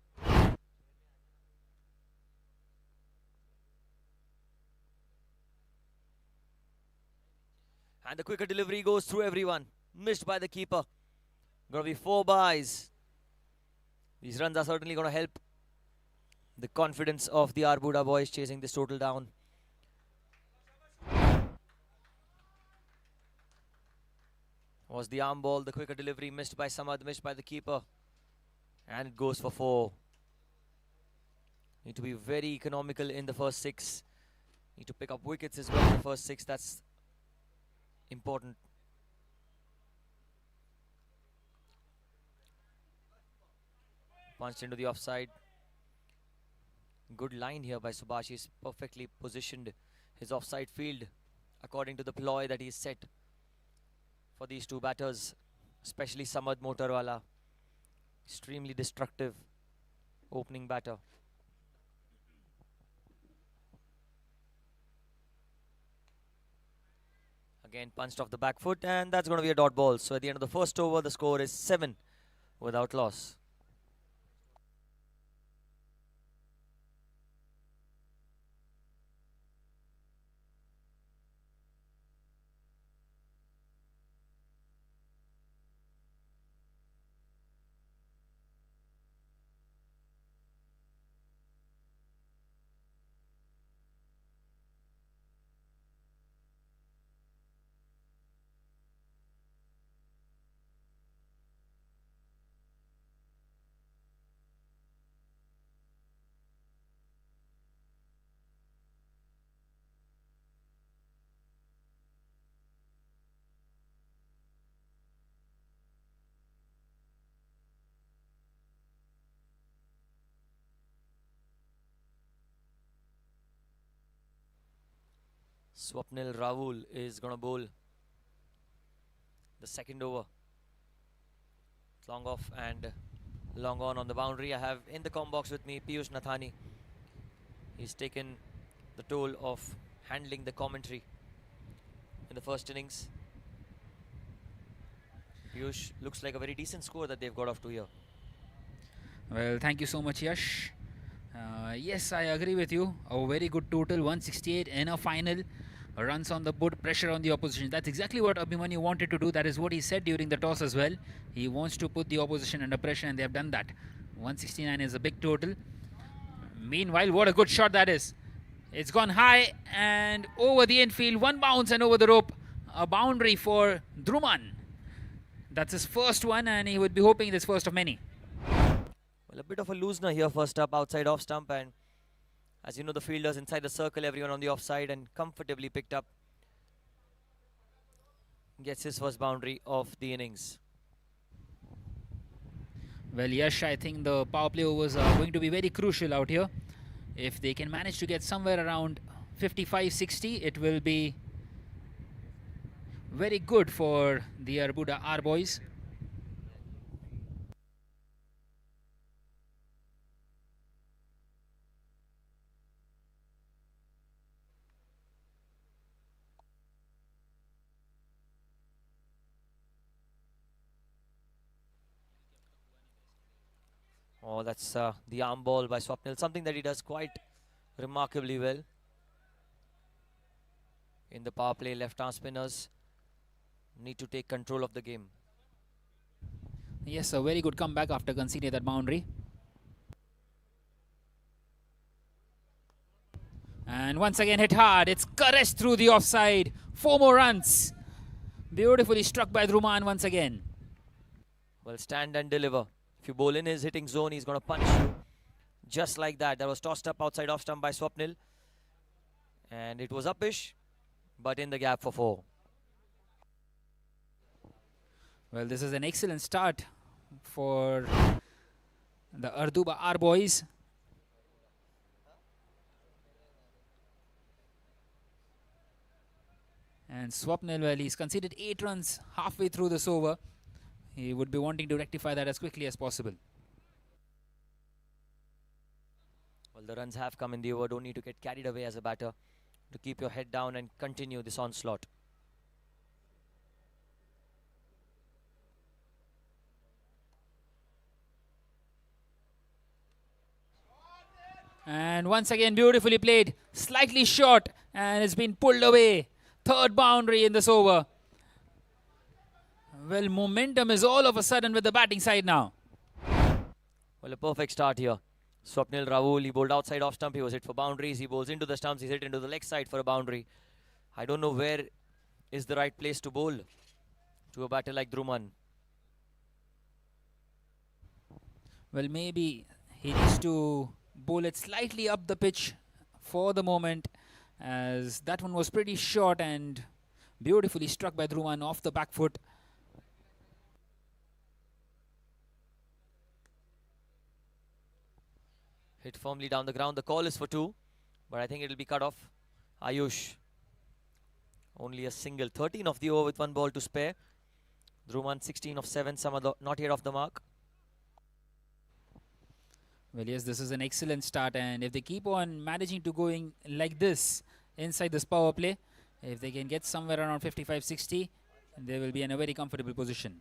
And the quicker delivery goes through everyone. Missed by the keeper. Gonna be 4 byes. These runs are certainly gonna help the confidence of the Arbuda boys chasing this total down. Was the arm ball, the quicker delivery missed by Samad, missed by the keeper. And it goes for 4. Need to be very economical in the first 6. Need to pick up wickets as well in the first 6. That's important. Punched into the offside. Good line here by Subhash. He's perfectly positioned his offside field according to the ploy that he's set for these two batters, especially Samad Motorwala. Extremely destructive opening batter. Again punched off the back foot, and that's going to be a dot ball. So at the end of the first over, the score is 7 without loss. Swapnil Rahul is going to bowl the second over. It's long off and long on the boundary. I have in the com box with me Piyush Nathani. He's taken the toll of handling the commentary in the first innings. Piyush, looks like a very decent score that they've got off to here. Well, thank you so much, Yash. Yes, I agree with you. A very good total, 168 in a final. Runs on the board, pressure on the opposition. That's exactly what Abhimanyu wanted to do. That is what he said during the toss as well. He wants to put the opposition under pressure, and they have done that. 169 is a big total. Meanwhile, what a good shot that is. It's gone high and over the infield. One bounce and over the rope. A boundary for Dhruman. That's his first one, and he would be hoping this first of many. Well, a bit of a loosener here first up, outside off stump, and as you know, the fielders inside the circle, everyone on the offside, and comfortably picked up. Gets his first boundary of the innings. Well, Yash, I think the power play overs are going to be very crucial out here. If they can manage to get somewhere around 55-60, it will be very good for the Arbuda R boys. Oh, that's the arm ball by Swapnil, something that he does quite remarkably well. In the power play, left arm spinners need to take control of the game. Yes, a very good comeback after conceding that boundary. And once again hit hard. It's caressed through the offside. 4 more runs. Beautifully struck by Dhruman once again. Well, stand and deliver. If you bowl in his hitting zone, he's going to punish you. Just like that. That was tossed up outside off stump by Swapnil. And it was upish, but in the gap for 4. Well, this is an excellent start for the Arbuda R boys. And Swapnil, well, he's conceded 8 runs halfway through this over. He would be wanting to rectify that as quickly as possible. Well, the runs have come in the over. Don't need to get carried away as a batter. To keep your head down and continue this onslaught. And once again, beautifully played. Slightly short, and it's been pulled away. 3rd boundary in this over. Well, momentum is all of a sudden with the batting side now. Well, a perfect start here. Swapnil Rahul, he bowled outside off stump. He was hit for boundaries. He bowls into the stumps. He's hit into the leg side for a boundary. I don't know where is the right place to bowl. to a batter like Dhruman. Well, maybe he needs to bowl it slightly up the pitch for the moment, as that one was pretty short and beautifully struck by Dhruman off the back foot. Hit firmly down the ground. The call is for 2, but I think it'll be cut off. Ayush. Only a single. 13 of the over with 1 ball to spare. Dhruman 16 of 7. Not yet off the mark. Well, yes, this is an excellent start, and if they keep on managing to going like this inside this power play, if they can get somewhere around 55-60, they will be in a very comfortable position.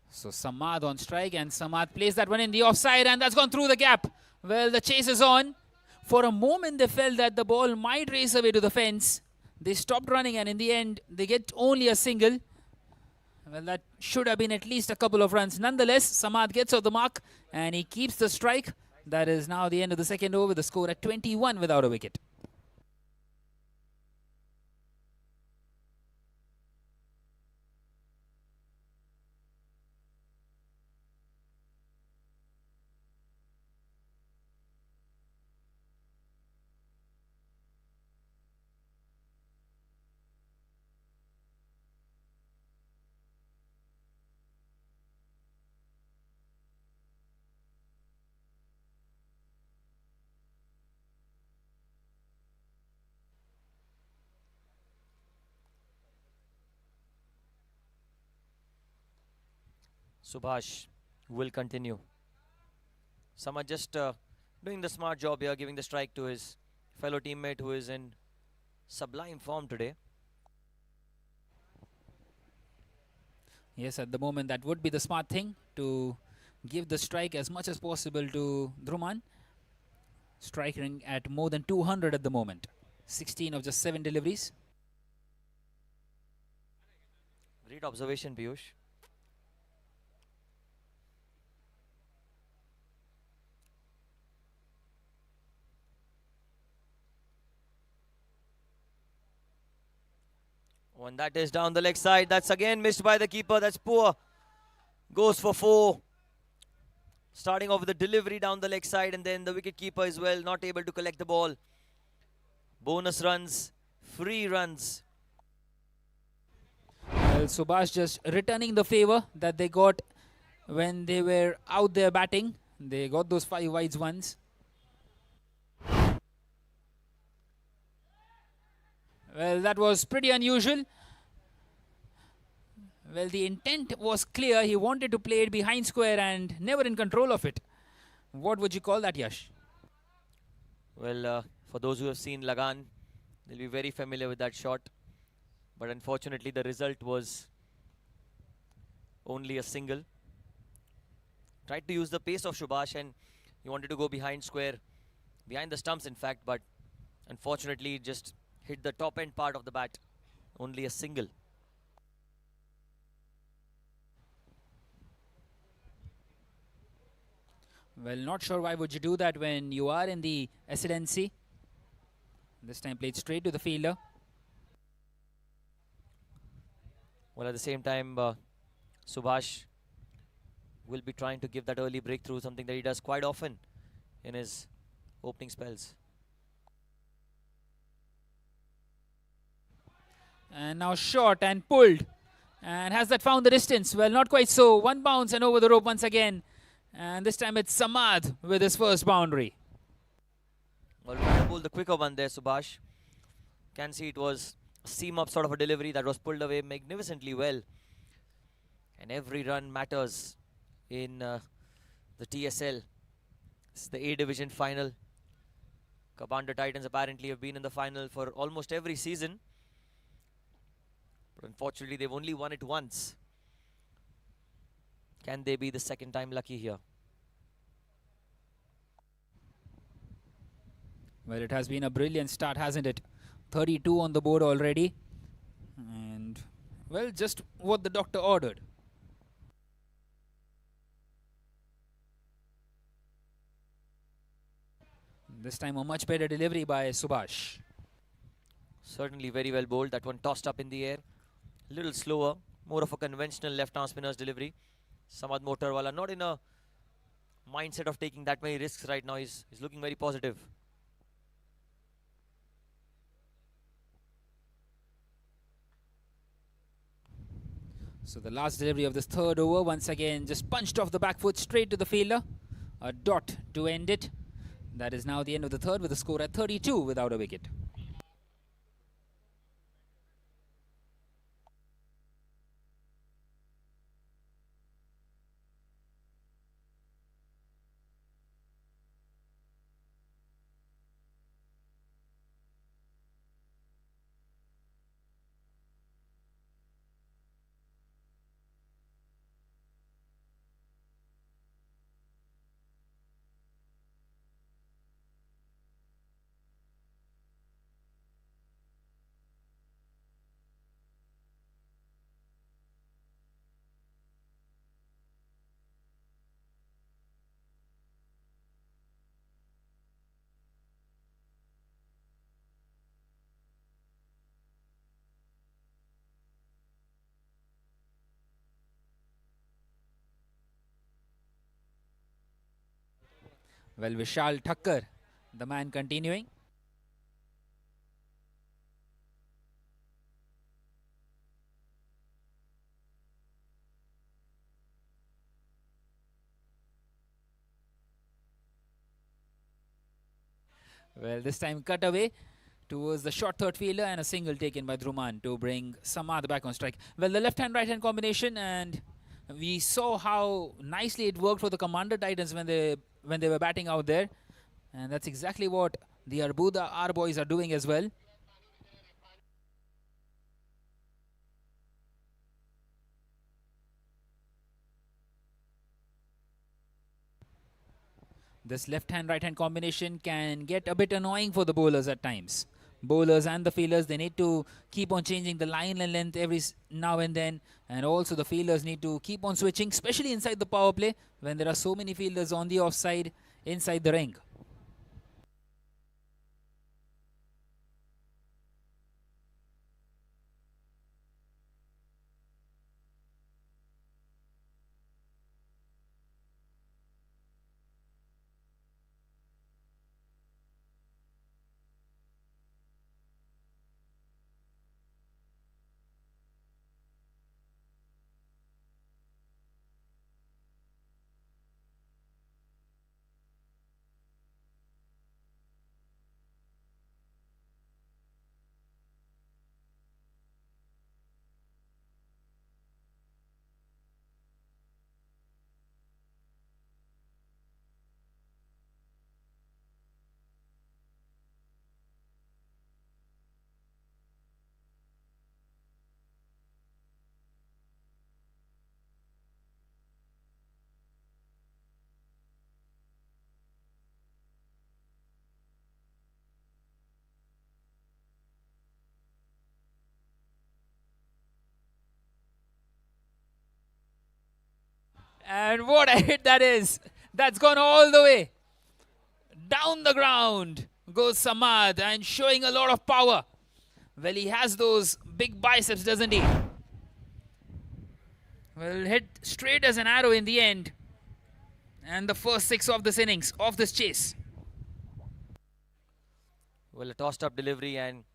So Samad on strike, and Samad plays that one in the offside, and that's gone through the gap. Well, the chase is on. For a moment they felt that the ball might race away to the fence. They stopped running, and in the end they get only a single. Well, that should have been at least a couple of runs. Nonetheless, Samad gets off the mark and he keeps the strike. That is now the end of the second over, the score at 21 without a wicket. Subhash will continue. Samad just doing the smart job here, giving the strike to his fellow teammate who is in sublime form today. Yes, at the moment that would be the smart thing, to give the strike as much as possible to Dhruman. Striking at more than 200 at the moment. 16 of just 7 deliveries. Great observation, Piyush. When that is down the leg side, that's again missed by the keeper. That's poor. Goes for 4. Starting off with the delivery down the leg side, and then the wicket keeper as well, not able to collect the ball. Bonus runs, free runs. Well, Subhash just returning the favor that they got when they were out there batting. They got those 5 wides ones. Well, that was pretty unusual. Well, the intent was clear. He wanted to play it behind square and never in control of it. What would you call that, Yash? Well, for those who have seen Lagan, they'll be very familiar with that shot. But unfortunately, the result was only a single. Tried to use the pace of Subhash, and he wanted to go behind square, behind the stumps in fact, but unfortunately just hit the top end part of the bat. Only a single. Well, not sure why would you do that when you are in the ascendancy. This time played straight to the fielder. Well, at the same time, Subhash will be trying to give that early breakthrough, something that he does quite often in his opening spells. And now short and pulled. And has that found the distance? Well, not quite so. One bounce and over the rope once again. And this time it's Samad with his first boundary. Well, trying to pull the quicker one there, Subhash. Can see it was a seam up sort of a delivery that was pulled away magnificently well. And every run matters in the TSL. This is the A Division final. Kabanda Titans apparently have been in the final for almost every season. But unfortunately, they've only won it once. Can they be the second time lucky here? Well, it has been a brilliant start, hasn't it? 32 on the board already. And, well, just what the doctor ordered. This time a much better delivery by Subhash. Certainly very well bowled. That one tossed up in the air. Little slower. More of a conventional left-arm spinner's delivery. Samad Motorwala not in a mindset of taking that many risks right now. He's looking very positive. So the last delivery of this third over, once again just punched off the back foot straight to the fielder. A dot to end it. That is now the end of the third with the score at 32 without a wicket. Well, Vishal Thakkar, the man continuing. Well, this time cut away towards the short third fielder and a single taken by Dhruman to bring Samad back on strike. Well, the left-hand, right-hand combination, and we saw how nicely it worked for the Commander Titans when they were batting out there. And that's exactly what the Arbuda R boys are doing as well. This left-hand, right-hand combination can get a bit annoying for the bowlers at times. Bowlers and the fielders, they need to keep on changing the line and length every now and then. And also the fielders need to keep on switching, especially inside the power play when there are so many fielders on the offside inside the ring. And what a hit that is. That's gone all the way. Down the ground goes Samad and showing a lot of power. Well, he has those big biceps, doesn't he? Well, hit straight as an arrow in the end. And the first six of this innings, of this chase. Well, a tossed up delivery and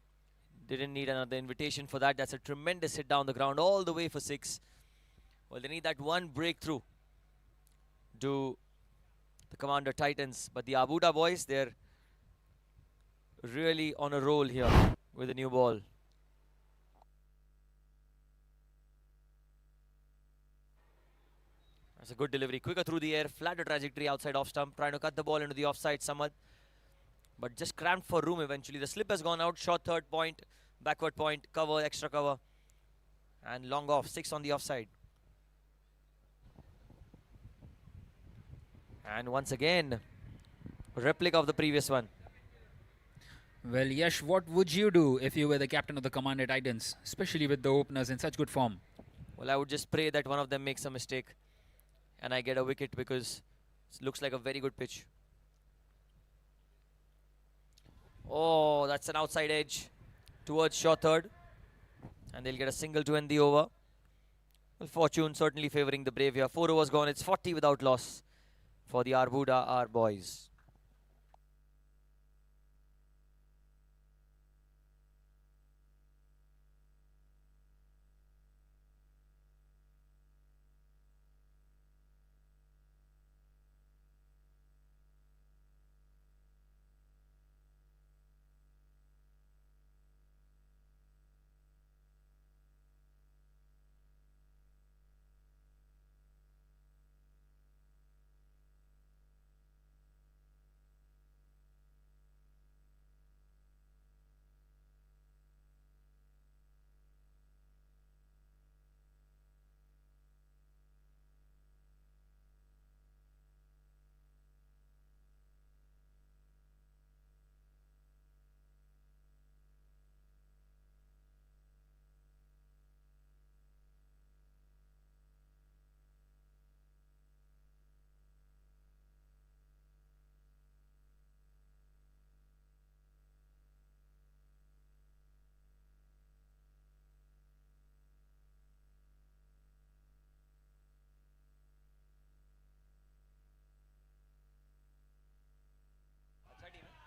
didn't need another invitation for that. That's a tremendous hit down the ground all the way for six. Well, they need that one breakthrough to the Commander Titans. But the Arbuda boys, they're really on a roll here with a new ball. That's a good delivery. Quicker through the air, flatter trajectory outside off stump, trying to cut the ball into the offside, Samad. But just cramped for room eventually. The slip has gone out, short third point, backward point, cover, extra cover. And long off, six on the offside. And once again, replica of the previous one. Well, Yash, what would you do if you were the captain of the Commander Titans, especially with the openers in such good form? Well, I would just pray that one of them makes a mistake and I get a wicket because it looks like a very good pitch. Oh, that's an outside edge towards short third, and they'll get a single to end the over. Well, fortune certainly favouring the Brave here. 4 overs gone. It's 40 without loss for the Arbuda, our boys.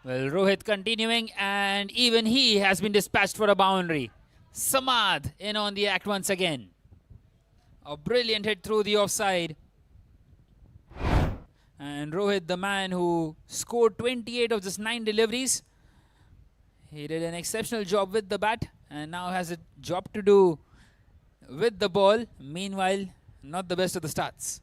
Well, Rohit continuing, and even he has been dispatched for a boundary. Samad in on the act once again. A brilliant hit through the offside. And Rohit, the man who scored 28 of just 9 deliveries, he did an exceptional job with the bat and now has a job to do with the ball. Meanwhile, not the best of the starts.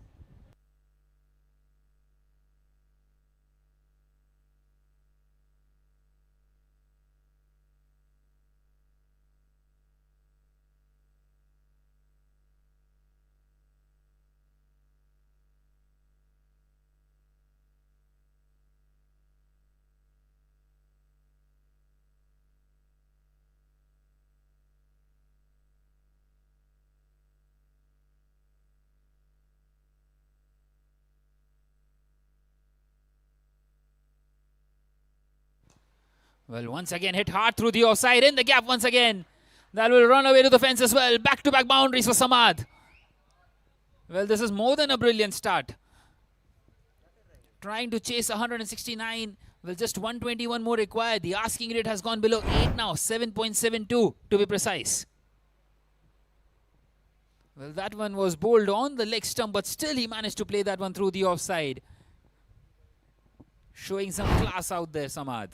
Well, once again, hit hard through the offside, in the gap once again. That will run away to the fence as well. Back-to-back boundaries for Samad. Well, this is more than a brilliant start. Trying to chase 169. Well, just 121 more required. The asking rate has gone below 8 now. 7.72 to be precise. Well, that one was bowled on the leg stump, but still he managed to play that one through the offside. Showing some class out there, Samad.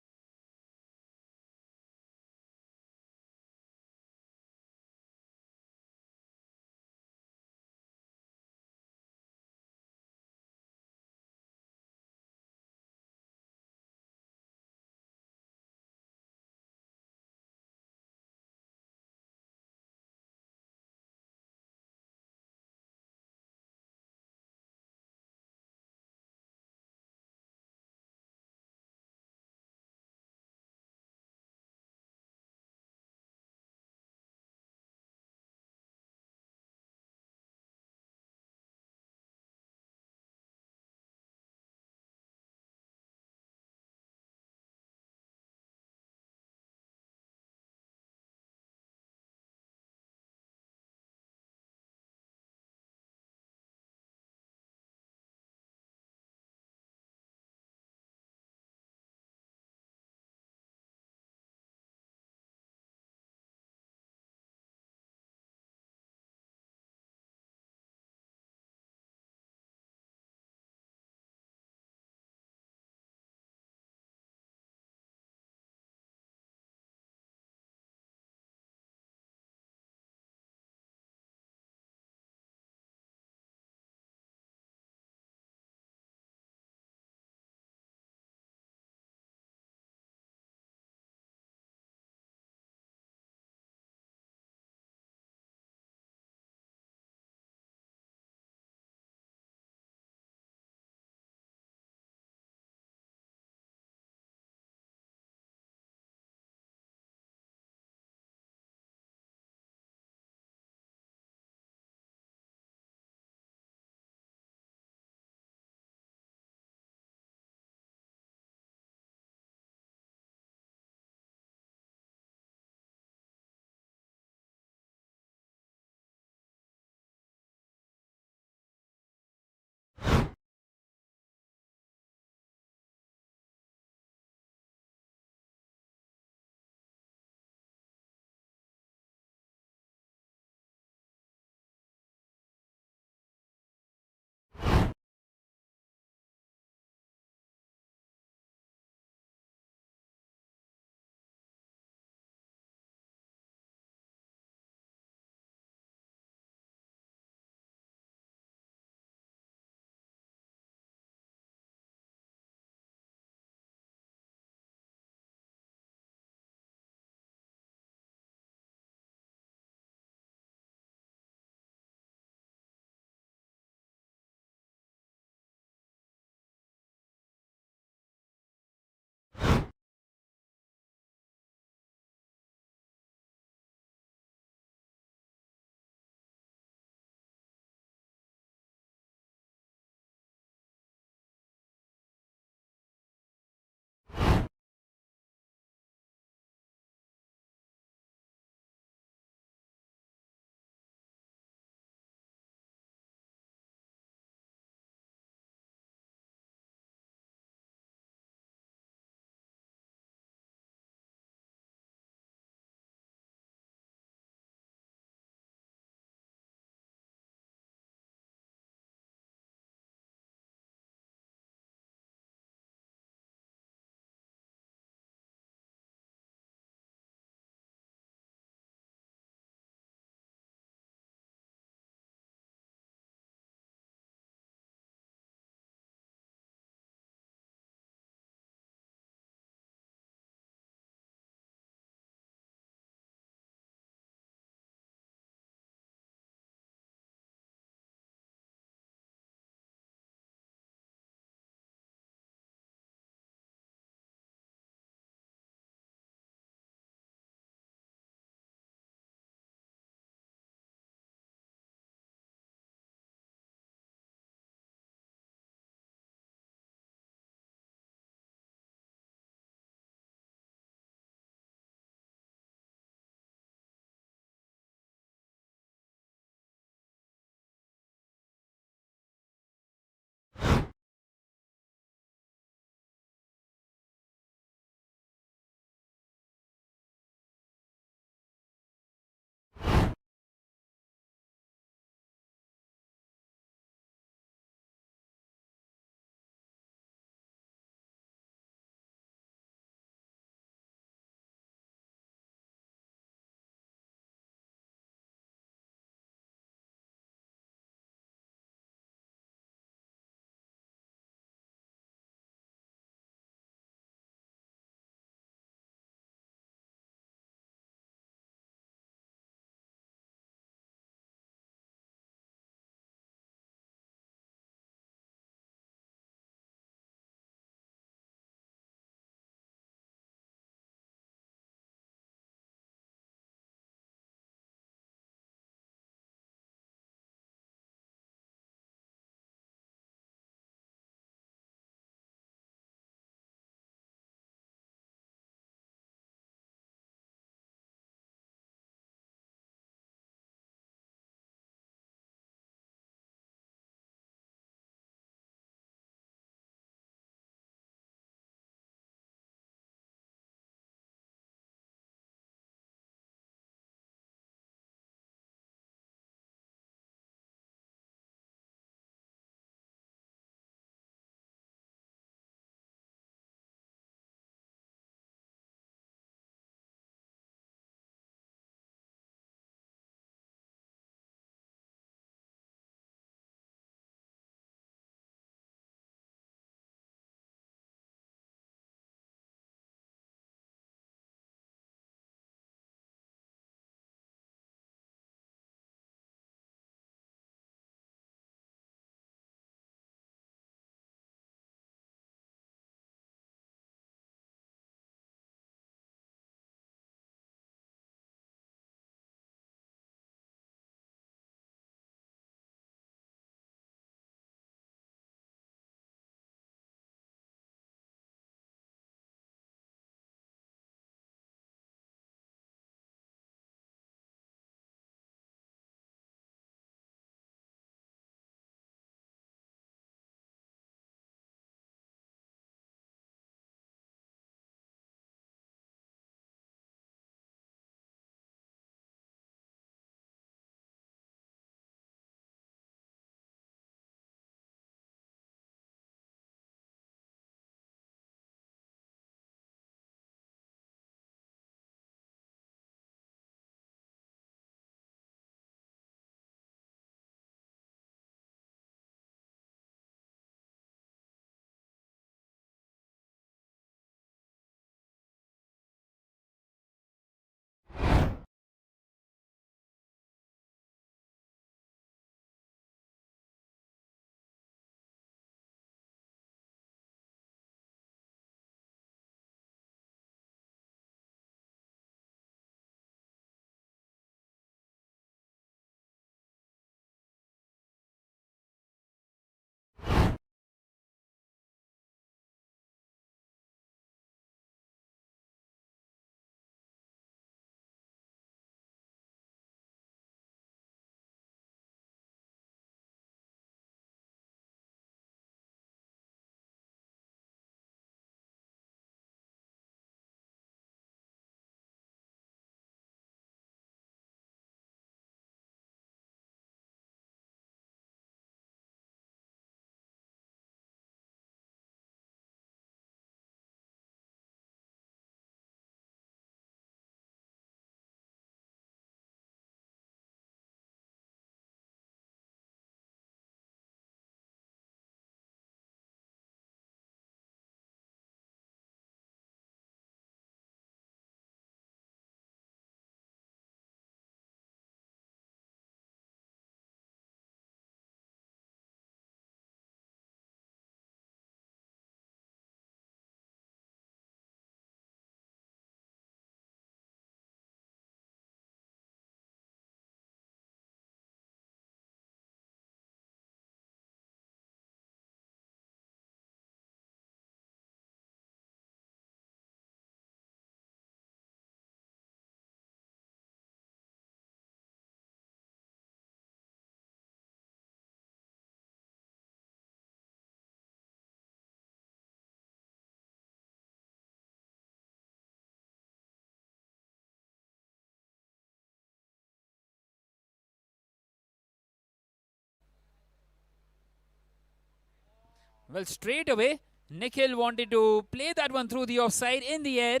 Well, straight away, Nikhil wanted to play that one through the offside in the air.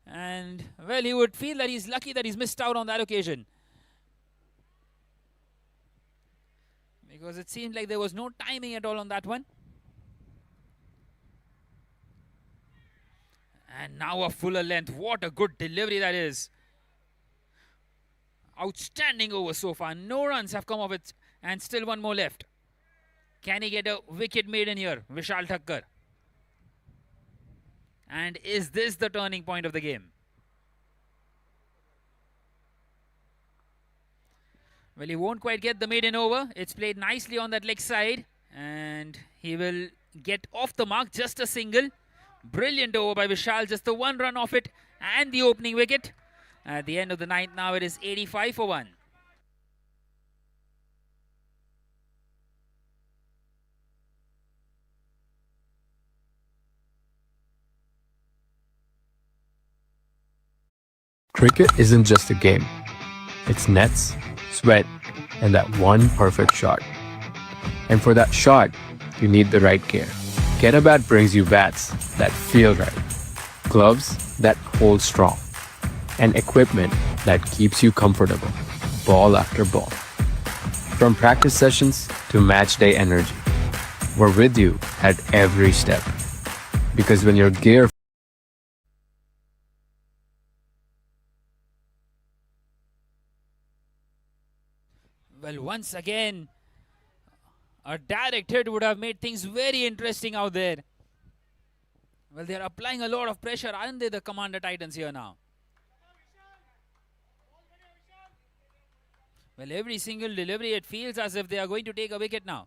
And, well, he would feel that he's lucky that he's missed out on that occasion. Because it seemed like there was no timing at all on that one. And now a fuller length. What a good delivery that is. Outstanding over so far. No runs have come of it. And still one more left. Can he get a wicket made in here? Vishal Thakkar. And is this the turning point of the game? Well, he won't quite get the maiden over. It's played nicely on that leg side. And he will get off the mark. Just a single. Brilliant over by Vishal. Just the one run off it. And the opening wicket. At the end of the ninth now it is 85 for 1. Cricket isn't just a game. It's nets, sweat, and that one perfect shot. And for that shot, you need the right gear. Get a Bat brings you bats that feel right, gloves that hold strong, and equipment that keeps you comfortable, ball after ball. From practice sessions to match day energy, we're with you at every step. Because when your gear Well, once again, a direct hit would have made things very interesting out there. Well, they're applying a lot of pressure, aren't they, the Commander Titans here now? Well, every single delivery, it feels as if they are going to take a wicket now.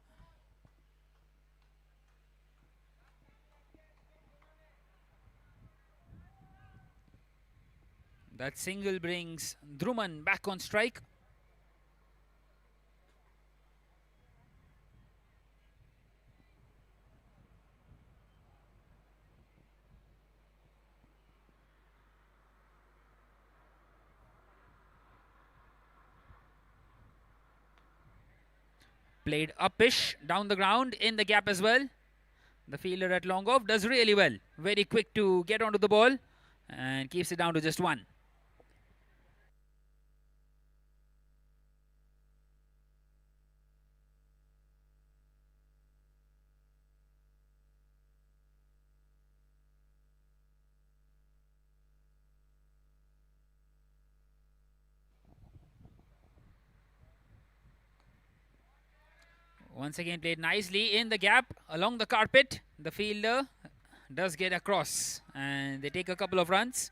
That single brings Druman back on strike. Played upish down the ground in the gap as well. The fielder at long off does really well. Very quick to get onto the ball and keeps it down to just one. Once again played nicely in the gap along the carpet. The fielder does get across and they take a couple of runs.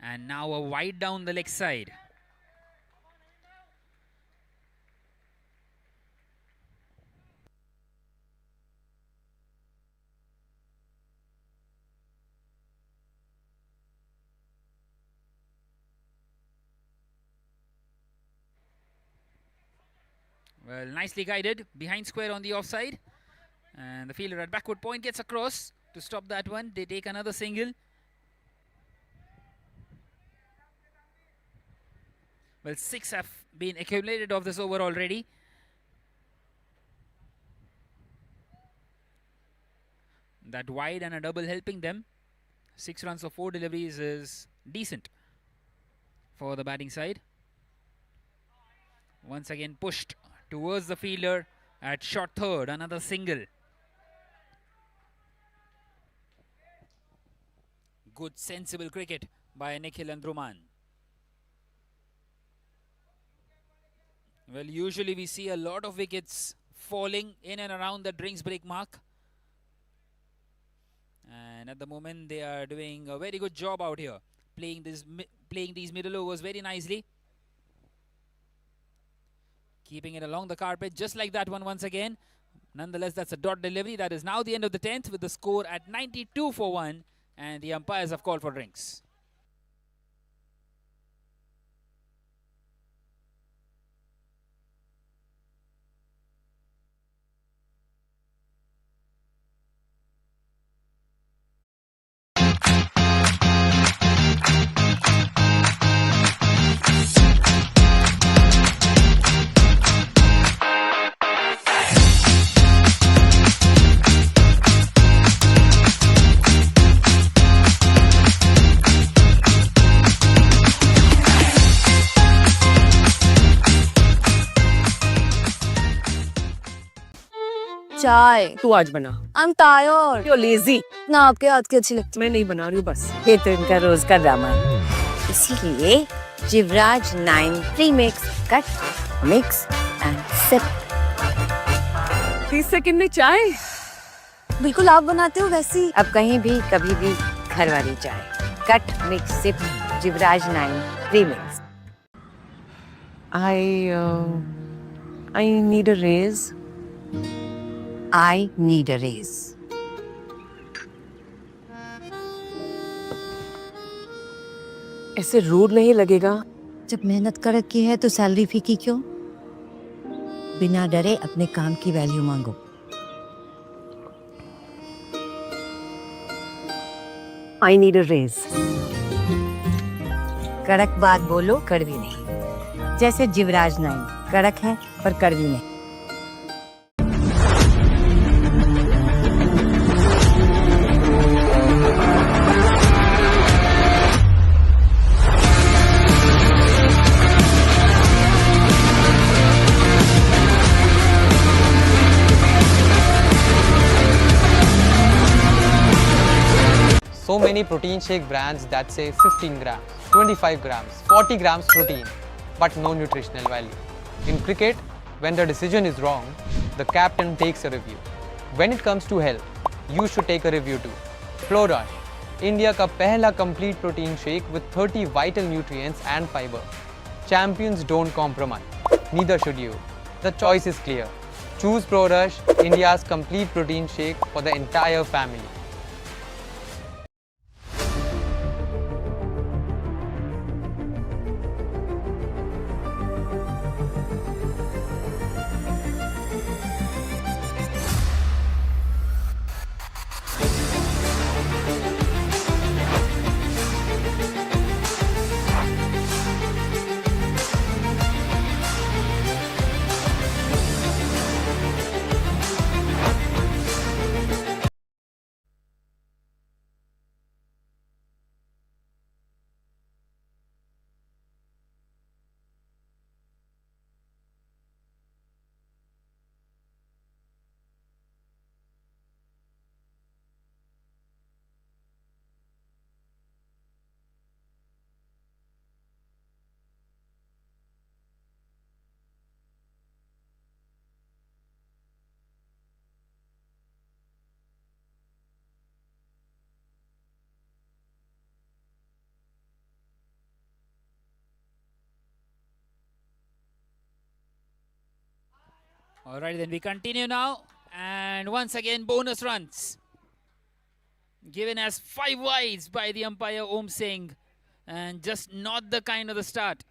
And now a wide down the leg side. Well, nicely guided behind square on the offside. And the fielder at backward point gets across to stop that one. They take another single. Well, 6 have been accumulated of this over already. That wide and a double helping them. 6 runs of 4 deliveries is decent for the batting side. Once again pushed towards the fielder at short third. Another single. Good sensible cricket by Nikhil and Druman. Well, usually we see a lot of wickets falling in and around the drinks break mark. And at the moment they are doing a very good job out here. Playing these middle overs very nicely. Keeping it along the carpet just like that one once again. Nonetheless, that's a dot delivery. That is now the end of the 10th with the score at 92 for 1, and the umpires have called for drinks. चाय तू आज बना. I'm tired. You're lazy. ना आपके हाथ की अच्छी लगती. मैं नहीं बना रही हूँ बस. ये तो इनका रोज का ड्रामा है. इसीलिए Jivraj 9 premix cut mix and sip. 30 second में चाय. बिल्कुल आप बनाते हो वैसी. अब कहीं भी कभी भी घर वाली चाय. Cut mix sip Jivraj 9 premix. I need a raise. I need a raise. ऐसे रूड नहीं लगेगा. जब मेहनत कर रखी है तो सैलरी फीकी क्यों? बिना डरे अपने काम की वैल्यू मांगो. I need a raise. कड़क बात बोलो, कड़वी नहीं. जैसे जिवराज 9 कड़क है पर कड़वी नहीं. So many protein shake brands that say 15 grams, 25 grams, 40 grams protein, but no nutritional value. In cricket, when the decision is wrong, the captain takes a review. When it comes to health, you should take a review too. Flow Rush, India का पहला complete protein shake with 30 vital nutrients and fiber. Champions don't compromise. Neither should you. The choice is clear. Choose Pro Rush, India's complete protein shake for the entire family. Alright, then we continue now. And once again, bonus runs. Given as 5 wides by the umpire Om Singh. And just not the kind of the start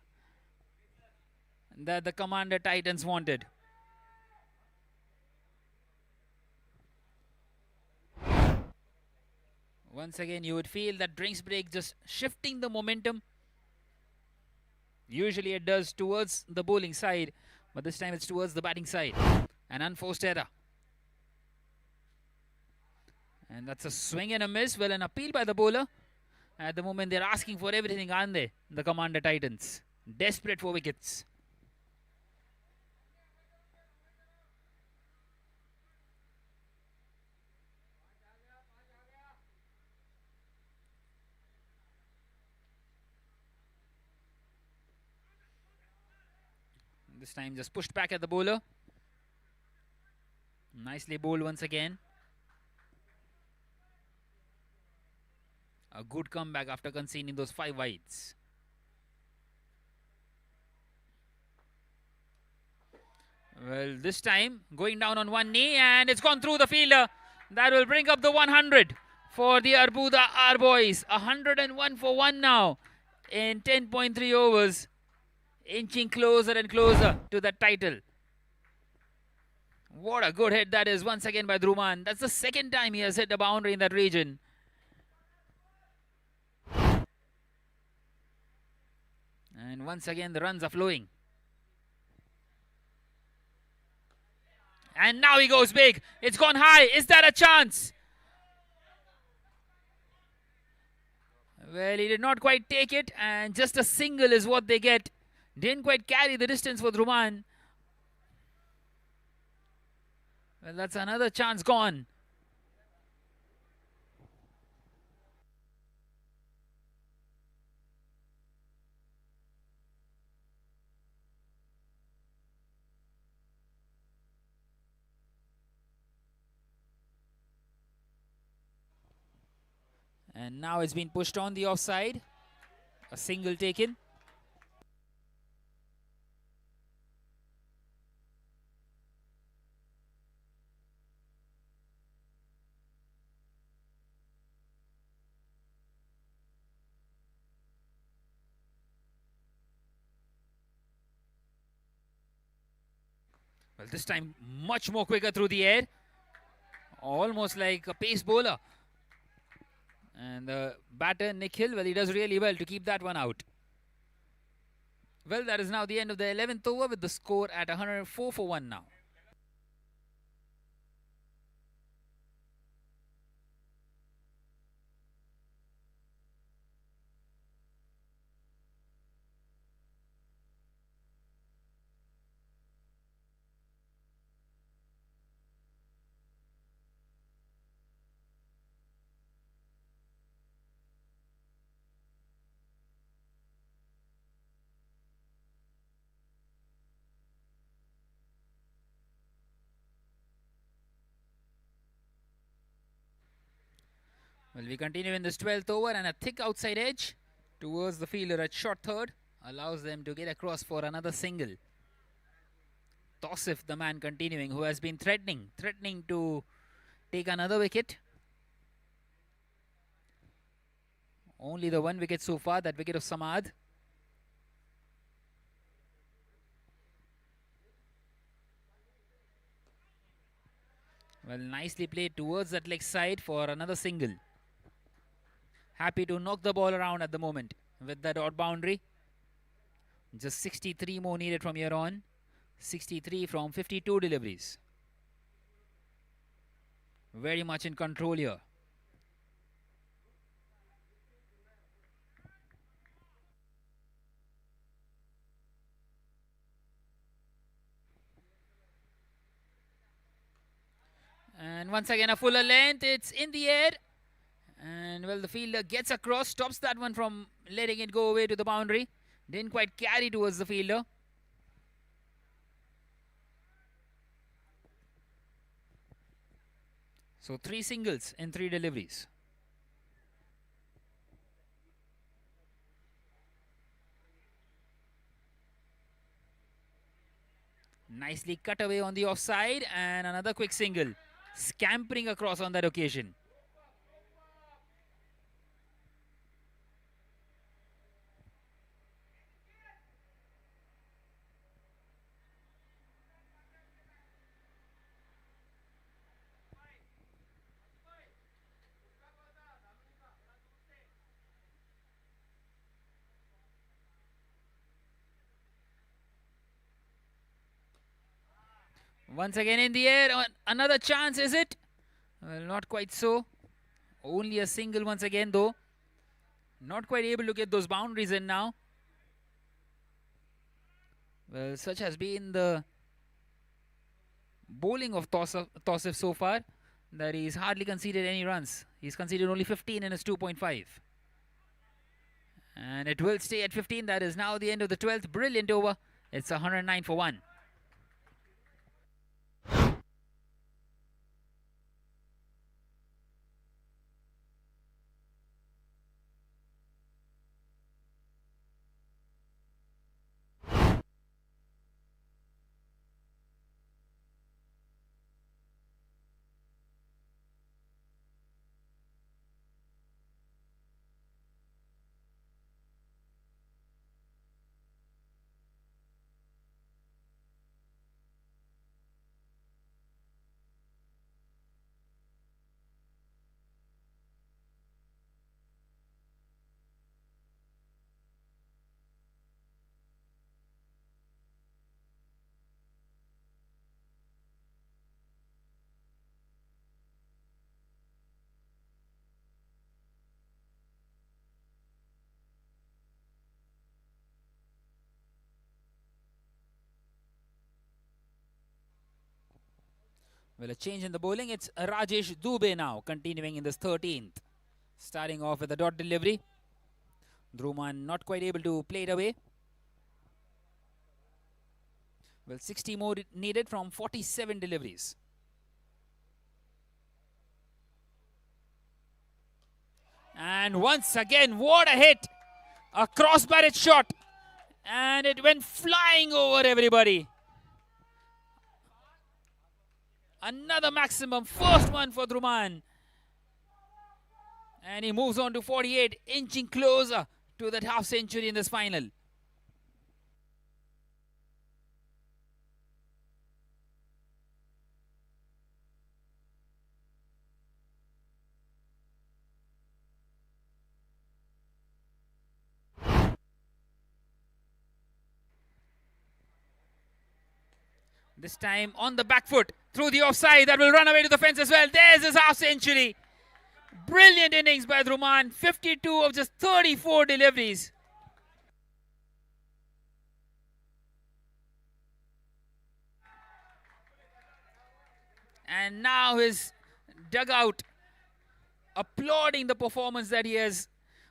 that the Commander Titans wanted. Once again, you would feel that drinks break just shifting the momentum. Usually it does towards the bowling side, but this time it's towards the batting side. An unforced error. And that's a swing and a miss. Well, an appeal by the bowler. At the moment, they're asking for everything, aren't they? The Commander Titans. Desperate for wickets. This time just pushed back at the bowler. Nicely bowled once again. A good comeback after conceding those 5 wides. Well, this time going down on one knee, and it's gone through the fielder. That will bring up the 100 for the Arbuda R boys. 101 for 1 now in 10.3 overs, inching closer and closer to the title. What a good hit that is once again by Dhruman. That's the second time he has hit the boundary in that region. And once again the runs are flowing. And now he goes big. It's gone high. Is that a chance? Well, he did not quite take it, and just a single is what they get. Didn't quite carry the distance for Dhruman. Well, that's another chance gone. And now it's been pushed on the offside. A single taken. Well, this time much more quicker through the air. Almost like a pace bowler. And the batter, Nikhil, well, he does really well to keep that one out. Well, that is now the end of the 11th over with the score at 104 for 1 now. Well, we continue in this 12th over, and a thick outside edge towards the fielder at short third allows them to get across for another single. Tosif, the man continuing, who has been threatening to take another wicket. Only the one wicket so far, that wicket of Samad. Well, nicely played towards that leg side for another single. Happy to knock the ball around at the moment with that odd boundary. Just 63 more needed from here on. 63 from 52 deliveries. Very much in control here. And once again a fuller length. It's in the air. And well, the fielder gets across, stops that one from letting it go away to the boundary. Didn't quite carry towards the fielder. So 3 singles in 3 deliveries. Nicely cut away on the offside, and another quick single. Scampering across on that occasion. Once again in the air, another chance, is it? Well, not quite so. Only a single once again though. Not quite able to get those boundaries in now. Well, such has been the bowling of Tosif so far that he's hardly conceded any runs. He's conceded only 15 in his 2.5. And it will stay at 15. That is now the end of the 12th. Brilliant over. It's 109 for 1. Well, a change in the bowling. It's Rajesh Dubey now, continuing in this 13th. Starting off with a dot delivery. Dhruman not quite able to play it away. Well, 60 more needed from 47 deliveries. And once again, what a hit! A cross-barrel shot. And it went flying over everybody. Another maximum, first one for Dhruman. And he moves on to 48, inching closer to that half century in this final. This time on the back foot, through the offside, that will run away to the fence as well. There's his half century. Brilliant innings by Dhruman, 52 of just 34 deliveries. And now his dugout applauding the performance that he has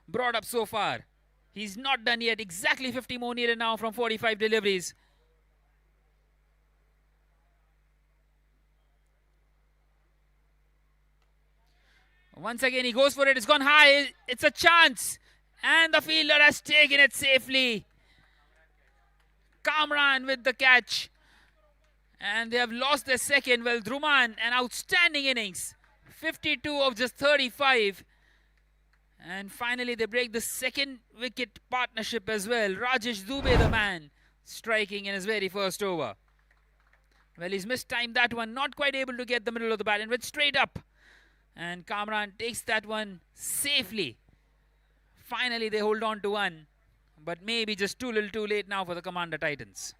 brought up so far. He's not done yet. Exactly 50 more needed now from 45 deliveries. Once again, he goes for it. It's gone high. It's a chance. And the fielder has taken it safely. Kamran with the catch. And they have lost their second. Well, Dhruman, an outstanding innings. 52 of just 35. And finally, they break the second wicket partnership as well. Rajesh Dubey, the man, striking in his very first over. Well, he's mistimed that one. Not quite able to get the middle of the bat and went straight up. And Kamran takes that one safely. Finally, they hold on to one. But maybe just too little too late now for the Commander Titans.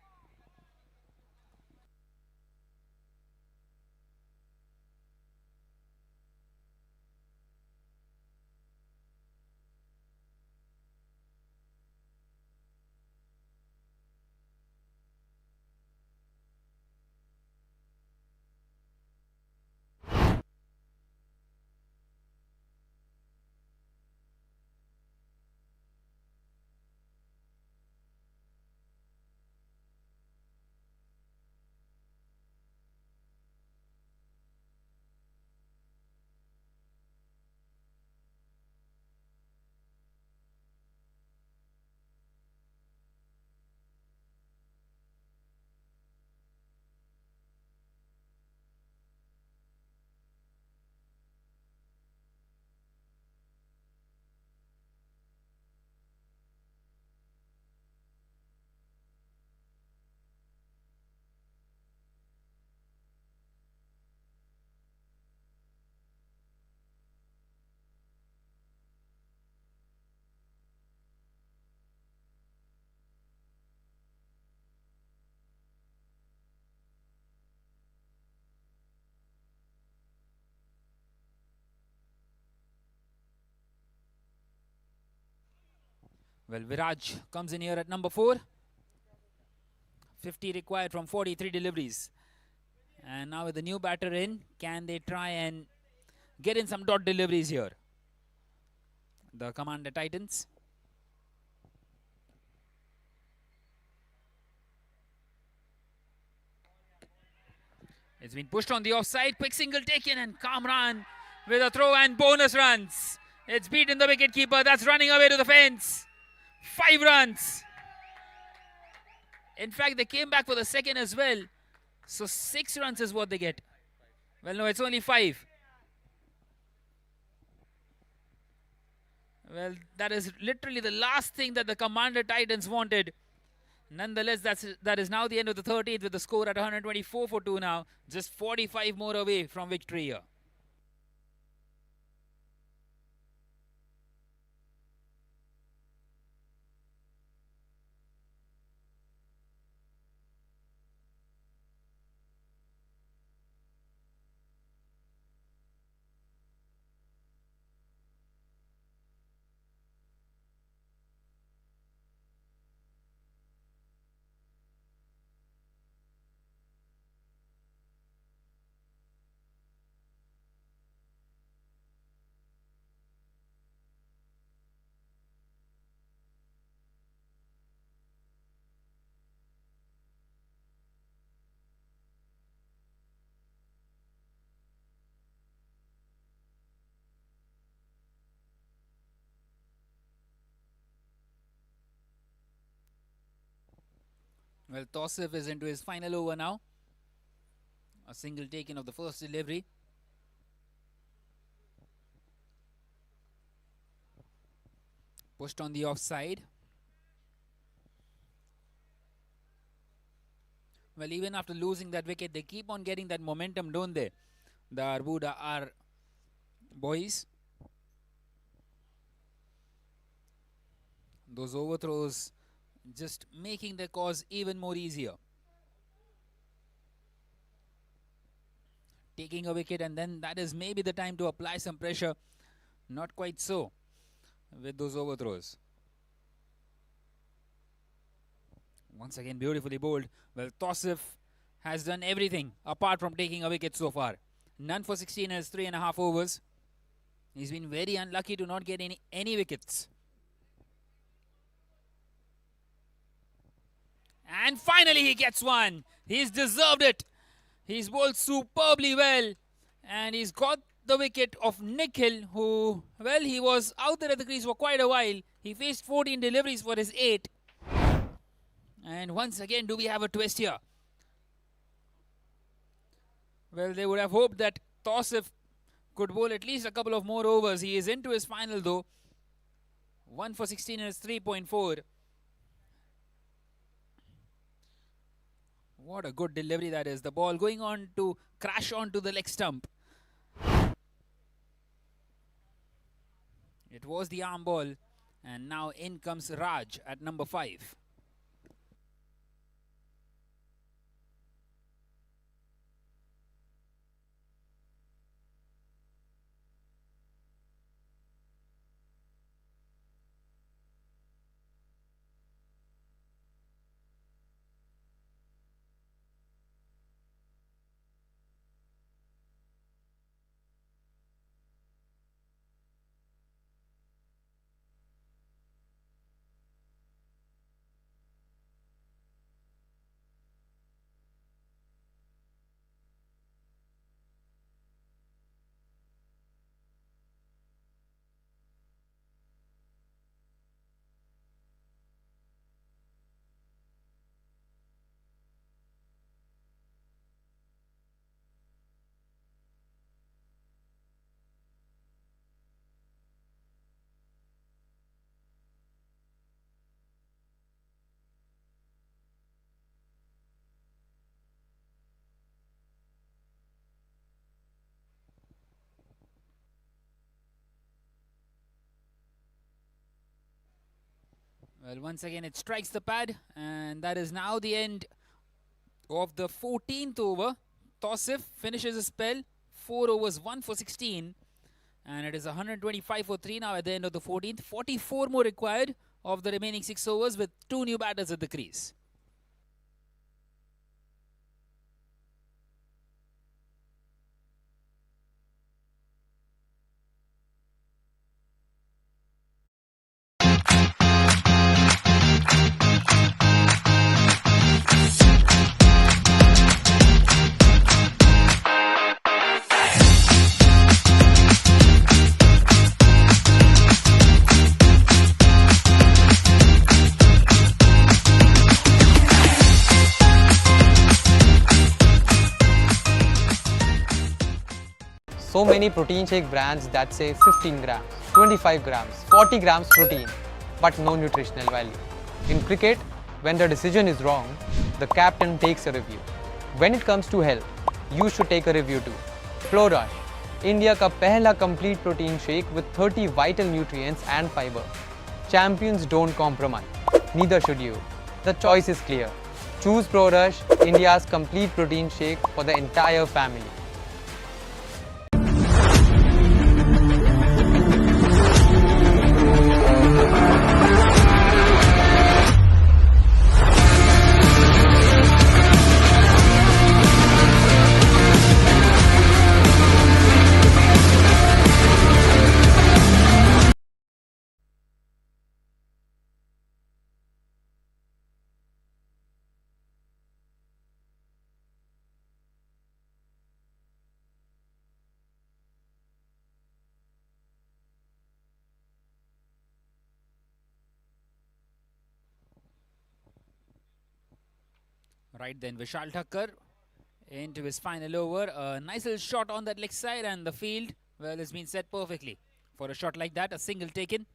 Well, Viraj comes in here at number 4. 50 required from 43 deliveries. And now with the new batter in, can they try and get in some dot deliveries here? The Commander Titans. It's been pushed on the offside. Quick single taken and Kamran with a throw and bonus runs. It's beaten the wicketkeeper. That's running away to the fence. 5 runs. In fact, they came back for the second as well. So 6 runs is what they get. Well, no, it's only 5. Well, that is literally the last thing that the Commander Titans wanted. Nonetheless, that is now the end of the 13th with the score at 124 for 2 now. Just 45 more away from victory here. Well, Tosif is into his final over now. A single taken of the first delivery. Pushed on the offside. Well, even after losing that wicket, they keep on getting that momentum, don't they? The Arbuda are boys. Those overthrows just making the cause even more easier. Taking a wicket, and then that is maybe the time to apply some pressure. Not quite so with those overthrows. Once again, beautifully bowled. Well, Tosif has done everything apart from taking a wicket so far. None for 16 as 3.5 overs. He's been very unlucky to not get any wickets. And finally he gets one. He's deserved it. He's bowled superbly well. And he's got the wicket of Nikhil, who, well, he was out there at the crease for quite a while. He faced 14 deliveries for his 8. And once again, do we have a twist here? Well, they would have hoped that Tosif could bowl at least a couple of more overs. He is into his final though. 1 for 16 is 3.4. What a good delivery that is. The ball going on to crash onto the leg stump. It was the arm ball. And now in comes Raj at number 5. Well, once again, it strikes the pad, and that is now the end of the 14th over. Tosif finishes his spell, 4 overs, 1 for 16, and it is 125 for 3 now at the end of the 14th. 44 more required of the remaining 6 overs with 2 new batters at the crease. So many protein shake brands that say 15 grams, 25 grams, 40 grams protein, but no nutritional value. In cricket, when the decision is wrong, the captain takes a review. When it comes to health, you should take a review too. Rush, India का पहला complete protein shake with 30 vital nutrients and fiber. Champions don't compromise. Neither should you. The choice is clear. Choose Rush, India's complete protein shake for the entire family. Right then, Vishal Thakkar into his final over. A nice little shot on that leg side, and the field, well, has been set perfectly. For a shot like that, a single taken.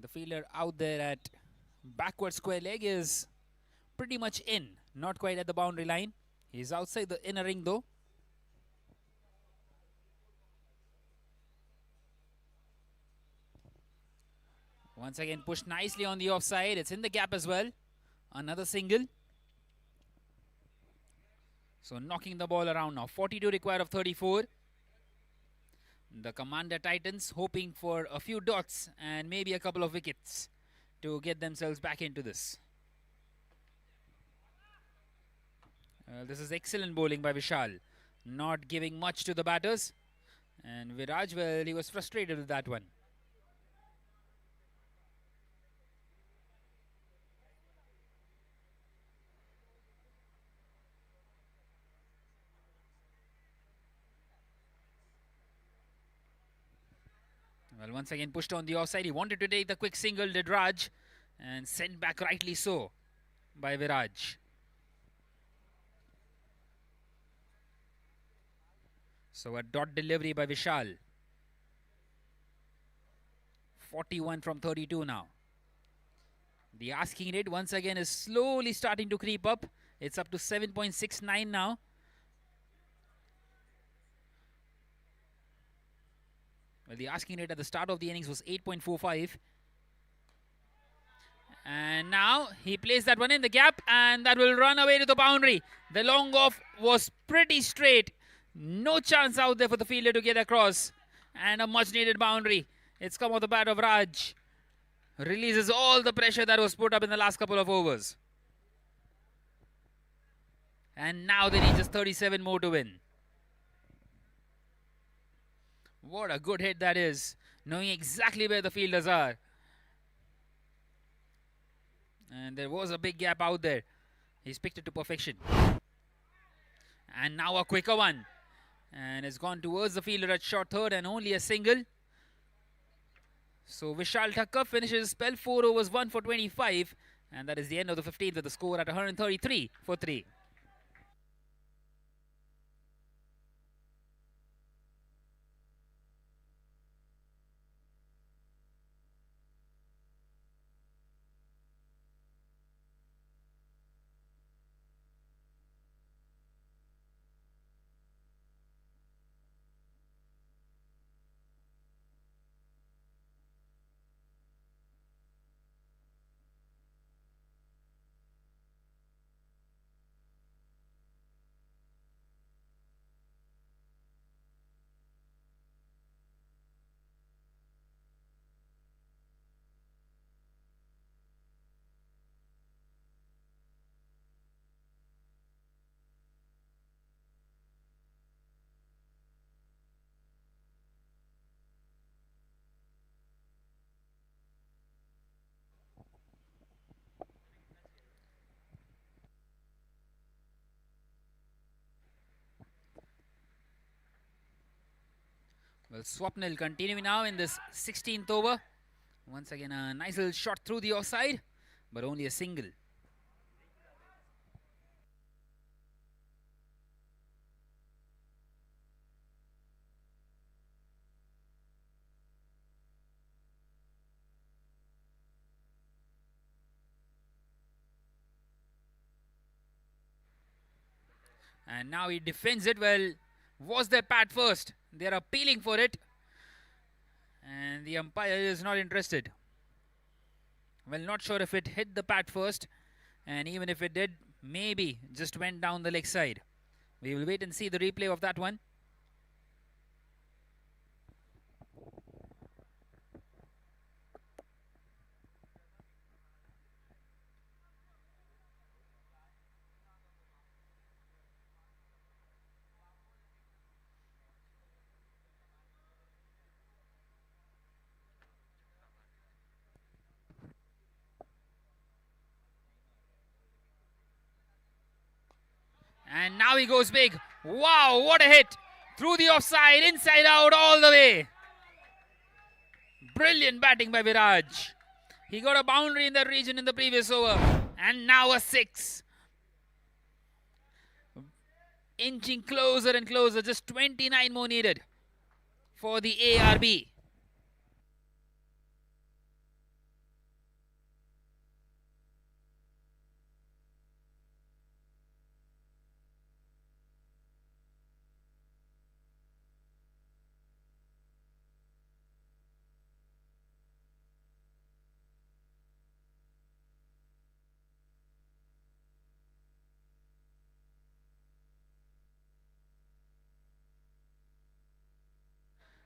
The fielder out there at backward square leg is pretty much in, not quite at the boundary line. He's outside the inner ring though. Once again pushed nicely on the offside. It's in the gap as well. Another single. So knocking the ball around now. 42 required of 34. The Commander Titans hoping for a few dots and maybe a couple of wickets to get themselves back into this. This is excellent bowling by Vishal. Not giving much to the batters. And Viraj, well, he was frustrated with that one. Well, once again pushed on the offside. He wanted to take the quick single, did Raj, and sent back rightly so by Viraj. So a dot delivery by Vishal. 41 from 32 now. The asking rate once again is slowly starting to creep up. It's up to 7.69 now. Well, the asking rate at the start of the innings was 8.45. And now he plays that one in the gap, and that will run away to the boundary. The long off was pretty straight. No chance out there for the fielder to get across. And a much needed boundary. It's come off the bat of Raj. Releases all the pressure that was put up in the last couple of overs. And now they need just 37 more to win. What a good hit that is. Knowing exactly where the fielders are. And there was a big gap out there. He's picked it to perfection. And now a quicker one. And it's gone towards the fielder at short third and only a single. So Vishal Thakkar finishes his spell, 4 overs, 1 for 25. And that is the end of the 15th with the score at 133 for 3. Well, Swapnil continuing now in this 16th over. Once again, a nice little shot through the offside, but only a single. And now he defends it well. Was their pad first? They are appealing for it. And the umpire is not interested. Well, not sure if it hit the pad first. And even if it did, maybe just went down the leg side. We will wait and see the replay of that one. And now he goes big. Wow, what a hit. Through the offside, inside out, all the way. Brilliant batting by Viraj. He got a boundary in that region in the previous over. And now a 6. Inching closer and closer. Just 29 more needed for the ARB.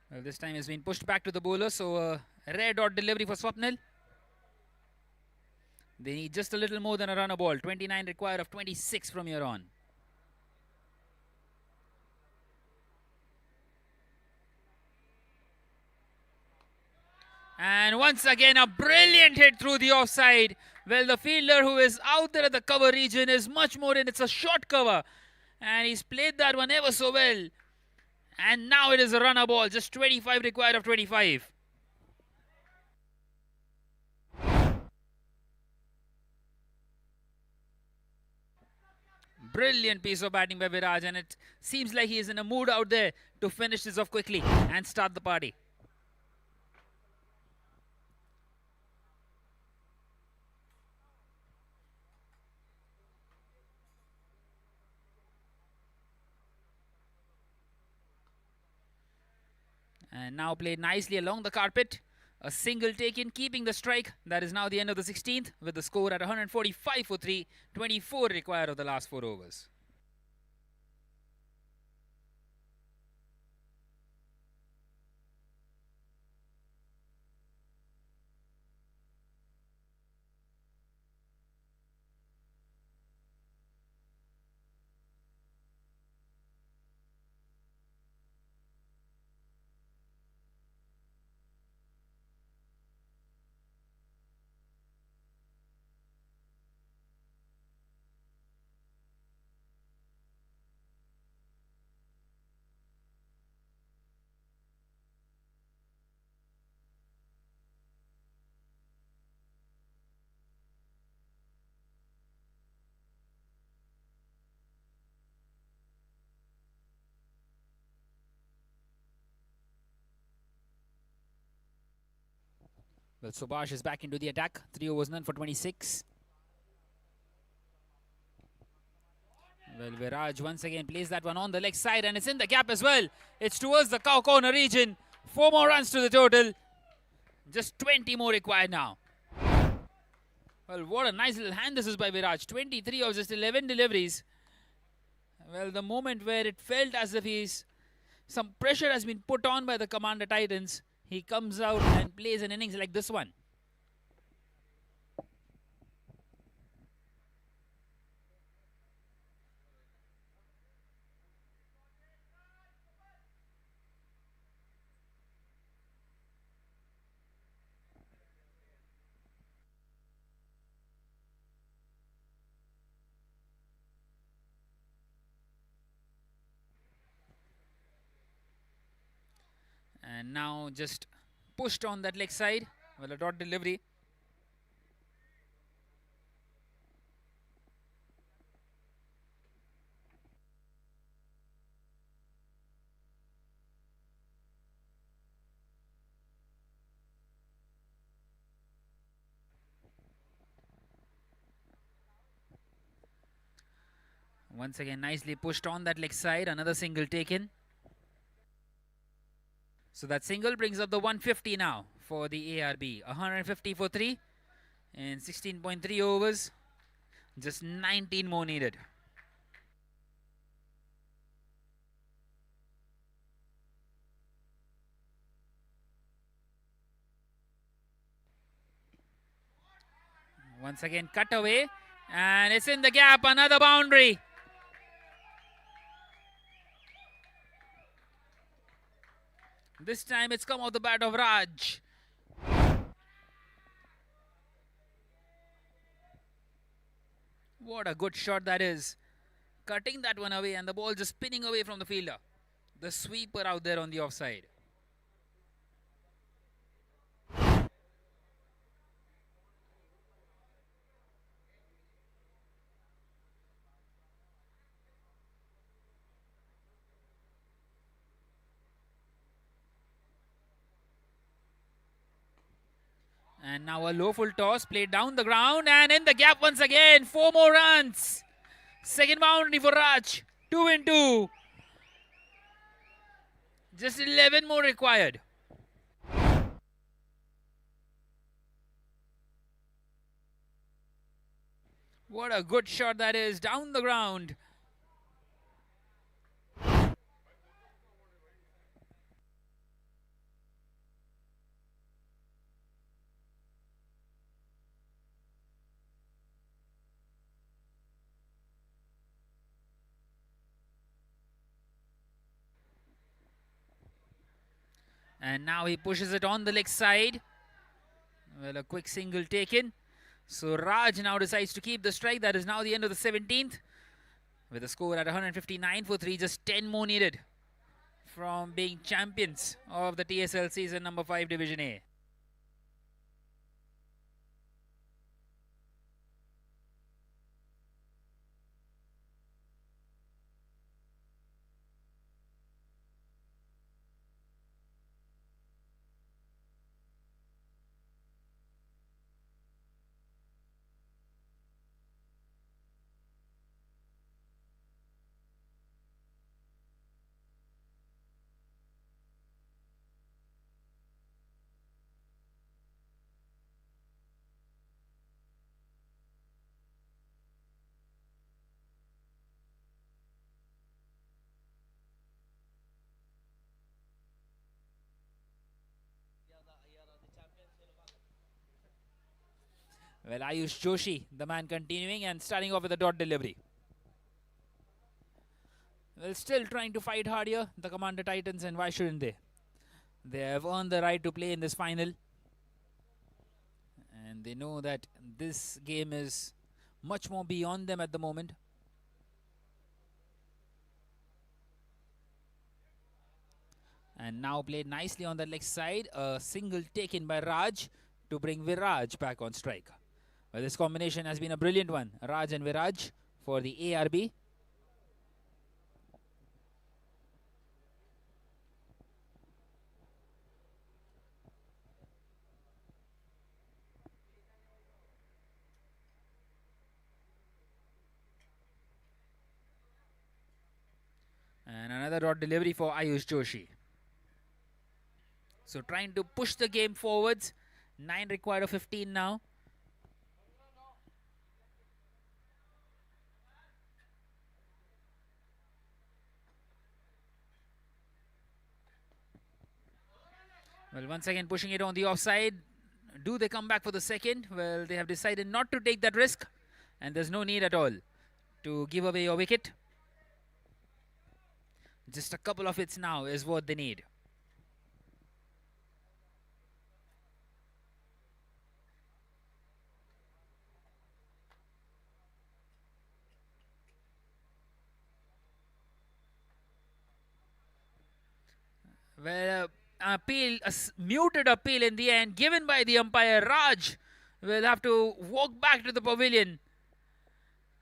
Well, this time has been pushed back to the bowler, so a rare dot delivery for Swapnil. They need just a little more than a runner ball. 29 required of 26 from here on. And once again, a brilliant hit through the offside. Well, the fielder who is out there at the cover region is much more in. It's a short cover. And he's played that one ever so well. And now it is a runner ball. Just 25 required of 25. Brilliant piece of batting by Viraj. And it seems like he is in a mood out there to finish this off quickly and start the party. And now played nicely along the carpet. A single taken, keeping the strike. That is now the end of the 16th with the score at 145 for 3. 24 required of the last 4 overs. Well, Subhash is back into the attack. 3 overs none for 26. Well, Viraj once again plays that one on the leg side and it's in the gap as well. It's towards the cow corner region. 4 more runs to the total. Just 20 more required now. Well, what a nice little hand this is by Viraj. 23 of just 11 deliveries. Well, the moment where it felt as if some pressure has been put on by the Commander Titans, he comes out and plays an innings like this one. And now just pushed on that leg side. Well, a dot delivery. Once again, nicely pushed on that leg side. Another single taken. So that single brings up the 150 now for the ARB. 150 for 3 in 16.3 overs. Just 19 more needed. Once again, cut away. And it's in the gap. Another boundary. This time it's come off the bat of Raj. What a good shot that is. Cutting that one away and the ball just spinning away from the fielder. The sweeper out there on the offside. And now a low full toss played down the ground and in the gap once again. 4 more runs. Second boundary for Raj. 2 and 2. Just 11 more required. What a good shot that is down the ground. And now he pushes it on the leg side. Well, a quick single taken. So Raj now decides to keep the strike. That is now the end of the 17th. With a score at 159 for 3. Just 10 more needed from being champions of the TSL season number 5 Division A. Well, Ayush Joshi, the man continuing and starting off with a dot delivery. Well, still trying to fight hard here, the Commander Titans, and why shouldn't they? They have earned the right to play in this final. And they know that this game is much more beyond them at the moment. And now played nicely on the leg side. A single taken by Raj to bring Viraj back on strike. Well, this combination has been a brilliant one. Raj and Viraj for the ARB. And another dot delivery for Ayush Joshi. So trying to push the game forwards. 9 required of 15 now. Well, once again pushing it on the offside. Do they come back for the second? Well, they have decided not to take that risk. And there's no need at all to give away your wicket. Just a couple of hits now is what they need. Well, appeal, a muted appeal in the end given by the umpire. Raj will have to walk back to the pavilion.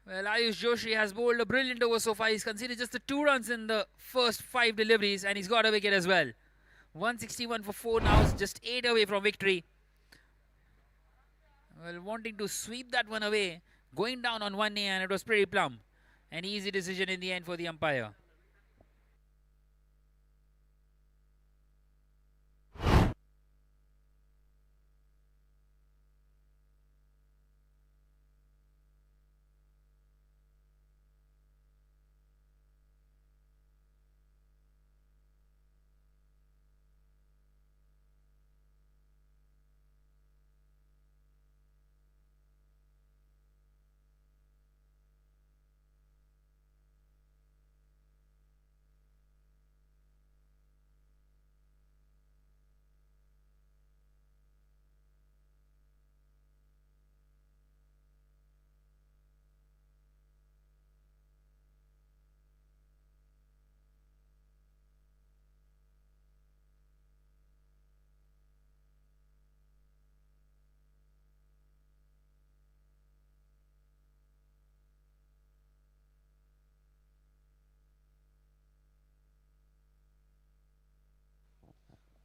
Well, Ayush Joshi has bowled a brilliant over so far. He's conceded just the 2 runs in the first 5 deliveries and he's got a wicket as well. 161 for 4 now, just 8 away from victory. Well, wanting to sweep that one away, going down on one knee, and it was pretty plumb. An easy decision in the end for the umpire.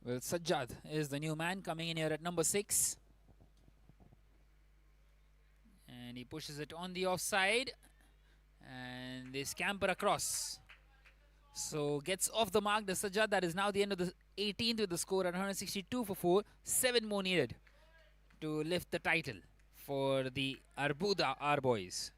Well, Sajjad is the new man coming in here at number 6. he pushes it on the offside. And they scamper across. So gets off the mark the Sajjad. That is now the end of the 18th with the score at 162 for 4. 7 more needed to lift the title for the Arbuda R boys.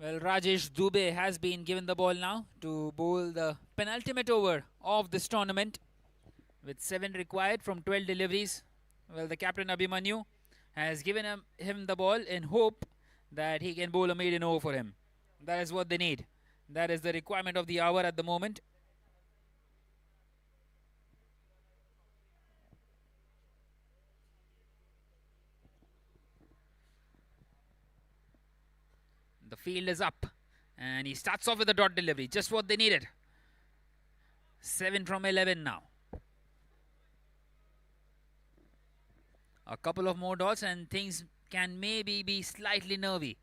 Well, Rajesh Dubey has been given the ball now to bowl the penultimate over of this tournament with 7 required from 12 deliveries. Well, the captain Abhimanyu has given him the ball in hope that he can bowl a maiden over for him. That is what they need. That is the requirement of the hour at the moment. The field is up and he starts off with a dot delivery, just what they needed. 7 from 11 now. A couple of more dots and things can maybe be slightly nervy.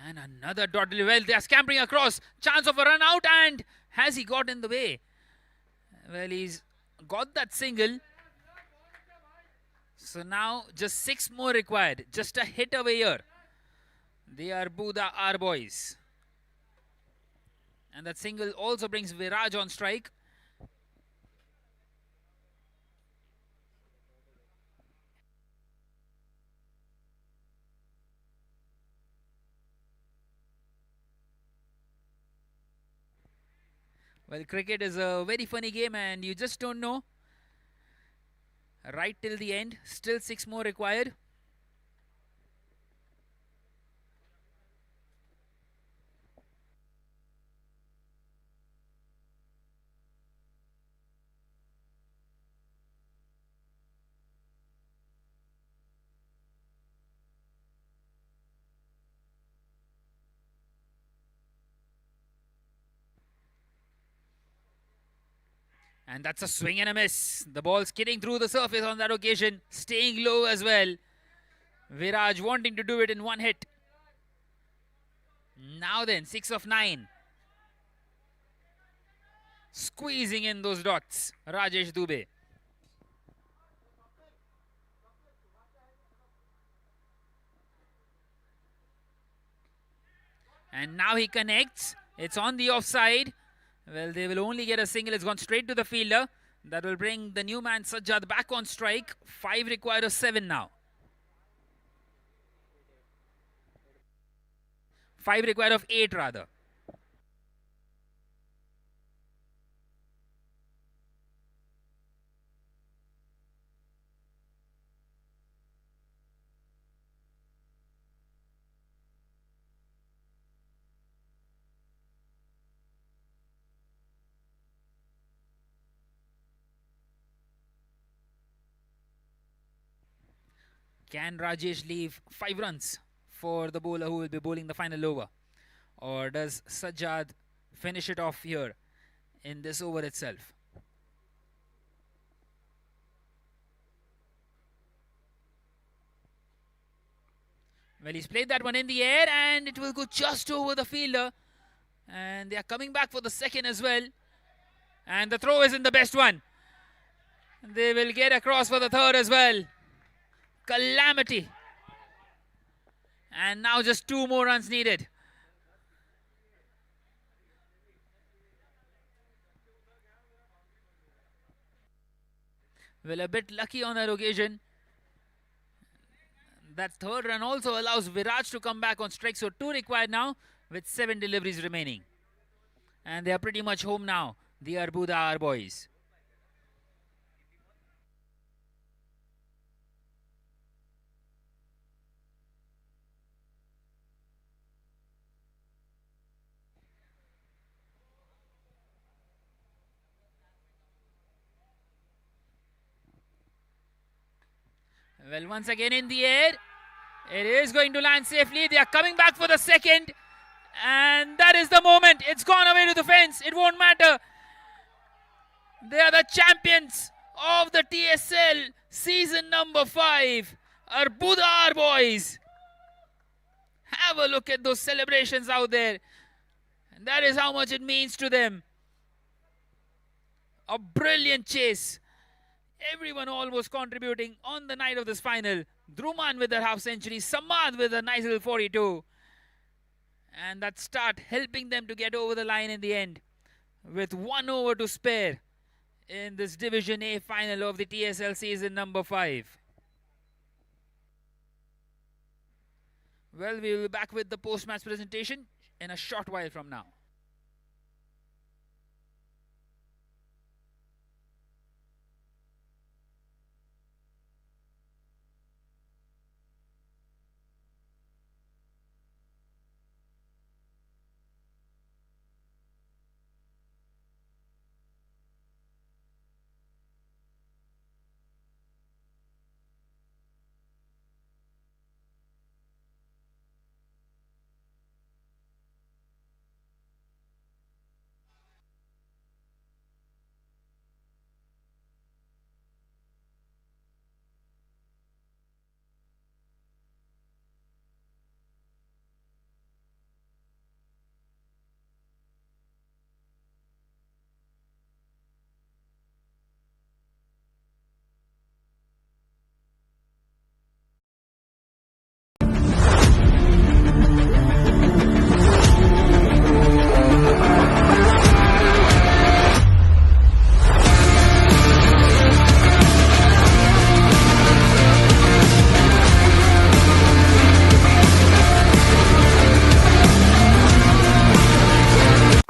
And another dot delivery. Well, they are scampering across. Chance of a run out, and has he got in the way? Well, he's got that single. So now just 6 more required. Just a hit away here. They are Arbuda R boys. And that single also brings Viraj on strike. Well, cricket is a very funny game and you just don't know. Right till the end. Still 6 more required. And that's a swing and a miss. The ball skidding through the surface on that occasion. Staying low as well. Viraj wanting to do it in one hit. Now then, 6 of 9. Squeezing in those dots. Rajesh Dubey. And now he connects. It's on the offside. Well, they will only get a single. It's gone straight to the fielder. That will bring the new man Sajjad back on strike. 5 required of 7 now. 5 required of 8 rather. Can Rajesh leave 5 runs for the bowler who will be bowling the final over? Or does Sajjad finish it off here in this over itself? Well, he's played that one in the air and it will go just over the fielder. And they are coming back for the second as well. And the throw isn't the best one. They will get across for the third as well. Calamity. And now just 2 more runs needed. Well, a bit lucky on that occasion. That third run also allows Viraj to come back on strike. So 2 required now with 7 deliveries remaining. And they are pretty much home now, the Arbuda R boys. Well, once again in the air. It is going to land safely. They are coming back for the second. And that is the moment. It's gone away to the fence. It won't matter. They are the champions of the TSL season number 5. Arbuda boys. Have a look at those celebrations out there. And that is how much it means to them. A brilliant chase. Everyone almost contributing on the night of this final. Druman with a half century. Samad with a nice little 42. And that start helping them to get over the line in the end. With 1 over to spare in this Division A final of the TSL season number 5. Well, we will be back with the post-match presentation in a short while from now.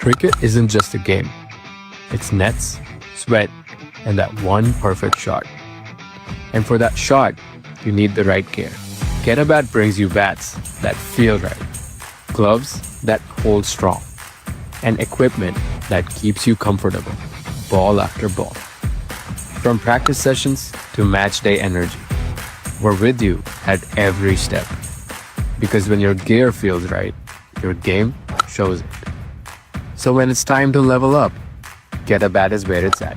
Cricket isn't just a game. It's nets, sweat, and that one perfect shot. And for that shot, you need the right gear. Get a Bat brings you bats that feel right, gloves that hold strong, and equipment that keeps you comfortable, ball after ball. From practice sessions to match day energy, we're with you at every step. Because when your gear feels right, your game shows it. So when it's time to level up, Get a Bat is where it's at.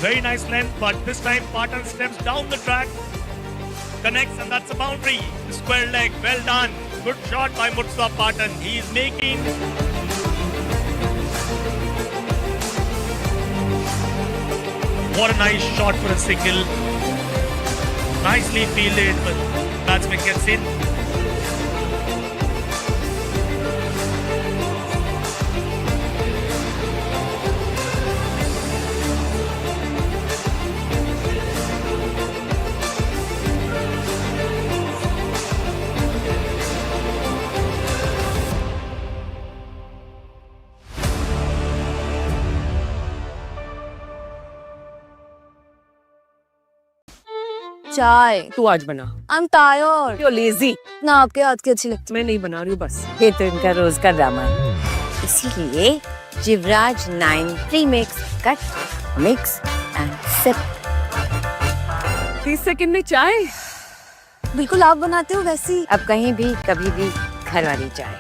Very nice length, but this time Patan steps down the track, connects, and that's a boundary. Square leg, well done. Good shot by Murtaza Patan. He is making. What a nice shot for a single. Nicely fielded, but batsman gets in. चाय. तू आज बना. I'm tired. You're lazy. ना आपके हाथ की अच्छी लगती. मैं नहीं बना रही हूँ बस. ये तो इनका रोज का ड्रामा है. इसीलिए Jivraj 9 premix cut mix and sip. 30 second में चाय. बिल्कुल आप बनाते हो वैसी. अब कहीं भी कभी भी घर वाली चाय.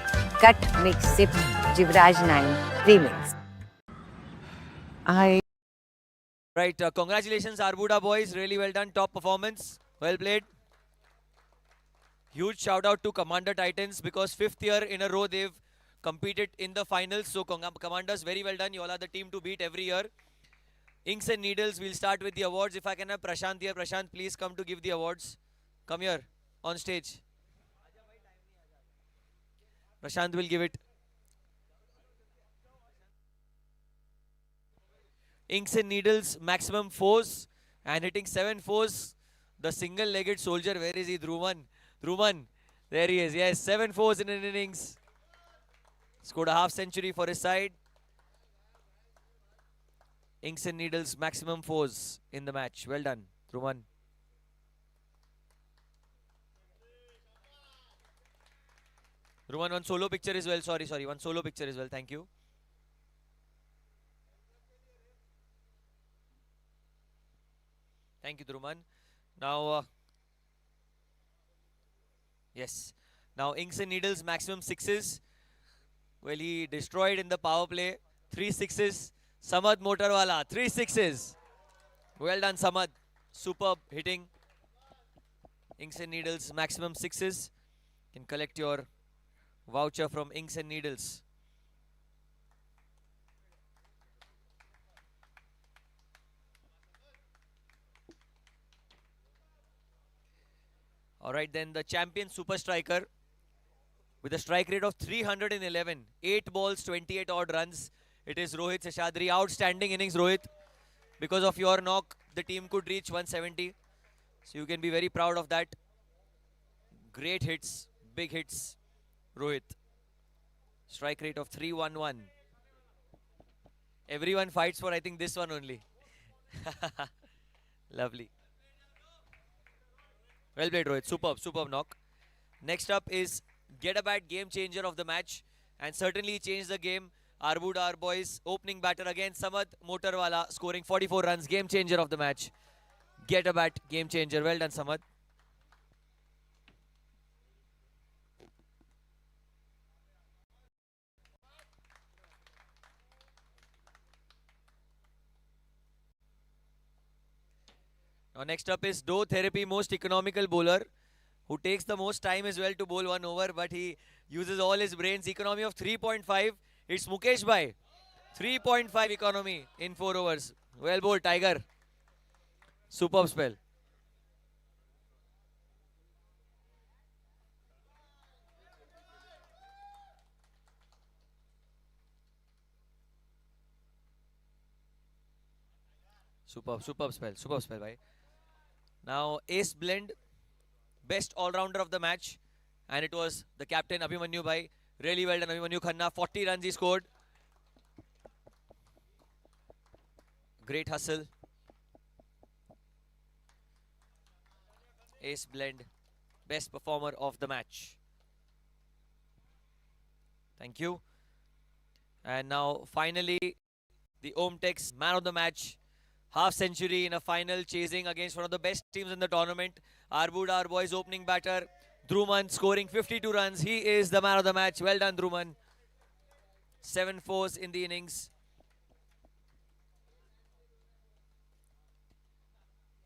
Cut mix sip Jivraj 9 premix. I Right, congratulations Arbuda boys, really well done, top performance, well played. Huge shout out to Commander Titans because 5th year in a row they've competed in the finals. So Commanders, very well done, you all are the team to beat every year. Inks and Needles, we'll start with the awards. If I can have Prashant here. Prashant, please come to give the awards. Come here, on stage. Prashant will give it. Inks and Needles, maximum fours and hitting 7 fours. The single-legged soldier, where is he? Dhruvan. Dhruvan, there he is. Yes, 7 fours in an innings. Scored a half century for his side. Inks and Needles, maximum fours in the match. Well done, Dhruvan. Dhruvan, one solo picture as well. Sorry. One solo picture as well. Thank you. Thank you, Dhruvan. Now, yes. Now, Inks and Needles, maximum sixes. Well, he destroyed in the power play. 3 sixes. Samad Motorwala, 3 sixes. Well done, Samad. Superb hitting. Inks and Needles, maximum sixes. You can collect your voucher from Inks and Needles. Alright, then the champion super striker with a strike rate of 311, 8 balls, 28 odd runs. It is Rohit Seshadri. Outstanding innings, Rohit. Because of your knock, the team could reach 170. So you can be very proud of that. Great hits, big hits, Rohit. Strike rate of 311. Everyone fights for, I think, this one only. Lovely. Well played, Rohit. Superb knock. Next up is get a bat game changer of the match and certainly changed the game. Arbuda, our boys, opening batter again. Samad Motorwala scoring 44 runs. Game changer of the match. Get a bat game changer. Well done, Samad. Now next up is Do Therapy, most economical bowler who takes the most time as well to bowl one over, but he uses all his brains. Economy of 3.5. It's Mukesh Bhai. 3.5 economy in 4 overs. Well bowled, Tiger. Superb spell. Superb spell, bhai. Now ace blend, best all-rounder of the match, and it was the captain Abhimanyu bhai. Really well done, Abhimanyu Khanna. 40 runs he scored. Great hustle. Ace blend, best performer of the match. Thank you. And now finally the Omtex man of the match. Half century in a final, chasing against one of the best teams in the tournament. Arbuda, our boys, opening batter. Dhruman scoring 52 runs. He is the man of the match. Well done, Dhruman. 7 fours in the innings.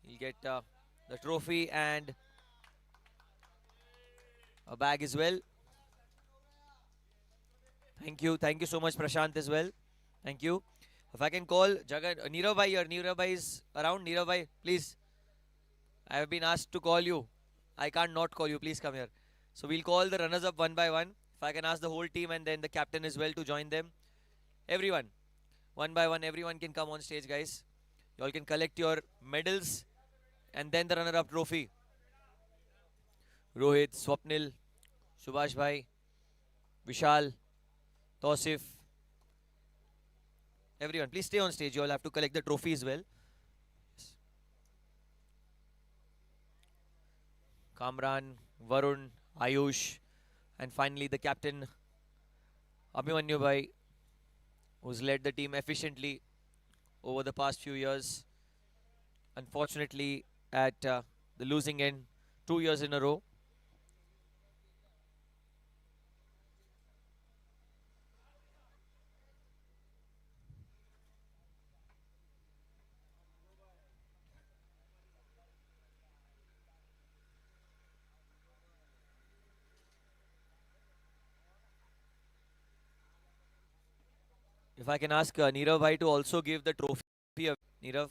He'll get the trophy and a bag as well. Thank you so much, Prashant, as well. Thank you. If I can call Jagan, Neerav bhai here. Neerav bhai is around. Neerav bhai, please. I have been asked to call you. I can't not call you. Please come here. So we'll call the runners up one by one. If I can ask the whole team and then the captain as well to join them. Everyone. One by one. Everyone can come on stage, guys. You all can collect your medals and then the runner-up trophy. Rohit, Swapnil, Subhash bhai, Vishal, Tausif. Everyone, please stay on stage. You all have to collect the trophy as well. Kamran, Varun, Ayush, and finally the captain Abhimanyu Bhai, who's led the team efficiently over the past few years. Unfortunately, at the losing end 2 years in a row. If I can ask Nirav Bhai to also give the trophy. Nirav.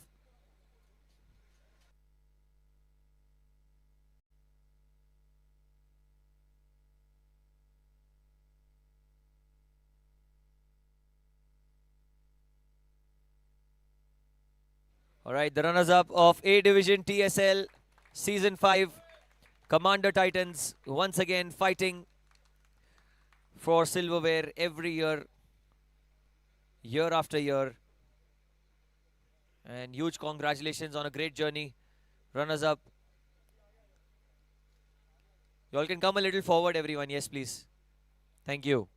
All right, the runners-up of A Division TSL Season 5, Commander Titans, once again fighting for silverware every year, year after year. And huge congratulations on a great journey. Runners-up. You all can come a little forward, everyone. Yes, please. Thank you.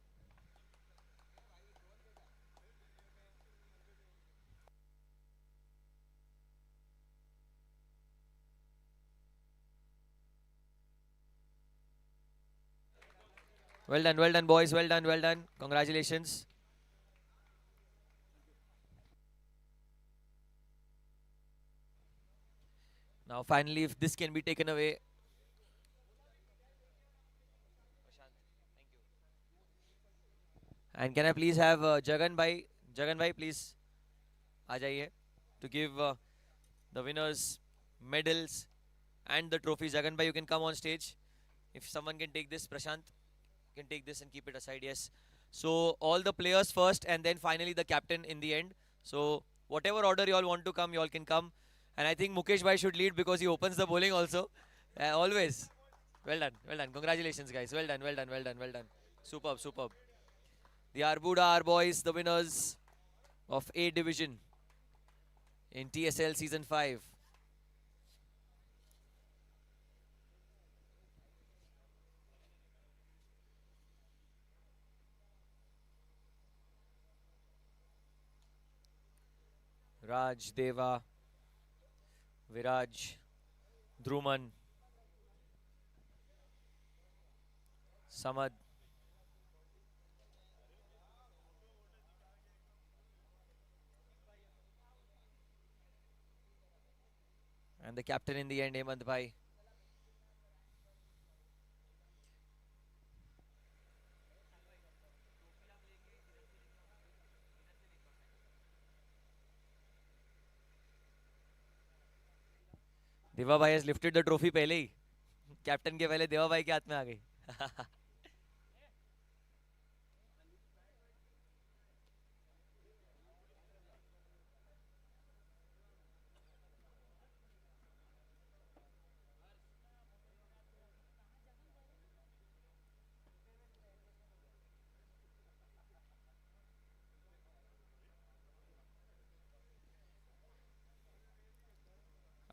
Well done, boys. Well done. Congratulations. Now, finally, if this can be taken away. And can I please have Jagan Bhai, please, aa jaiye to give the winners medals and the trophies. Jagan Bhai, you can come on stage. If someone can take this, Prashant can take this and keep it aside. Yes. So all the players first, and then finally the captain in the end. So whatever order you all want to come, you all can come. And I think Mukesh Bhai should lead because he opens the bowling also. Always. Well done. Congratulations, guys. Well done. Superb. The Arbuda are boys, the winners of A Division in TSL Season 5. Raj, Deva, Viraj, Dhruman, Samad, and the captain in the end, Hemant Bhai. देवा भाई has lifted the trophy पहले ही captain के पहले देवा भाई के हाथ में आ गई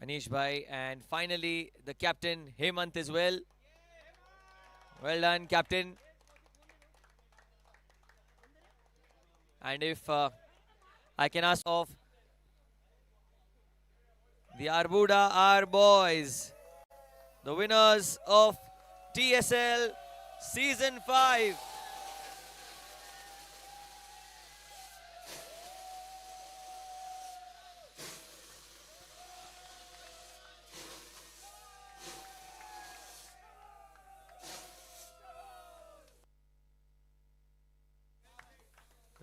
Anish Bhai, and finally the captain Hemant as well. Well done, captain. And if I can ask of the Arbuda are boys, the winners of TSL Season 5.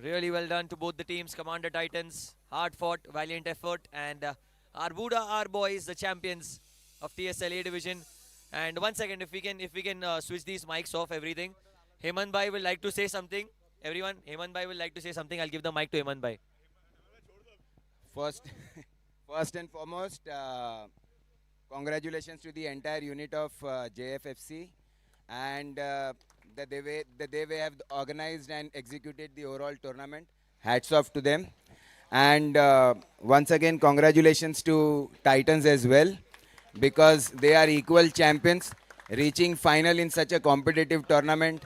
Really well done to both the teams, Commander Titans, hard fought, valiant effort, and Arbuda are boys, the champions of TSL A Division. And one second, if we can switch these mics off, everything. Hemant Bhai will like to say something. Everyone, Hemant Bhai will like to say something. I'll give the mic to Hemant Bhai. First and foremost, congratulations to the entire unit of JFFC and the day we have organized and executed the overall tournament. Hats off to them. And once again, congratulations to Titans as well, because they are equal champions. reaching final in such a competitive tournament.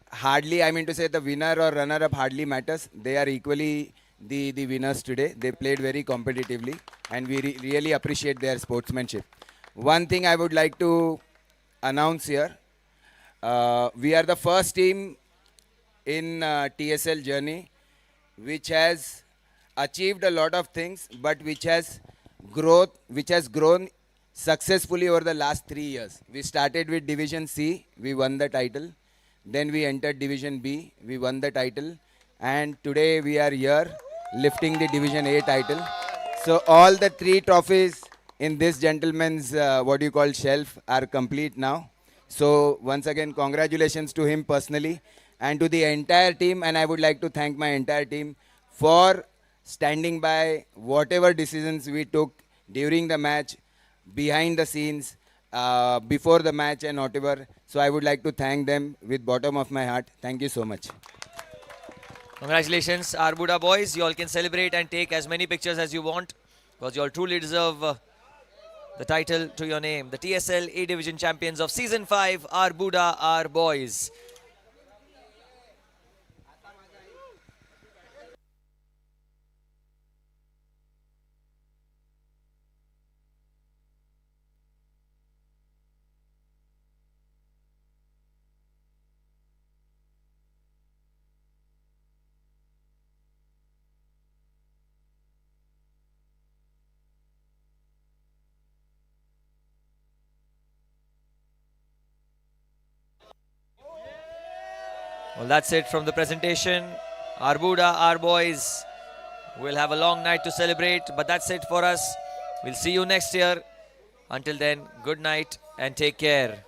Hardly, I mean to say, the winner or runner-up hardly matters. They are equally the winners today. They played very competitively, and we really appreciate their sportsmanship. One thing I would like to announce here, we are the first team in TSL journey which has achieved a lot of things, but which has grown successfully over the last 3 years. We started with Division C, we won the title. Then we entered Division B, we won the title. And today we are here lifting the Division A title. So all the 3 trophies in this gentleman's what you call shelf are complete now. So once again, congratulations to him personally and to the entire team. And I would like to thank my entire team for standing by whatever decisions we took during the match, behind the scenes, before the match and whatever. So I would like to thank them with bottom of my heart. Thank you so much. Congratulations, Arbuda boys. You all can celebrate and take as many pictures as you want because you all truly deserve the title to your name. The TSL A Division champions of Season 5, Arbuda are boys. Well, that's it from the presentation. Arbuda, our boys, will have a long night to celebrate, but that's it for us. We'll see you next year. Until then, good night and take care.